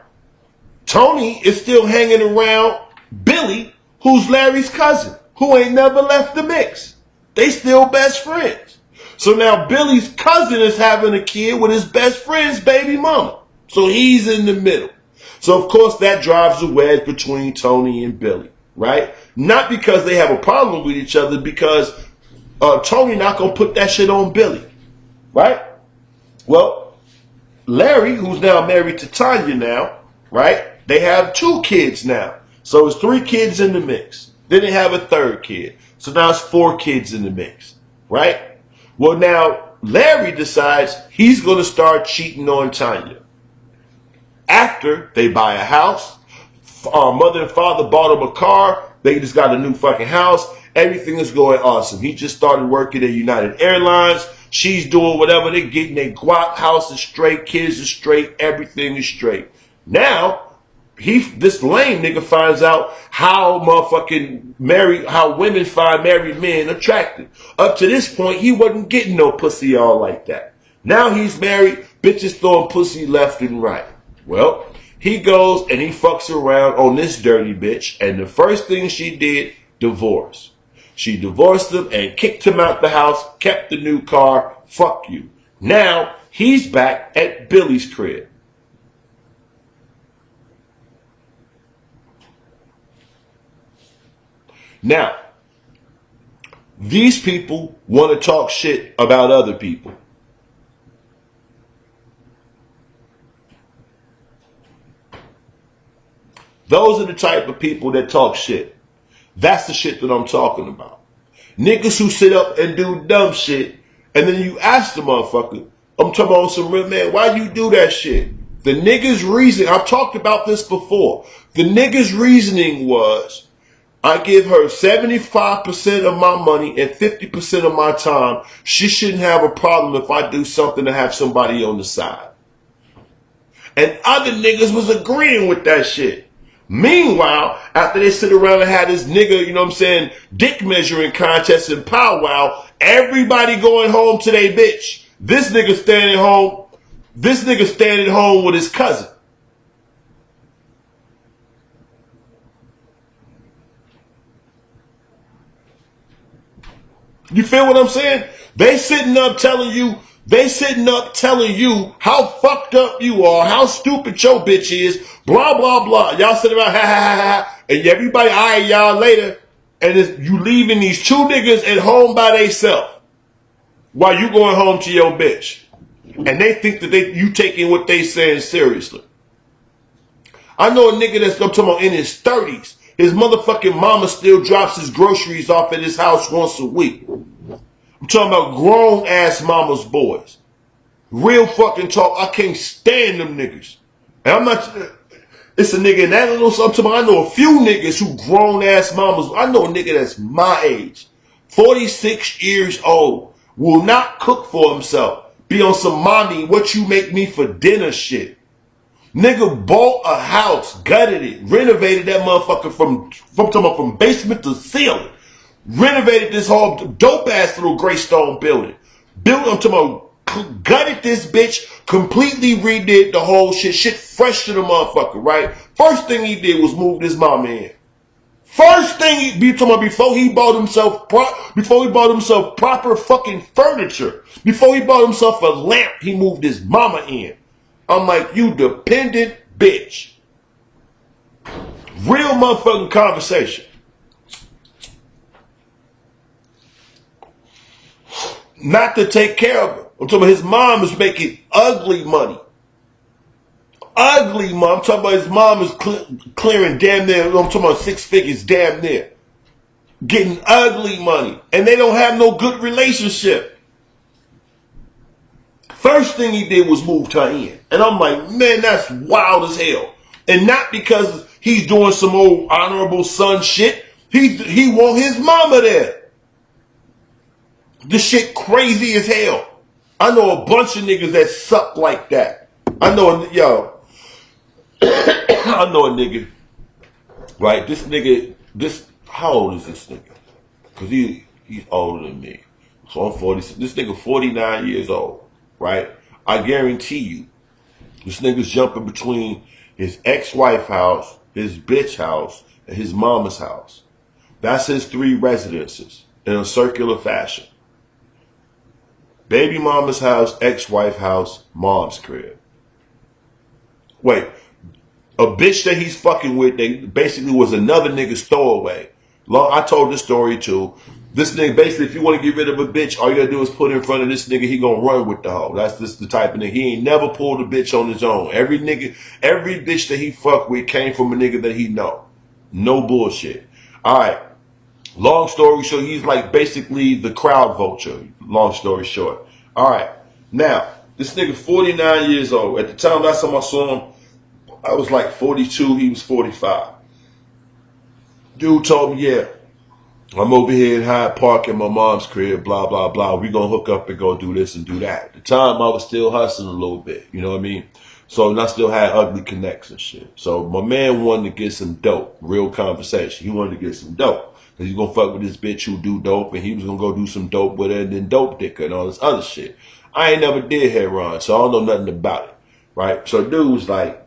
Tony is still hanging around Billy, who's Larry's cousin, who ain't never left the mix. They still best friends. So now Billy's cousin is having a kid with his best friend's baby mama. So he's in the middle. So of course that drives a wedge between Tony and Billy, right? Not because they have a problem with each other, because Tony not gonna put that shit on Billy, right? Well, Larry, who's now married to Tanya now, right? They have 2 kids now. So it's 3 kids in the mix. Then they have a 3rd kid. So now it's 4 kids in the mix, right? Well, now Larry decides he's going to start cheating on Tanya. After they buy a house, mother and father bought him a car. They just got a new fucking house. Everything is going awesome. He just started working at United Airlines. She's doing whatever. They're getting their guap, house is straight, kids is straight, everything is straight. Now, this lame nigga finds out how how women find married men attractive. Up to this point, he wasn't getting no pussy all like that. Now he's married, bitches throwing pussy left and right. Well, he goes and he fucks around on this dirty bitch, and the first thing she did, divorce. She divorced him and kicked him out the house, kept the new car, fuck you. Now, he's back at Billy's crib. Now, these people want to talk shit about other people. Those are the type of people that talk shit. That's the shit that I'm talking about. Niggas who sit up and do dumb shit, and then you ask the motherfucker, I'm talking about some real man, why you do that shit? The nigga's reason, I've talked about this before. The nigga's reasoning was, I give her 75% of my money and 50% of my time. She shouldn't have a problem if I do something to have somebody on the side. And other niggas was agreeing with that shit. Meanwhile, after they sit around and had this nigga, you know what I'm saying, dick measuring contest and powwow, everybody going home to their bitch. This nigga standing home with his cousin. You feel what I'm saying? They sitting up telling you how fucked up you are, how stupid your bitch is, blah, blah, blah. Y'all sitting around, ha, ha, ha, ha, and everybody eyeing y'all later, and you leaving these 2 niggas at home by themselves while you going home to your bitch. And they think that you taking what they saying seriously. I know a nigga that's, I'm talking about, in his 30s. His motherfucking mama still drops his groceries off at his house once a week. I'm talking about grown ass mama's boys. Real fucking talk. I can't stand them niggas. And I'm not, it's a nigga in that little something. I know a few niggas who grown ass mamas. I know a nigga that's my age, 46 years old, will not cook for himself. Be on some mommy, what you make me for dinner shit. Nigga bought a house, gutted it, renovated that motherfucker from basement to ceiling. Renovated this whole dope ass little gray stone building. Gutted this bitch, completely redid the whole shit fresh to the motherfucker, right? First thing he did was move his mama in. First thing before he bought himself proper fucking furniture, before he bought himself a lamp, he moved his mama in. I'm like, you dependent bitch. Real motherfucking conversation. Not to take care of her. I'm talking about his mom is making ugly money. ugly, mom. I'm talking about his mom is clearing damn near, I'm talking about 6 figures damn near. Getting ugly money. And they don't have no good relationship. First thing he did was move her in. And I'm like, man, that's wild as hell. And not because he's doing some old honorable son shit. He want his mama there. This shit crazy as hell. I know a bunch of niggas that suck like that. I know, I know a nigga, right? This nigga, how old is this nigga? Because he's older than me. So I'm 40. This nigga 49 years old, right? I guarantee you, this nigga's jumping between his ex-wife house, his bitch house, and his mama's house. That's his 3 residences in a circular fashion. Baby mama's house, ex-wife house, mom's crib. Wait, a bitch that he's fucking with, they basically was another nigga's throwaway. I told this story too. This nigga, basically, if you want to get rid of a bitch, all you gotta do is put in front of this nigga, he gonna run with the hoe. That's just the type of nigga. He ain't never pulled a bitch on his own. Every bitch that he fucked with came from a nigga that he know. No bullshit. Alright. Long story short, he's like basically the crowd vulture. Long story short. Alright. Now, this nigga 49 years old. At the time last time I saw him, I was like 42, he was 45. Dude told me, yeah, I'm over here in Hyde Park in my mom's crib, blah, blah, blah. We gonna hook up and go do this and do that. At the time, I was still hustling a little bit, you know what I mean? So I still had ugly connects and shit. So my man wanted to get some dope, real conversation. He wanted to get some dope. Because he's gonna fuck with this bitch who do dope, and he was gonna go do some dope with her and then dope dick her and all this other shit. I ain't never did heroin, so I don't know nothing about it, right? So dude was like,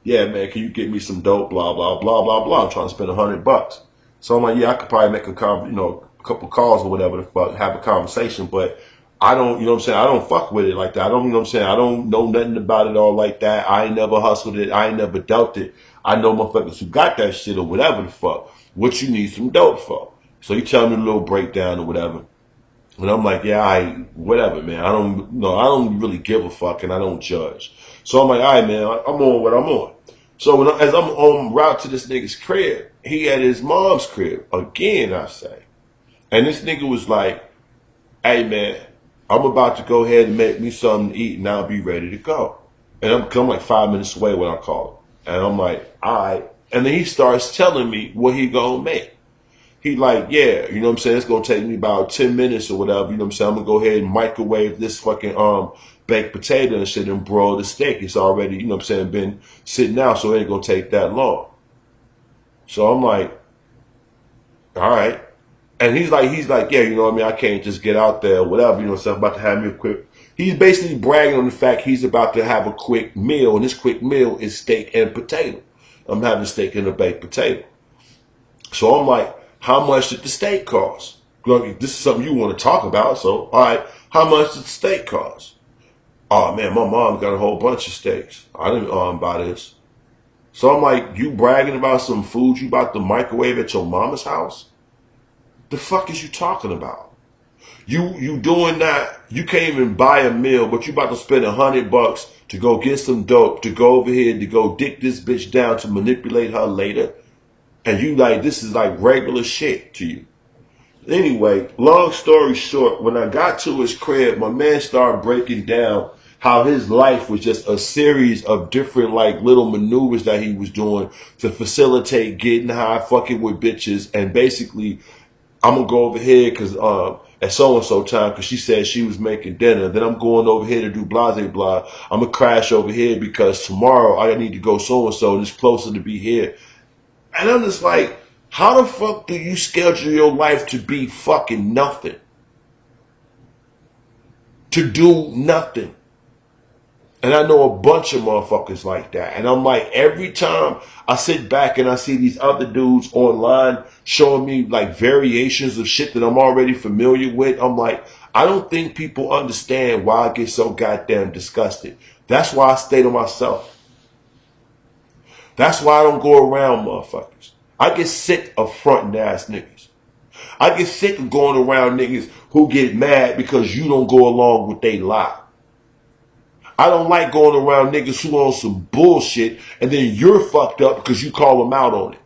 yeah, man, can you get me some dope, blah, blah, blah, blah, blah. I'm trying to spend $100. So I'm like, yeah, I could probably make a couple calls or whatever the fuck, have a conversation, but I don't, you know what I'm saying? I don't fuck with it like that. I don't, you know what I'm saying? I don't know nothing about it all like that. I ain't never hustled it. I ain't never dealt it. I know motherfuckers who got that shit or whatever the fuck. What you need some dope for? So he tell me a little breakdown or whatever. And I'm like, yeah, whatever, man. I don't really give a fuck and I don't judge. So I'm like, all right, man, I'm on what I'm on. So as I'm on route to this nigga's crib, he at his mom's crib. Again, I say. And this nigga was like, hey, man, I'm about to go ahead and make me something to eat and I'll be ready to go. And I'm like 5 minutes away when I call him. And I'm like, all right. And then he starts telling me what he gonna make. He like, yeah, you know what I'm saying? It's gonna take me about 10 minutes or whatever. You know what I'm saying? I'm gonna go ahead and microwave this fucking baked potato and shit and broil the steak. It's already, you know what I'm saying, been sitting out, so it ain't gonna take that long. So I'm like, all right. And he's like, yeah, you know what I mean? I can't just get out there or whatever, you know what I'm saying? I'm about to have me a quick. He's basically bragging on the fact he's about to have a quick meal, and this quick meal is steak and potato. I'm having steak and a baked potato. So I'm like, how much did the steak cost? This is something you want to talk about, so all right, how much did the steak cost? Oh man, my mom got a whole bunch of steaks. I didn't buy this. So I'm like, you bragging about some food you about to microwave at your mama's house? The fuck is you talking about? You doing that? You can't even buy a meal, but you about to spend $100 to go get some dope, to go over here, to go dick this bitch down, to manipulate her later. And you like, this is like regular shit to you. Anyway, long story short, when I got to his crib, my man started breaking down how his life was just a series of different like little maneuvers that he was doing to facilitate getting high, fucking with bitches. And basically, I'm going to go over here because at so-and-so time because she said she was making dinner. Then I'm going over here to do blase blah. I'm going to crash over here because tomorrow I need to go so-and-so and it's closer to be here. And I'm just like, how the fuck do you schedule your life to be fucking nothing? To do nothing. And I know a bunch of motherfuckers like that. And I'm like, every time I sit back and I see these other dudes online showing me like variations of shit that I'm already familiar with, I'm like, I don't think people understand why I get so goddamn disgusted. That's why I stay to myself. That's why I don't go around motherfuckers. I get sick of fronting ass niggas. I get sick of going around niggas who get mad because you don't go along with they lie. I don't like going around niggas who on some bullshit and then you're fucked up because you call them out on it.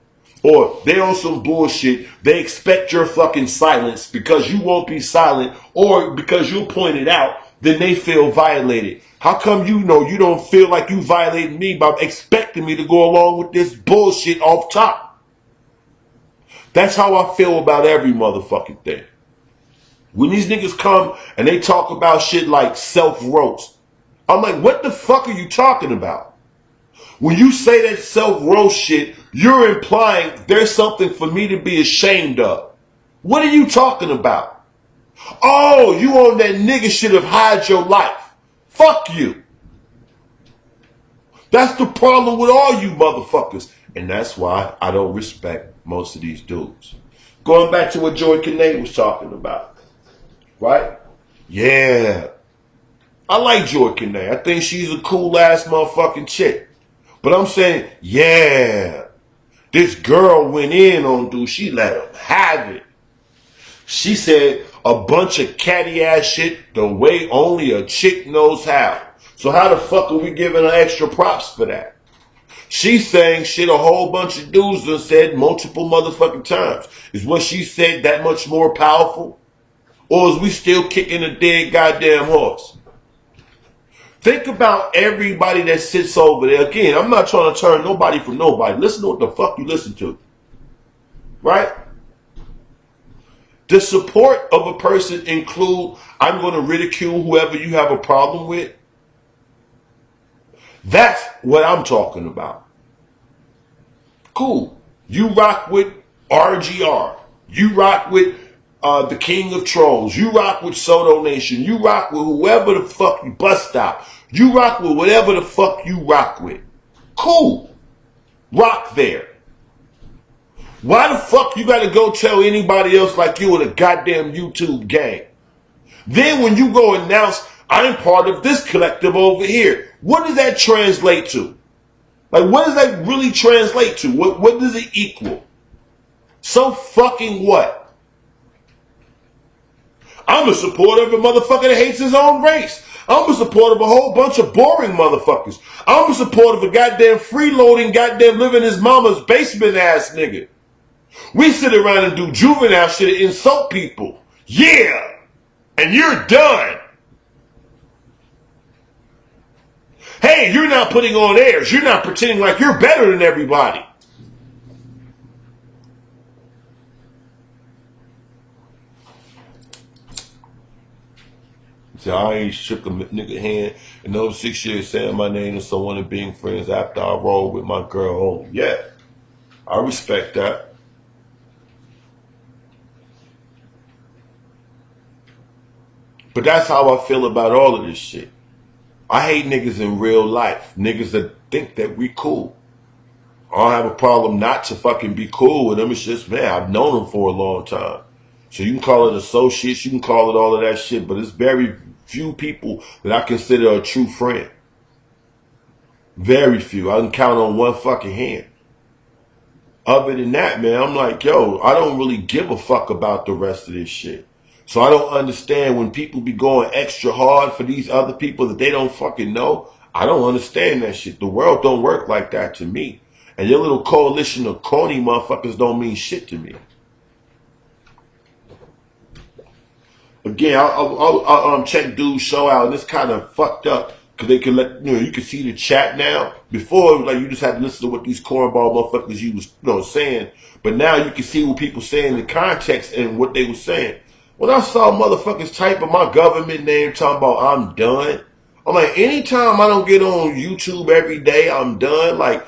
Or they on some bullshit, they expect your fucking silence because you won't be silent, or because you'll point it out, then they feel violated. How come you don't feel like you violated me by expecting me to go along with this bullshit off top? That's how I feel about every motherfucking thing. When these niggas come and they talk about shit like self-roast, I'm like, what the fuck are you talking about? When you say that self-roast shit, you're implying there's something for me to be ashamed of. What are you talking about? Oh, you on that nigga shit of hide your life. Fuck you. That's the problem with all you motherfuckers. And that's why I don't respect most of these dudes. Going back to what Joy Kane was talking about. Right? Yeah. I like Joy Kane. I think she's a cool ass motherfucking chick. But I'm saying, yeah, this girl went in on dude. She let him have it. She said a bunch of catty ass shit the way only a chick knows how. So how the fuck are we giving her extra props for that? She's saying shit a whole bunch of dudes have said multiple motherfucking times. Is what she said that much more powerful? Or is we still kicking a dead goddamn horse? Think about everybody that sits over there. Again, I'm not trying to turn nobody from nobody. Listen to what the fuck you listen to. Right? The support of a person include, I'm going to ridicule whoever you have a problem with. That's what I'm talking about. Cool. You rock with RGR. You rock with the King of Trolls. You rock with Soto Nation. You rock with whoever the fuck you bust stop. You rock with whatever the fuck you rock with. Cool. Rock there. Why the fuck you gotta go tell anybody else like you in a goddamn YouTube gang? Then when you go announce, I'm part of this collective over here, what does that translate to? Like, what does that really translate to? What does it equal? So fucking what? I'm a supporter of a motherfucker that hates his own race. I'm a supporter of a whole bunch of boring motherfuckers. I'm a supporter of a goddamn freeloading, goddamn living in his mama's basement ass nigga. We sit around and do juvenile shit and insult people. Yeah. And you're done. Hey, you're not putting on airs. You're not pretending like you're better than everybody. See, I ain't shook a nigga hand in those 6 years saying my name to someone and being friends after I roll with my girl home. Yeah, I respect that. But that's how I feel about all of this shit. I hate niggas in real life. Niggas that think that we cool. I don't have a problem not to fucking be cool with them. It's just, man, I've known them for a long time. So you can call it associates, you can call it all of that shit, but it's very few people that I consider a true friend. Very few. I can count on one fucking hand. Other than that, man, I'm like, yo, I don't really give a fuck about the rest of this shit. So I don't understand when people be going extra hard for these other people that they don't fucking know. I don't understand that shit. The world don't work like that to me. And your little coalition of corny motherfuckers don't mean shit to me. Again, I'll check dude's show out, and it's kind of fucked up because they can let you can see the chat now. Before it was like you just had to listen to what these cornball motherfuckers you was saying, but now you can see what people saying in context and what they were saying. When I saw motherfuckers typing my government name talking about I'm done, I'm like, anytime I don't get on YouTube every day, I'm done. Like,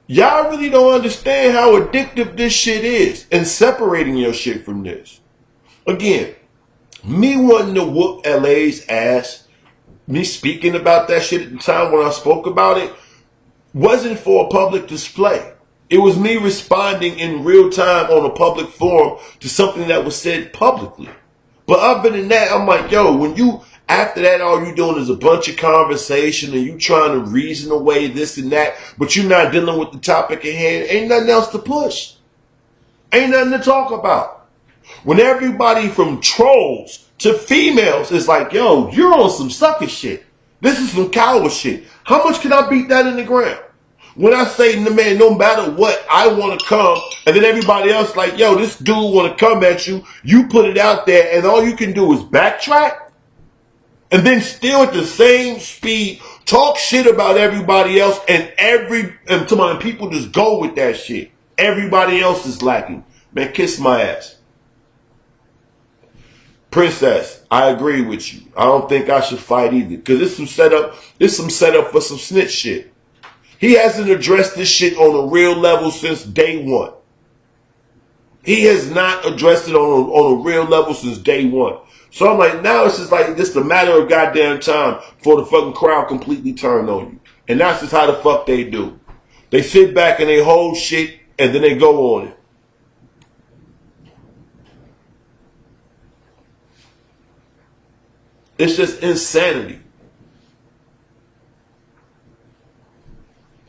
y'all really don't understand how addictive this shit is and separating your shit from this. Again, me wanting to whoop LA's ass, me speaking about that shit at the time when I spoke about it, wasn't for a public display. It was me responding in real time on a public forum to something that was said publicly. But other than that, I'm like, yo, when you, after that, all you doing is a bunch of conversation and you trying to reason away this and that, but you're not dealing with the topic at hand, ain't nothing else to push. Ain't nothing to talk about. When everybody from trolls to females is like, yo, you're on some sucker shit. This is some coward shit. How much can I beat that in the ground? When I say, man, no matter what, I want to come, and then everybody else like, yo, this dude want to come at you, you put it out there, and all you can do is backtrack, and then still at the same speed, talk shit about everybody else, and people just go with that shit. Everybody else is lacking. Man, kiss my ass. Princess, I agree with you. I don't think I should fight either, because it's some setup for some snitch shit. He hasn't addressed this shit on a real level since day one. He has not addressed it on a real level since day one. So I'm like, now it's just like, just a matter of goddamn time for the fucking crowd completely turn on you. And that's just how the fuck they do. They sit back and they hold shit and then they go on it. It's just insanity.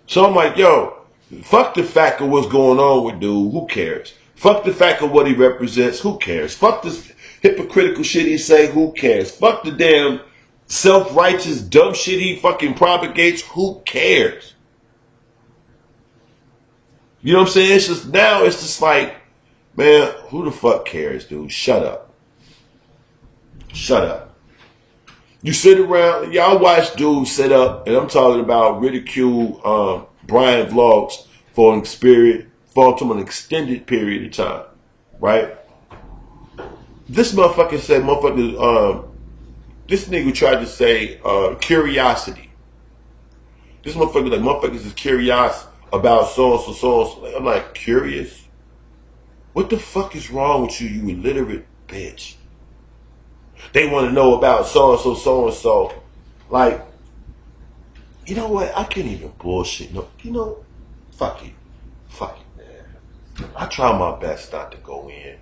So I'm like, yo, fuck the fact of what's going on with dude. Who cares? Fuck the fact of what he represents. Who cares? Fuck this hypocritical shit he say. Who cares? Fuck the damn self-righteous dumb shit he fucking propagates. Who cares? You know what I'm saying? It's just like, man, who the fuck cares, dude? Shut up. Shut up. You sit around, y'all watch dudes sit up, and I'm talking about ridicule Brian Vlogs for an extended period of time, right? This motherfucker said, this nigga tried to say curiosity. This motherfuckers is curious about so-and-so. I'm like, curious? What the fuck is wrong with you, you illiterate bitch? They want to know about so-and-so, so-and-so. Like, you know what? I can't even bullshit. No, you know, fuck it. Fuck it, man. I try my best not to go in.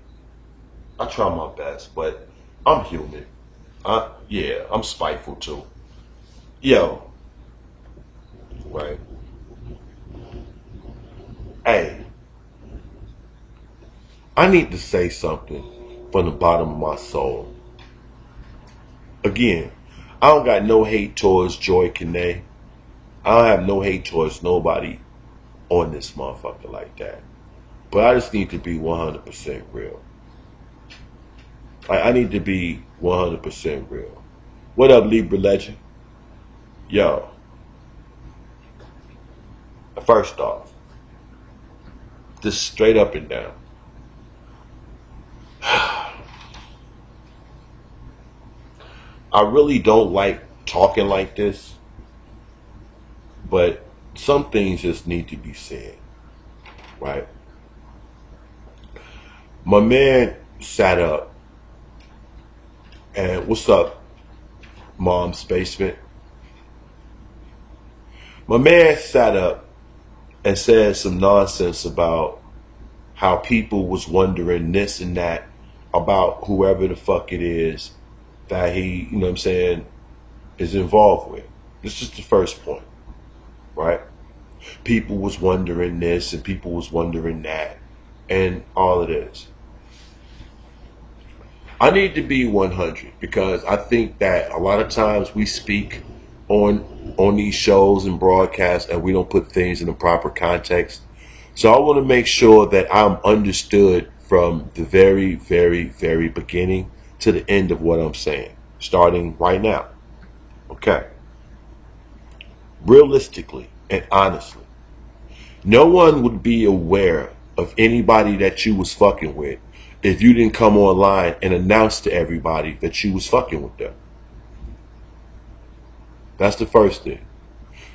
I try my best, but I'm human. Yeah, I'm spiteful too. Yo. Right. Hey. I need to say something from the bottom of my soul. Again, I don't got no hate towards Joy Kane. I don't have no hate towards nobody on this motherfucker like that. But I just need to be 100% real. I need to be 100% real. What up, Libra Legend? Yo. First off, just straight up and down. I really don't like talking like this, but some things just need to be said, right? My man sat up, and what's up, Mom's Basement? My man sat up and said some nonsense about how people was wondering this and that about whoever the fuck it is that he, you know what I'm saying, is involved with. This is the first point, right? People was wondering this and people was wondering that and all of this. I need to be 100 because I think that a lot of times we speak on these shows and broadcasts and we don't put things in the proper context. So I want to make sure that I'm understood from the very, very, very beginning to the end of what I'm saying, starting right now. Okay. Realistically and honestly, no one would be aware of anybody that you was fucking with if you didn't come online and announce to everybody that you was fucking with them. That's the first thing.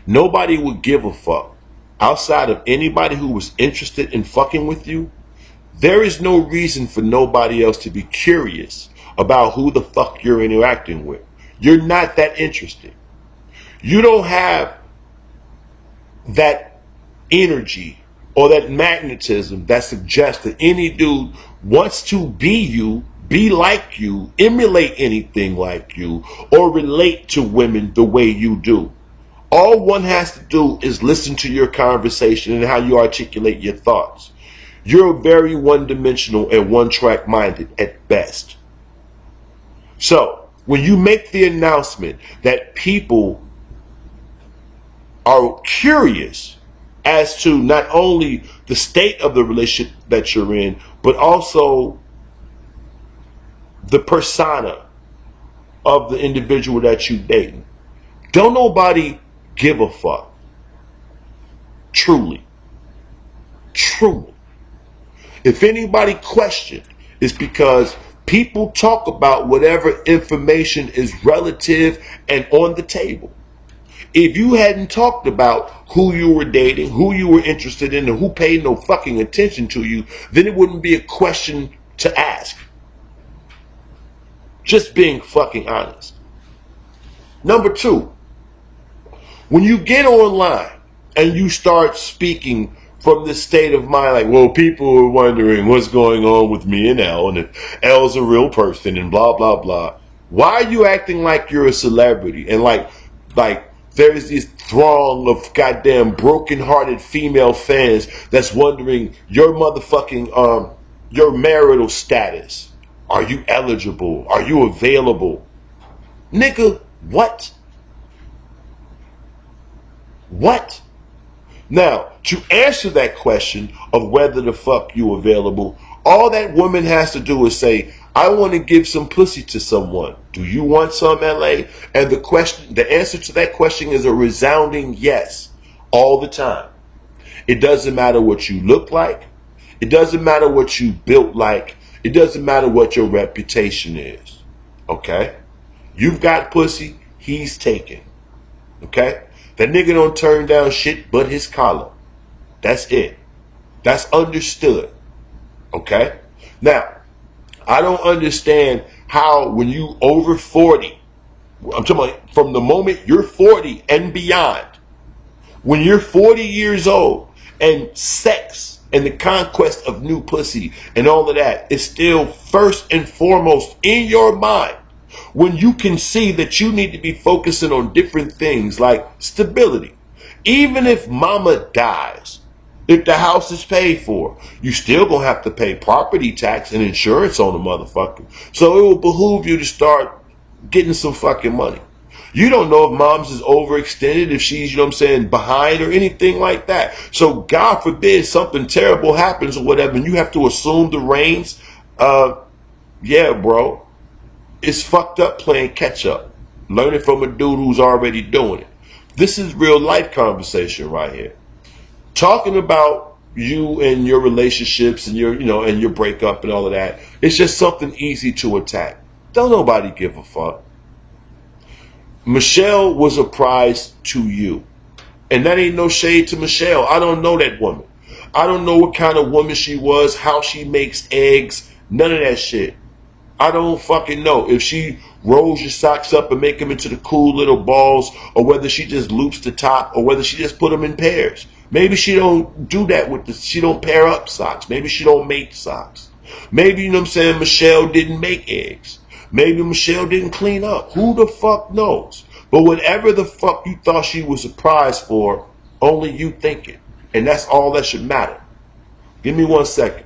Nobody would give a fuck. Outside of anybody who was interested in fucking with you, there is no reason for nobody else to be curious about who the fuck you're interacting with. You're not that interested. You don't have that energy or that magnetism that suggests that any dude wants to be you, be like you, emulate anything like you, or relate to women the way you do. All one has to do is listen to your conversation and how you articulate your thoughts. You're very one-dimensional and one-track minded at best. So, when you make the announcement that people are curious as to not only the state of the relationship that you're in, but also the persona of the individual that you dating. Don't nobody give a fuck. Truly. Truly. If anybody question, it's because people talk about whatever information is relative and on the table. If you hadn't talked about who you were dating, who you were interested in, and who paid no fucking attention to you, then it wouldn't be a question to ask. Just being fucking honest. Number two, when you get online and you start speaking from this state of mind, like, well, people are wondering what's going on with me and L, and if L's a real person, and blah, blah, blah. Why are you acting like you're a celebrity? And like there's this throng of goddamn broken-hearted female fans that's wondering your motherfucking, your marital status. Are you eligible? Are you available? Nigga, what? What? Now, to answer that question of whether the fuck you available, all that woman has to do is say, I want to give some pussy to someone. Do you want some, LA? And the answer to that question is a resounding yes, all the time. It doesn't matter what you look like. It doesn't matter what you built like. It doesn't matter what your reputation is. Okay? You've got pussy, he's taken. Okay? That nigga don't turn down shit but his collar. That's it. That's understood. Okay? Now, I don't understand how when you over 40, I'm talking about from the moment you're 40 and beyond, when you're 40 years old and sex and the conquest of new pussy and all of that is still first and foremost in your mind, when you can see that you need to be focusing on different things like stability. Even if mama dies, if the house is paid for, you still gonna have to pay property tax and insurance on the motherfucker. So it will behoove you to start getting some fucking money. You don't know if mom's is overextended, if she's, you know what I'm saying, behind or anything like that. So God forbid something terrible happens or whatever and you have to assume the reins. Yeah, bro. It's fucked up playing catch up. Learning from a dude who's already doing it. This is real life conversation right here. Talking about you and your relationships and your, and your breakup and all of that. It's just something easy to attack. Don't nobody give a fuck. Michelle was a prize to you. And that ain't no shade to Michelle. I don't know that woman. I don't know what kind of woman she was, how she makes eggs, none of that shit. I don't fucking know if she rolls your socks up and make them into the cool little balls, or whether she just loops the top, or whether she just put them in pairs. Maybe she don't do that she don't pair up socks. Maybe she don't make socks. Maybe, Michelle didn't make eggs. Maybe Michelle didn't clean up. Who the fuck knows? But whatever the fuck you thought she was a prize for, only you think it. And that's all that should matter. Give me 1 second.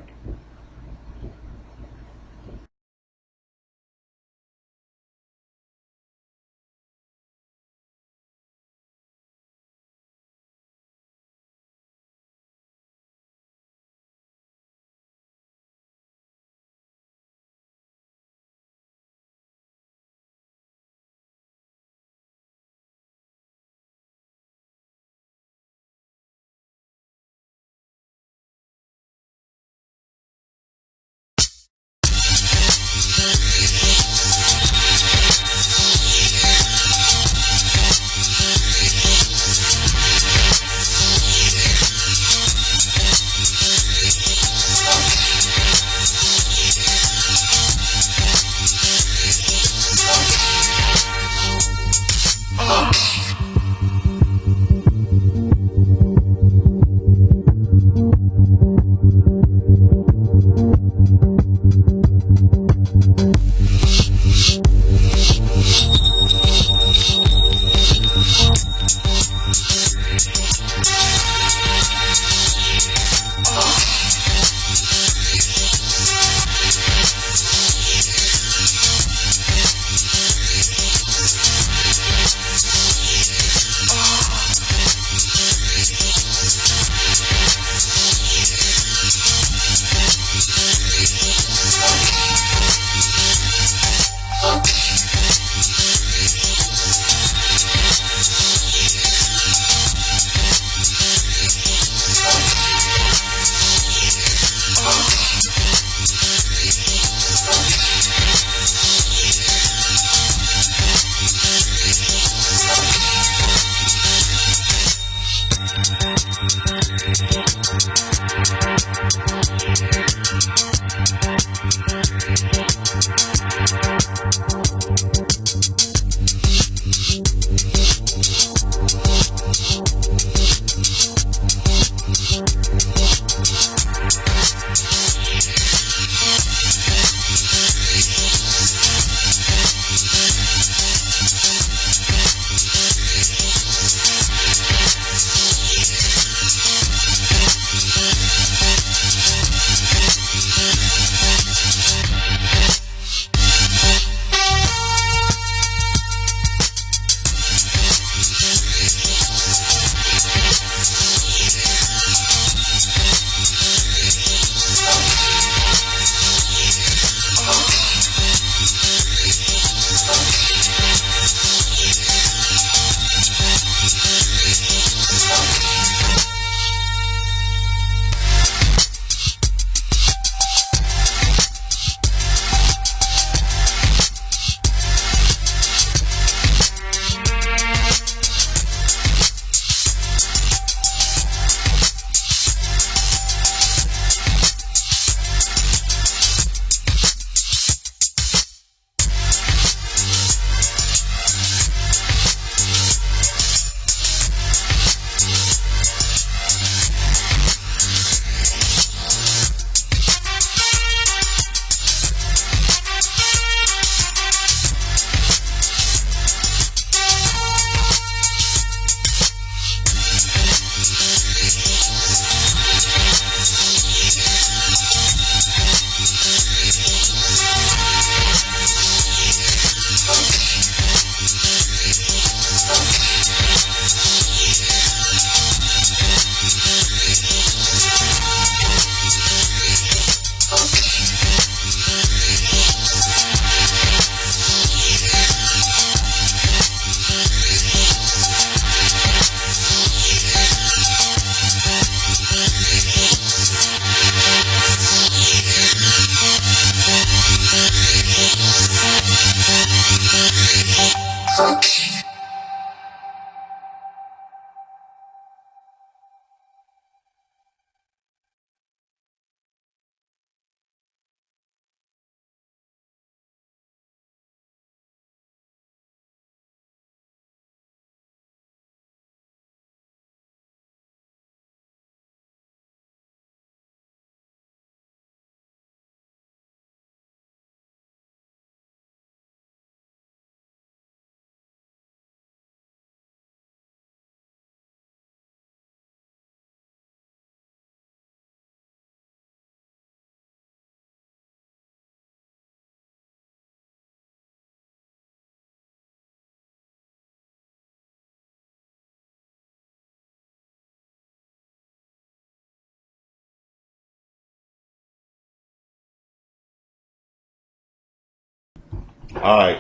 Alright.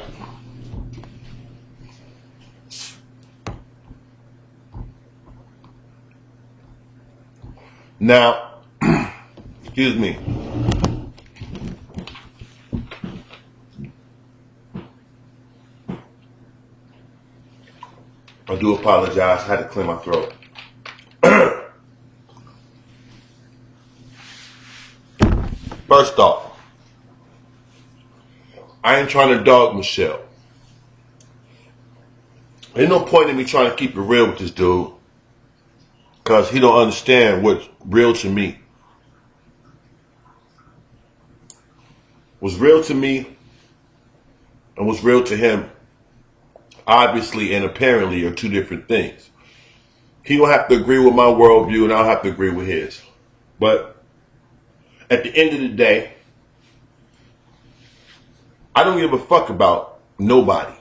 Now, excuse me. I do apologize. I had to clear my throat. First off, I ain't trying to dog Michelle. Ain't no point in me trying to keep it real with this dude, because he don't understand what's real to me. What's real to me and what's real to him, obviously and apparently, are two different things. He don't have to agree with my worldview, and I don't have to agree with his. But at the end of the day, I don't give a fuck about nobody.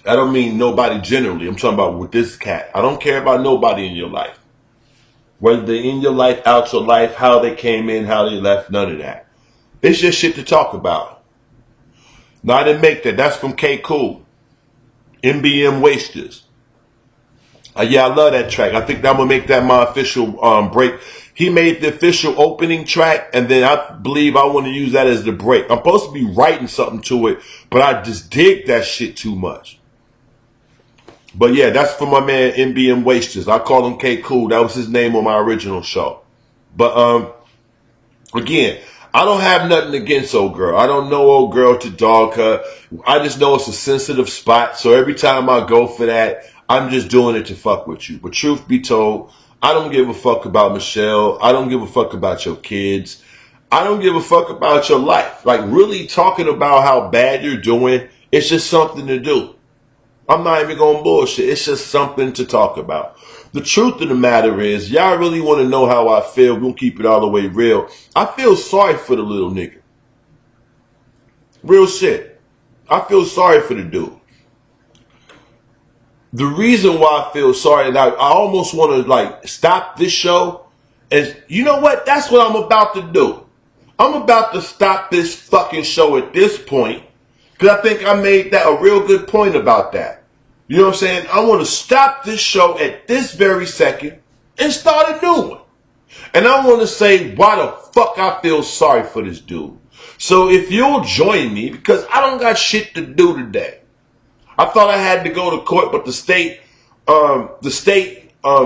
I don't mean nobody generally. I'm talking about with this cat. I don't care about nobody in your life. Whether they're in your life, out your life, how they came in, how they left, none of that. It's just shit to talk about. Now, I didn't make that. That's from K Cool. MBM Wasters. Yeah, I love that track. I think I'm going to make that my official break. He made the official opening track, and then I believe I want to use that as the break. I'm supposed to be writing something to it, but I just dig that shit too much. But yeah, that's for my man MBM Wasters. I call him K Cool. That was his name on my original show. But again, I don't have nothing against old girl. I don't know old girl to dog her. I just know it's a sensitive spot. So every time I go for that, I'm just doing it to fuck with you. But truth be told, I don't give a fuck about Michelle. I don't give a fuck about your kids. I don't give a fuck about your life. Like, really talking about how bad you're doing, it's just something to do. I'm not even going bullshit. It's just something to talk about. The truth of the matter is, y'all really want to know how I feel. We'll keep it all the way real. I feel sorry for the little nigga. Real shit. I feel sorry for the dude. The reason why I feel sorry, and I almost want to like stop this show, is, you know what? That's what I'm about to do. I'm about to stop this fucking show at this point, because I think I made that a real good point about that. You know what I'm saying? I want to stop this show at this very second and start a new one. And I want to say why the fuck I feel sorry for this dude. So if you'll join me, because I don't got shit to do today. I thought I had to go to court, but the state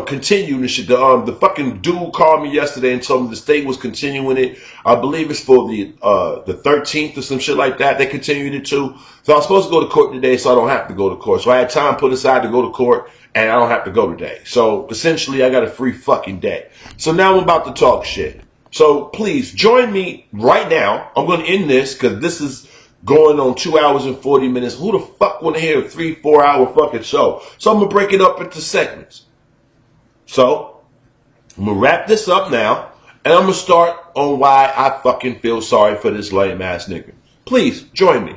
continued and shit. The fucking dude called me yesterday and told me the state was continuing it. I believe it's for the 13th or some shit like that. They continued it too. So I was supposed to go to court today, so I don't have to go to court. So I had time put aside to go to court, and I don't have to go today. So essentially, I got a free fucking day. So now I'm about to talk shit. So please join me right now. I'm going to end this because this is going on 2 hours and 40 minutes. Who the fuck want to hear a 3-4 hour fucking show? So I'm going to break it up into segments. So I'm going to wrap this up now, and I'm going to start on why I fucking feel sorry for this lame ass nigga. Please join me.